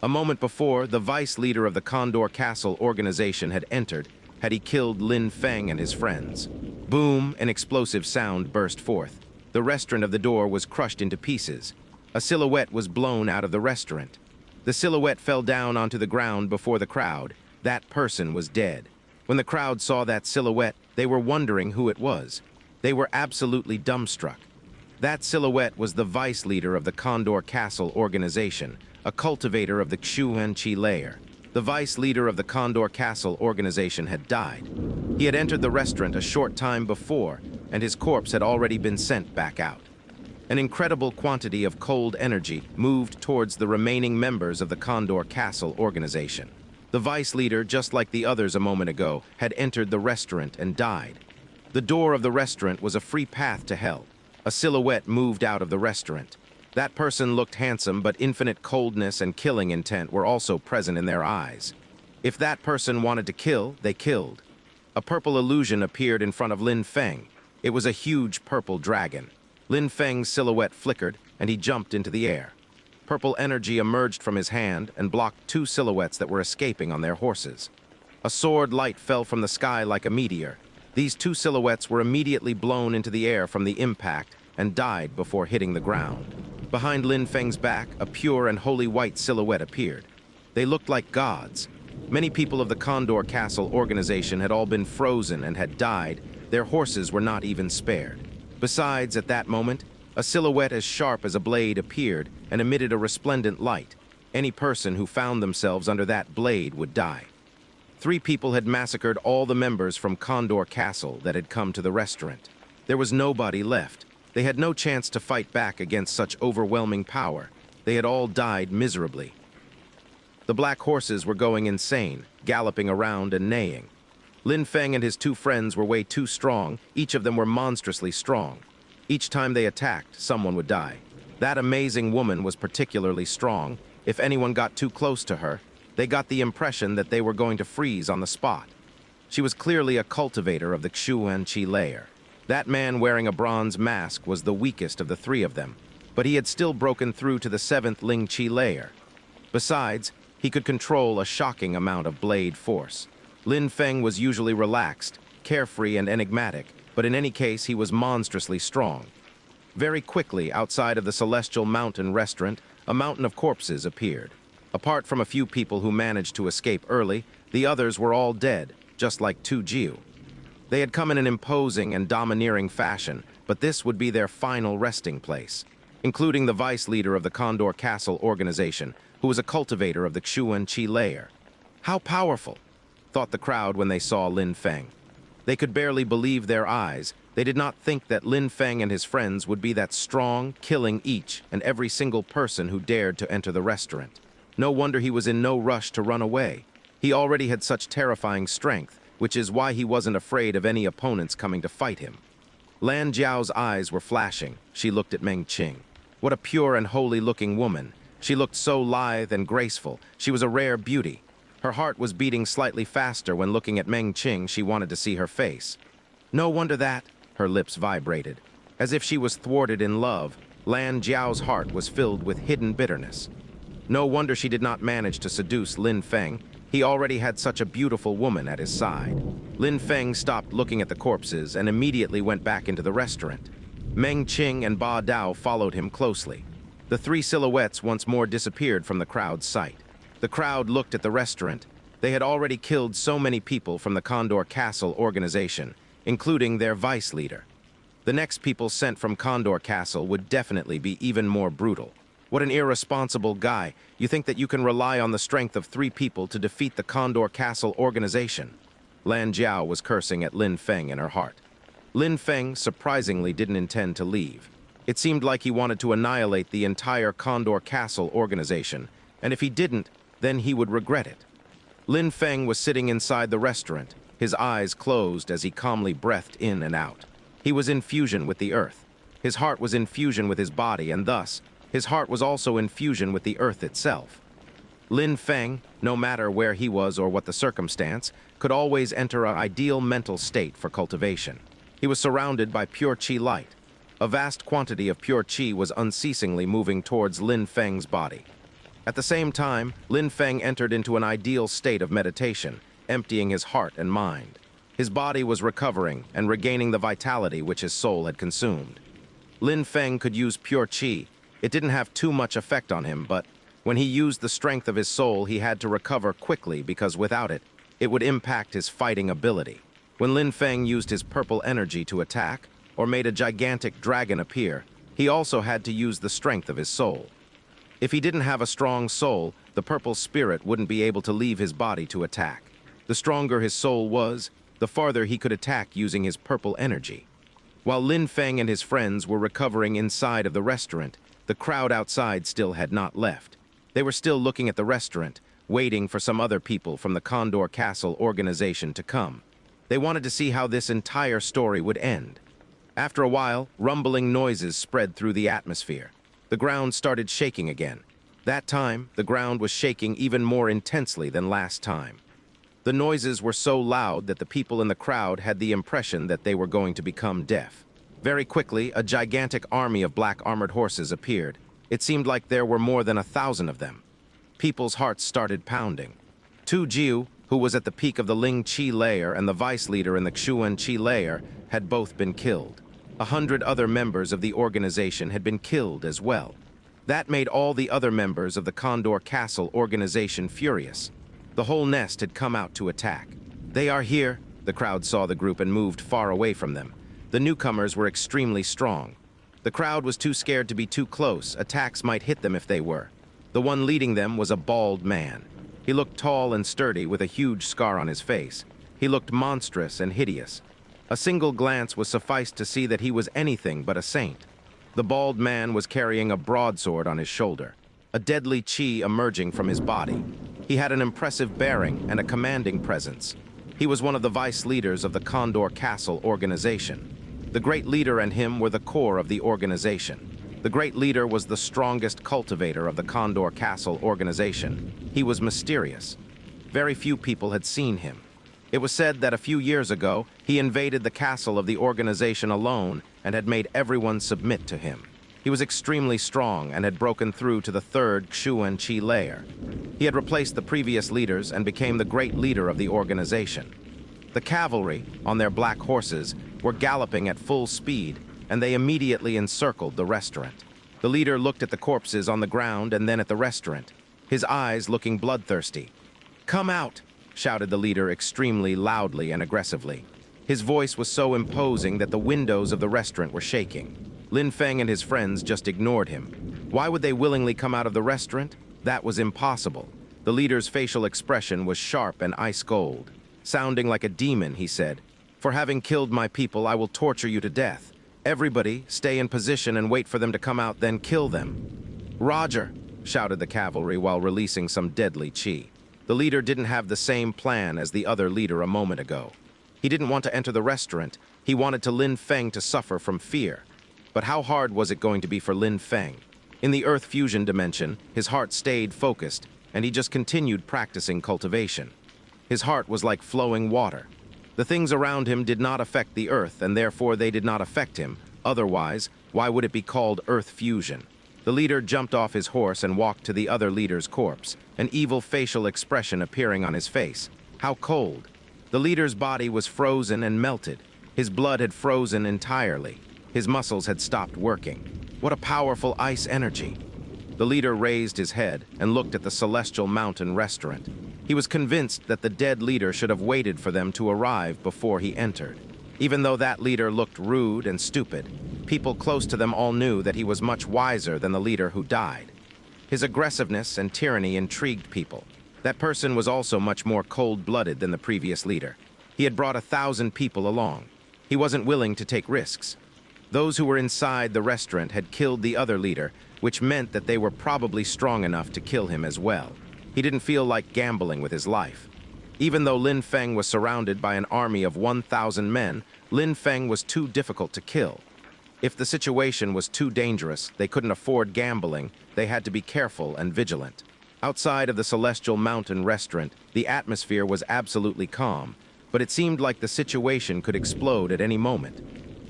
A moment before, the vice leader of the Condor Castle organization had entered, had he killed Lin Feng and his friends. Boom, an explosive sound burst forth. The restaurant of the door was crushed into pieces. A silhouette was blown out of the restaurant. The silhouette fell down onto the ground before the crowd. That person was dead. When the crowd saw that silhouette, they were wondering who it was. They were absolutely dumbstruck. That silhouette was the vice leader of the Condor Castle organization, a cultivator of the Xianxia layer. The vice leader of the Condor Castle organization had died. He had entered the restaurant a short time before, and his corpse had already been sent back out. An incredible quantity of cold energy moved towards the remaining members of the Condor Castle organization. The vice leader, just like the others a moment ago, had entered the restaurant and died. The door of the restaurant was a free path to hell. A silhouette moved out of the restaurant. That person looked handsome, but infinite coldness and killing intent were also present in their eyes. If that person wanted to kill, they killed. A purple illusion appeared in front of Lin Feng. It was a huge purple dragon. Lin Feng's silhouette flickered, and he jumped into the air. Purple energy emerged from his hand and blocked two silhouettes that were escaping on their horses. A sword light fell from the sky like a meteor. These two silhouettes were immediately blown into the air from the impact and died before hitting the ground. Behind Lin Feng's back, a pure and holy white silhouette appeared. They looked like gods. Many people of the Condor Castle organization had all been frozen and had died. Their horses were not even spared. Besides, at that moment, a silhouette as sharp as a blade appeared and emitted a resplendent light. Any person who found themselves under that blade would die. 3 people had massacred all the members from Condor Castle that had come to the restaurant. There was nobody left. They had no chance to fight back against such overwhelming power. They had all died miserably. The black horses were going insane, galloping around and neighing. Lin Feng and his 2 friends were way too strong. Each of them were monstrously strong. Each time they attacked, someone would die. That amazing woman was particularly strong. If anyone got too close to her, they got the impression that they were going to freeze on the spot. She was clearly a cultivator of the Xianxia layer. That man wearing a bronze mask was the weakest of the 3 of them, but he had still broken through to the 7th Ling Qi layer. Besides, he could control a shocking amount of blade force. Lin Feng was usually relaxed, carefree and enigmatic, but in any case he was monstrously strong. Very quickly, outside of the Celestial Mountain restaurant, a mountain of corpses appeared. Apart from a few people who managed to escape early, the others were all dead, just like Tu Jiu. They had come in an imposing and domineering fashion, but this would be their final resting place, including the vice leader of the Condor Castle organization, who was a cultivator of the Xianxia layer. How powerful, thought the crowd when they saw Lin Feng. They could barely believe their eyes. They did not think that Lin Feng and his friends would be that strong, killing each and every single person who dared to enter the restaurant. No wonder he was in no rush to run away. He already had such terrifying strength, which is why he wasn't afraid of any opponents coming to fight him. Lan Jiao's eyes were flashing. She looked at Meng Qing. What a pure and holy-looking woman. She looked so lithe and graceful. She was a rare beauty. Her heart was beating slightly faster when looking at Meng Qing. She wanted to see her face. No wonder that, her lips vibrated. As if she was thwarted in love, Lan Jiao's heart was filled with hidden bitterness. No wonder she did not manage to seduce Lin Feng. He already had such a beautiful woman at his side. Lin Feng stopped looking at the corpses and immediately went back into the restaurant. Meng Qing and Ba Dao followed him closely. The 3 silhouettes once more disappeared from the crowd's sight. The crowd looked at the restaurant. They had already killed so many people from the Condor Castle organization, including their vice leader. The next people sent from Condor Castle would definitely be even more brutal. What an irresponsible guy. You think that you can rely on the strength of 3 people to defeat the Condor Castle organization? Lan Jiao was cursing at Lin Feng in her heart. Lin Feng surprisingly didn't intend to leave. It seemed like he wanted to annihilate the entire Condor Castle organization, and if he didn't, then he would regret it. Lin Feng was sitting inside the restaurant, his eyes closed as he calmly breathed in and out. He was in fusion with the earth. His heart was in fusion with his body, and thus, his heart was also in fusion with the earth itself. Lin Feng, no matter where he was or what the circumstance, could always enter an ideal mental state for cultivation. He was surrounded by pure qi light. A vast quantity of pure qi was unceasingly moving towards Lin Feng's body. At the same time, Lin Feng entered into an ideal state of meditation, emptying his heart and mind. His body was recovering and regaining the vitality which his soul had consumed. Lin Feng could use pure qi. It didn't have too much effect on him, but when he used the strength of his soul, he had to recover quickly because without it, it would impact his fighting ability. When Lin Feng used his purple energy to attack, or made a gigantic dragon appear, he also had to use the strength of his soul. If he didn't have a strong soul, the purple spirit wouldn't be able to leave his body to attack. The stronger his soul was, the farther he could attack using his purple energy. While Lin Feng and his friends were recovering inside of the restaurant, the crowd outside still had not left. They were still looking at the restaurant, waiting for some other people from the Condor Castle organization to come. They wanted to see how this entire story would end. After a while, rumbling noises spread through the atmosphere. The ground started shaking again. That time, the ground was shaking even more intensely than last time. The noises were so loud that the people in the crowd had the impression that they were going to become deaf. Very quickly, a gigantic army of black armored horses appeared. It seemed like there were more than 1,000 of them. People's hearts started pounding. Tu Jiu, who was at the peak of the Ling Qi layer and the vice leader in the Xuan Qi layer, had both been killed. 100 other members of the organization had been killed as well. That made all the other members of the Condor Castle organization furious. The whole nest had come out to attack. They are here. The crowd saw the group and moved far away from them. The newcomers were extremely strong. The crowd was too scared to be too close. Attacks might hit them if they were. The one leading them was a bald man. He looked tall and sturdy with a huge scar on his face. He looked monstrous and hideous. A single glance was sufficed to see that he was anything but a saint. The bald man was carrying a broadsword on his shoulder, a deadly qi emerging from his body. He had an impressive bearing and a commanding presence. He was one of the vice leaders of the Condor Castle organization. The great leader and him were the core of the organization. The great leader was the strongest cultivator of the Condor Castle organization. He was mysterious. Very few people had seen him. It was said that a few years ago, he invaded the castle of the organization alone and had made everyone submit to him. He was extremely strong and had broken through to the third Xuan Qi layer. He had replaced the previous leaders and became the great leader of the organization. The cavalry, on their black horses, were galloping at full speed, and they immediately encircled the restaurant. The leader looked at the corpses on the ground and then at the restaurant, his eyes looking bloodthirsty. "Come out!" shouted the leader extremely loudly and aggressively. His voice was so imposing that the windows of the restaurant were shaking. Lin Feng and his friends just ignored him. Why would they willingly come out of the restaurant? That was impossible. The leader's facial expression was sharp and ice cold. Sounding like a demon, he said, "For having killed my people, I will torture you to death. Everybody, stay in position and wait for them to come out, then kill them." "Roger!" shouted the cavalry while releasing some deadly qi. The leader didn't have the same plan as the other leader a moment ago. He didn't want to enter the restaurant. He wanted to Lin Feng to suffer from fear. But how hard was it going to be for Lin Feng? In the Earth fusion dimension, his heart stayed focused, and he just continued practicing cultivation. His heart was like flowing water. The things around him did not affect the Earth, and therefore they did not affect him. Otherwise, why would it be called Earth fusion? The leader jumped off his horse and walked to the other leader's corpse, an evil facial expression appearing on his face. How cold! The leader's body was frozen and melted. His blood had frozen entirely. His muscles had stopped working. What a powerful ice energy! The leader raised his head and looked at the Celestial Mountain restaurant. He was convinced that the dead leader should have waited for them to arrive before he entered. Even though that leader looked rude and stupid, people close to them all knew that he was much wiser than the leader who died. His aggressiveness and tyranny intrigued people. That person was also much more cold-blooded than the previous leader. He had brought 1,000 people along. He wasn't willing to take risks. Those who were inside the restaurant had killed the other leader, which meant that they were probably strong enough to kill him as well. He didn't feel like gambling with his life. Even though Lin Feng was surrounded by an army of 1,000 men, Lin Feng was too difficult to kill. If the situation was too dangerous, they couldn't afford gambling, they had to be careful and vigilant. Outside of the Celestial Mountain restaurant, the atmosphere was absolutely calm, but it seemed like the situation could explode at any moment.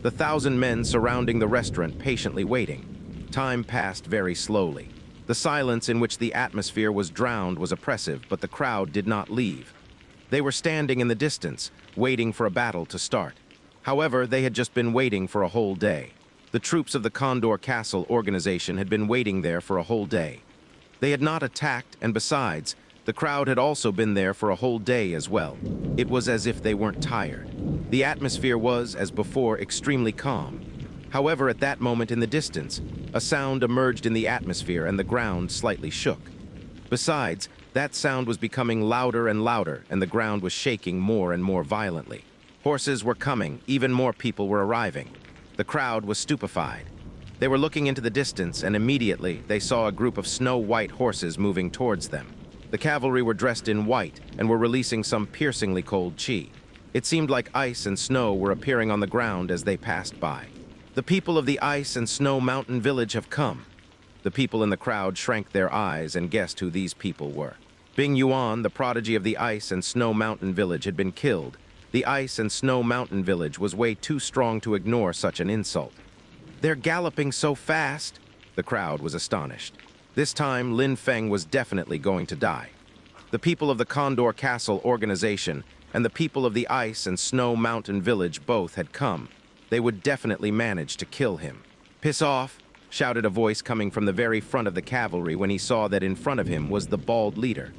The 1,000 men surrounding the restaurant patiently waiting. Time passed very slowly. The silence in which the atmosphere was drowned was oppressive, but the crowd did not leave. They were standing in the distance, waiting for a battle to start. However, they had just been waiting for a whole day. The troops of the Condor Castle organization had been waiting there for a whole day. They had not attacked, and besides, the crowd had also been there for a whole day as well. It was as if they weren't tired. The atmosphere was, as before, extremely calm. However, at that moment in the distance, a sound emerged in the atmosphere and the ground slightly shook. Besides, that sound was becoming louder and louder, and the ground was shaking more and more violently. Horses were coming, even more people were arriving. The crowd was stupefied. They were looking into the distance, and immediately they saw a group of snow-white horses moving towards them. The cavalry were dressed in white and were releasing some piercingly cold chi. It seemed like ice and snow were appearing on the ground as they passed by. The people of the Ice and Snow Mountain Village have come. The people in the crowd shrank their eyes and guessed who these people were. Bing Yuan, the prodigy of the Ice and Snow Mountain Village, had been killed. The Ice and Snow Mountain Village was way too strong to ignore such an insult. "They're galloping so fast!" The crowd was astonished. This time, Lin Feng was definitely going to die. The people of the Condor Castle organization and the people of the Ice and Snow Mountain Village both had come. They would definitely manage to kill him. "Piss off!" shouted a voice coming from the very front of the cavalry when he saw that in front of him was the bald leader.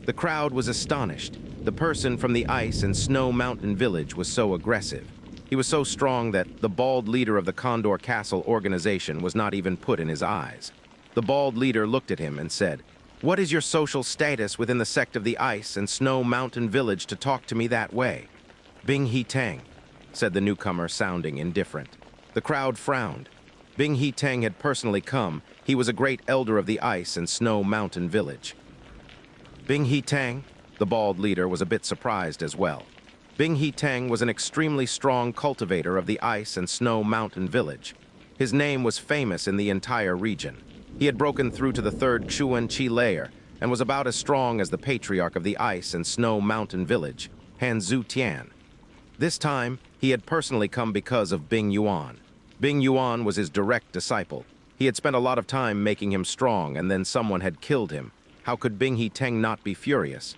The crowd was astonished. The person from the Ice and Snow Mountain Village was so aggressive. He was so strong that the bald leader of the Condor Castle organization was not even put in his eyes. The bald leader looked at him and said, "What is your social status within the sect of the Ice and Snow Mountain Village to talk to me that way?" "Bing He Tang," said the newcomer, sounding indifferent. The crowd frowned. Bing He Tang had personally come. He was a great elder of the Ice and Snow Mountain Village. Bing He Tang? The bald leader was a bit surprised as well. Bing He Tang was an extremely strong cultivator of the Ice and Snow Mountain Village. His name was famous in the entire region. He had broken through to the third Chuan Chi layer and was about as strong as the patriarch of the Ice and Snow Mountain Village, Han Zhu Tian. This time, he had personally come because of Bing Yuan. Bing Yuan was his direct disciple. He had spent a lot of time making him strong, and then someone had killed him. How could Bing He Tang not be furious?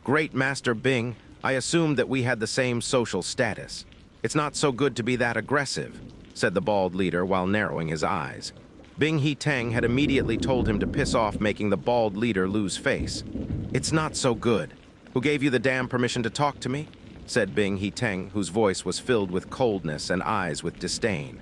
"Great Master Bing, I assumed that we had the same social status. It's not so good to be that aggressive," said the bald leader while narrowing his eyes. Bing He Tang had immediately told him to piss off, making the bald leader lose face. "It's not so good. Who gave you the damn permission to talk to me?" said Bing He Tang, whose voice was filled with coldness and eyes with disdain.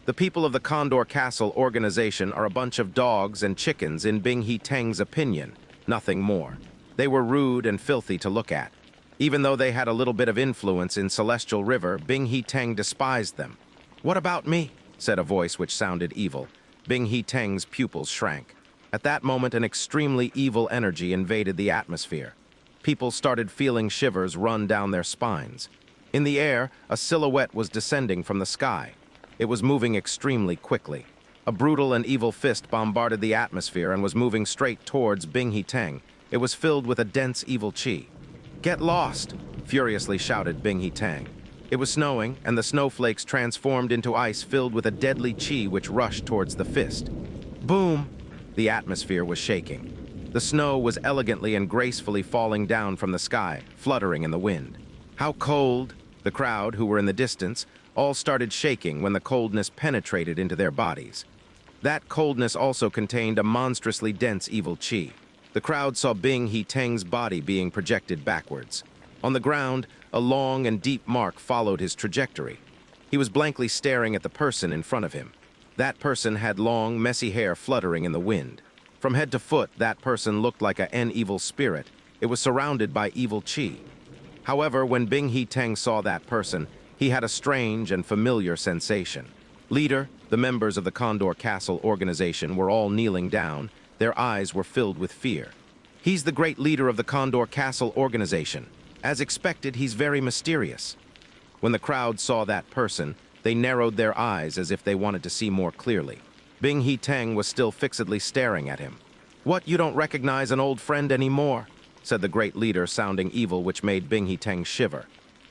"The people of the Condor Castle organization are a bunch of dogs and chickens in Bing He Tang's opinion, nothing more. They were rude and filthy to look at. Even though they had a little bit of influence in Celestial River, Bing He Tang despised them." "What about me?" said a voice which sounded evil. Bing He Tang's pupils shrank. At that moment, an extremely evil energy invaded the atmosphere. People started feeling shivers run down their spines. In the air, a silhouette was descending from the sky. It was moving extremely quickly. A brutal and evil fist bombarded the atmosphere and was moving straight towards Bing He Tang. It was filled with a dense evil chi. "Get lost!" furiously shouted Bing He Tang. It was snowing, and the snowflakes transformed into ice filled with a deadly chi which rushed towards the fist. Boom! The atmosphere was shaking. The snow was elegantly and gracefully falling down from the sky, fluttering in the wind. "How cold!" The crowd, who were in the distance, all started shaking when the coldness penetrated into their bodies. That coldness also contained a monstrously dense evil chi. The crowd saw Bing He Tang's body being projected backwards. On the ground, a long and deep mark followed his trajectory. He was blankly staring at the person in front of him. That person had long, messy hair fluttering in the wind. From head to foot, that person looked like an evil spirit. It was surrounded by evil chi. However, when Bing He Tang saw that person, he had a strange and familiar sensation. Leader, the members of the Condor Castle organization were all kneeling down. Their eyes were filled with fear. He's the great leader of the Condor Castle organization. As expected, he's very mysterious." When the crowd saw that person, they narrowed their eyes as if they wanted to see more clearly. Bing He Teng was still fixedly staring at him. "What, you don't recognize an old friend anymore?" said the great leader, sounding evil, which made Bing He Teng shiver.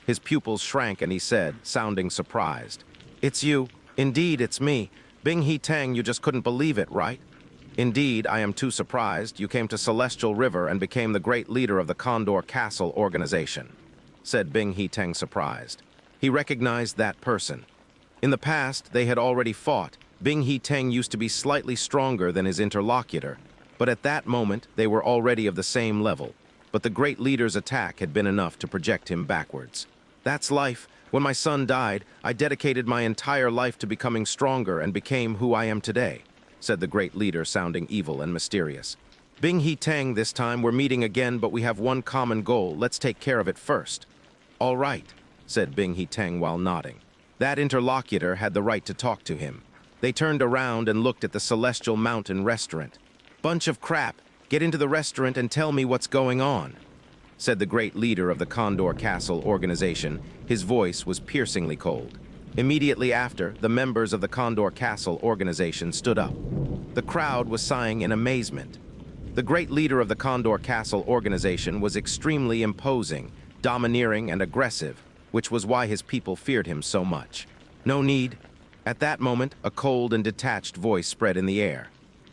His pupils shrank and he said, sounding surprised, "It's you. Indeed, it's me. Bing He Teng, you just couldn't believe it, right?" "Indeed, I am too surprised. You came to Celestial River and became the great leader of the Condor Castle organization," said Bing He Teng, surprised. He recognized that person. In the past, they had already fought. Bing He Teng used to be slightly stronger than his interlocutor, but at that moment, they were already of the same level. But the great leader's attack had been enough to project him backwards. "That's life. When my son died, I dedicated my entire life to becoming stronger and became who I am today," said the great leader, sounding evil and mysterious. "Bing He Teng, this time we're meeting again, but we have one common goal. Let's take care of it first." "All right," said Bing He Teng while nodding. That interlocutor had the right to talk to him. They turned around and looked at the Celestial Mountain restaurant. "Bunch of crap. Get into the restaurant and tell me what's going on," said the great leader of the Condor Castle organization. His voice was piercingly cold. Immediately after, the members of the Condor Castle organization stood up. The crowd was sighing in amazement. The great leader of the Condor Castle organization was extremely imposing, domineering, and aggressive, which was why his people feared him so much. "No need." At that moment, a cold and detached voice spread in the air.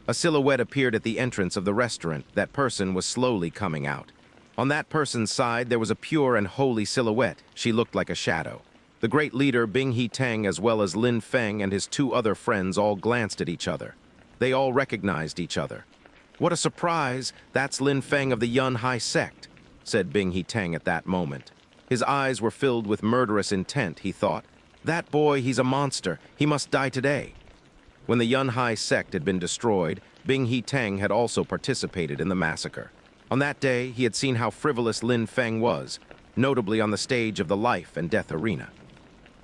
A silhouette appeared at the entrance of the restaurant. That person was slowly coming out. On that person's side, there was a pure and holy silhouette. She looked like a shadow. The great leader, Bing He Teng, as well as Lin Feng and his two other friends all glanced at each other. They all recognized each other. "What a surprise! That's Lin Feng of the Hao Yue Sect," said Bing He Teng at that moment. His eyes were filled with murderous intent, he thought. "That boy, he's a monster. He must die today." When the Hao Yue Sect had been destroyed, Bing He Teng had also participated in the massacre. On that day, he had seen how frivolous Lin Feng was, notably on the stage of the life and death arena.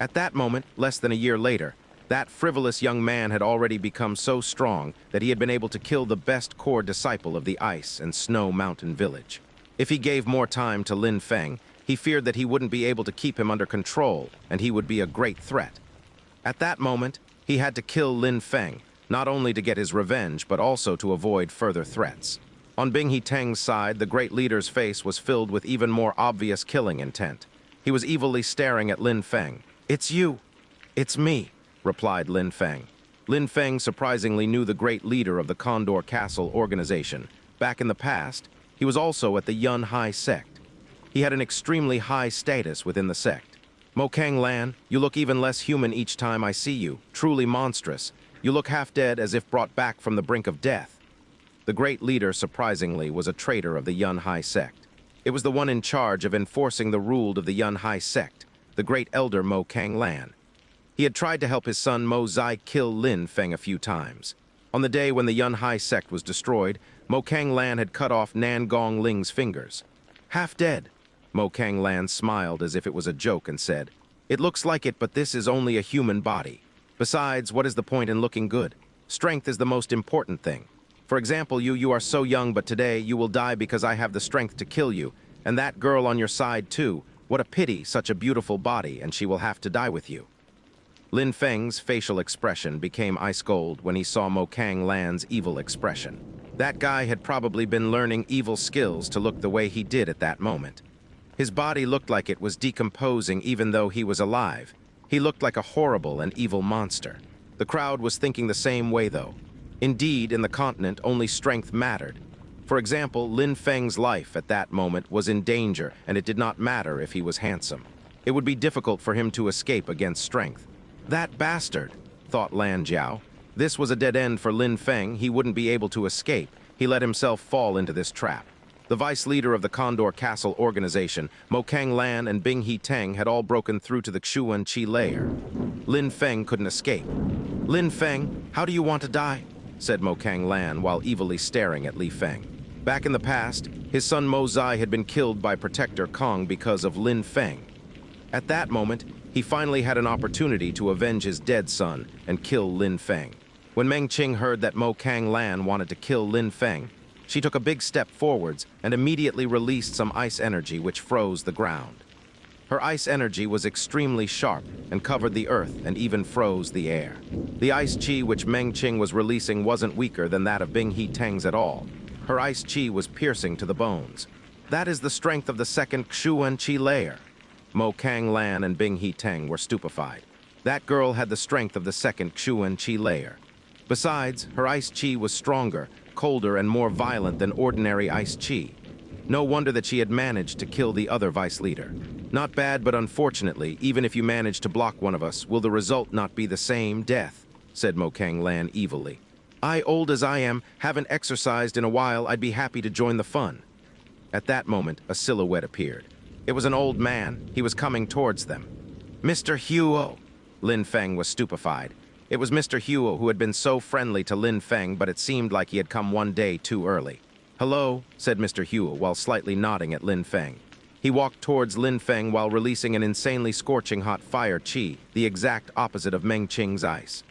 At that moment, less than a year later, that frivolous young man had already become so strong that he had been able to kill the best core disciple of the Ice and Snow Mountain village. If he gave more time to Lin Feng, he feared that he wouldn't be able to keep him under control, and he would be a great threat. At that moment, he had to kill Lin Feng, not only to get his revenge, but also to avoid further threats. On Bing He Teng's side, the great leader's face was filled with even more obvious killing intent. He was evilly staring at Lin Feng. "It's you." "It's me," replied Lin Feng. Lin Feng surprisingly knew the great leader of the Condor Castle organization. Back in the past, he was also at the Hao Yue Sect. He had an extremely high status within the sect. "Mokang Lan, you look even less human each time I see you. Truly monstrous. You look half dead, as if brought back from the brink of death." The great leader, surprisingly, was a traitor of the Hao Yue Sect. It was the one in charge of enforcing the rule of the Hao Yue Sect, the great elder Mokang Lan. He had tried to help his son Mo Zai kill Lin Feng a few times. On the day when the Hao Yue Sect was destroyed, Mokang Lan had cut off Nan Gong Ling's fingers. "Half dead." Mokang Lan smiled as if it was a joke and said, "It looks like it, but this is only a human body. Besides, what is the point in looking good? Strength is the most important thing. For example, you are so young, but today you will die because I have the strength to kill you. And that girl on your side, too. What a pity, such a beautiful body, and she will have to die with you." Lin Feng's facial expression became ice cold when he saw Mokang Lan's evil expression. That guy had probably been learning evil skills to look the way he did at that moment. His body looked like it was decomposing even though he was alive. He looked like a horrible and evil monster. The crowd was thinking the same way, though. Indeed, in the continent, only strength mattered. For example, Lin Feng's life at that moment was in danger, and it did not matter if he was handsome. It would be difficult for him to escape against strength. "That bastard," thought Lan Jiao. This was a dead end for Lin Feng. He wouldn't be able to escape. He let himself fall into this trap. The vice leader of the Condor Castle organization, Mokang Lan and Bing He Teng, had all broken through to the Xuan Qi lair. Lin Feng couldn't escape. "Lin Feng, how do you want to die?" said Mokang Lan while evilly staring at Li Feng. Back in the past, his son Mo Zai had been killed by Protector Kong because of Lin Feng. At that moment, he finally had an opportunity to avenge his dead son and kill Lin Feng. When Meng Qing heard that Mokang Lan wanted to kill Lin Feng, She took a big step forwards and immediately released some ice energy which froze the ground. Her ice energy was extremely sharp and covered the earth and even froze the air. The ice chi which Meng Qing was releasing wasn't weaker than that of Bing He Teng's at all. Her ice chi was piercing to the bones. That is the strength of the second Xuan Chi layer. Mo Kang Lan and Bing He Teng were stupefied. That girl had the strength of the second Xuan Chi layer. Besides, her ice chi was stronger, colder, and more violent than ordinary ice chi. No wonder that she had managed to kill the other vice leader. Not bad, but unfortunately, even if you manage to block one of us, will the result not be the same death? Said Mo Kang Lan evilly. I, old as I am, haven't exercised in a while. I'd be happy to join the fun. At that moment, a silhouette appeared. It was an old man. He was coming towards them. Mr. Huo. Lin Feng was stupefied. It was Mr. Huo who had been so friendly to Lin Feng, but it seemed like he had come one day too early. Hello, said Mr. Huo while slightly nodding at Lin Feng. He walked towards Lin Feng while releasing an insanely scorching hot fire chi, the exact opposite of Meng Qing's ice.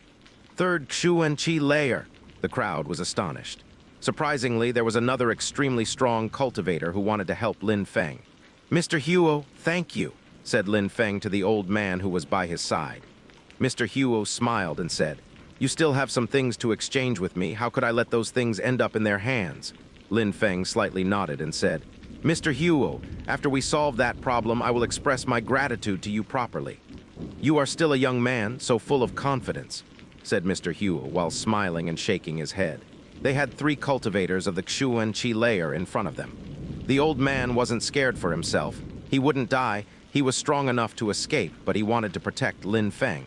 Third Xuan Chi layer. The crowd was astonished. Surprisingly, there was another extremely strong cultivator who wanted to help Lin Feng. Mr. Huo, thank you, said Lin Feng to the old man who was by his side. Mr. Huo smiled and said, You still have some things to exchange with me. How could I let those things end up in their hands? Lin Feng slightly nodded and said, Mr. Huo, after we solve that problem, I will express my gratitude to you properly. You are still a young man, so full of confidence, said Mr. Huo while smiling and shaking his head. They had 3 cultivators of the Xuan Chi layer in front of them. The old man wasn't scared for himself. He wouldn't die. He was strong enough to escape, but he wanted to protect Lin Feng.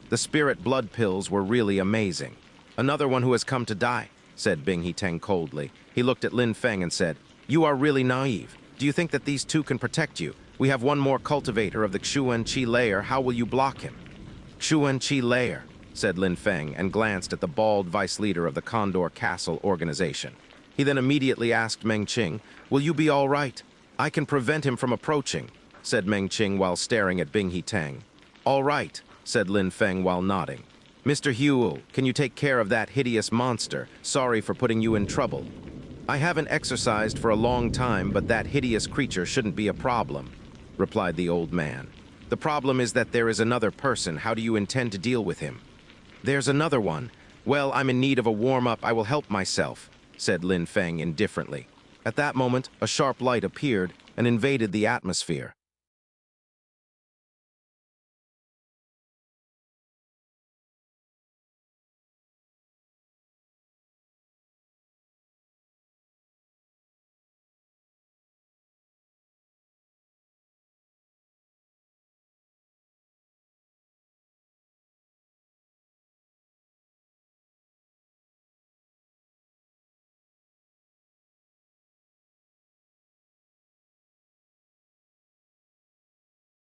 The spirit blood pills were really amazing. Another one who has come to die, said Bing He Teng coldly. He looked at Lin Feng and said, You are really naive. Do you think that these 2 can protect you? We have one more cultivator of the Xuan Chi layer. How will you block him? Xuan Chi layer, said Lin Feng and glanced at the bald vice leader of the Condor Castle organization. He then immediately asked Meng Qing, Will you be all right? I can prevent him from approaching, said Meng Qing while staring at Bing He Teng. All right, said Lin Feng while nodding. Mr. Huo, can you take care of that hideous monster? Sorry for putting you in trouble. I haven't exercised for a long time, but that hideous creature shouldn't be a problem, replied the old man. The problem is that there is another person. How do you intend to deal with him? There's another one. Well, I'm in need of a warm-up. I will help myself, said Lin Feng indifferently. At that moment, a sharp light appeared and invaded the atmosphere.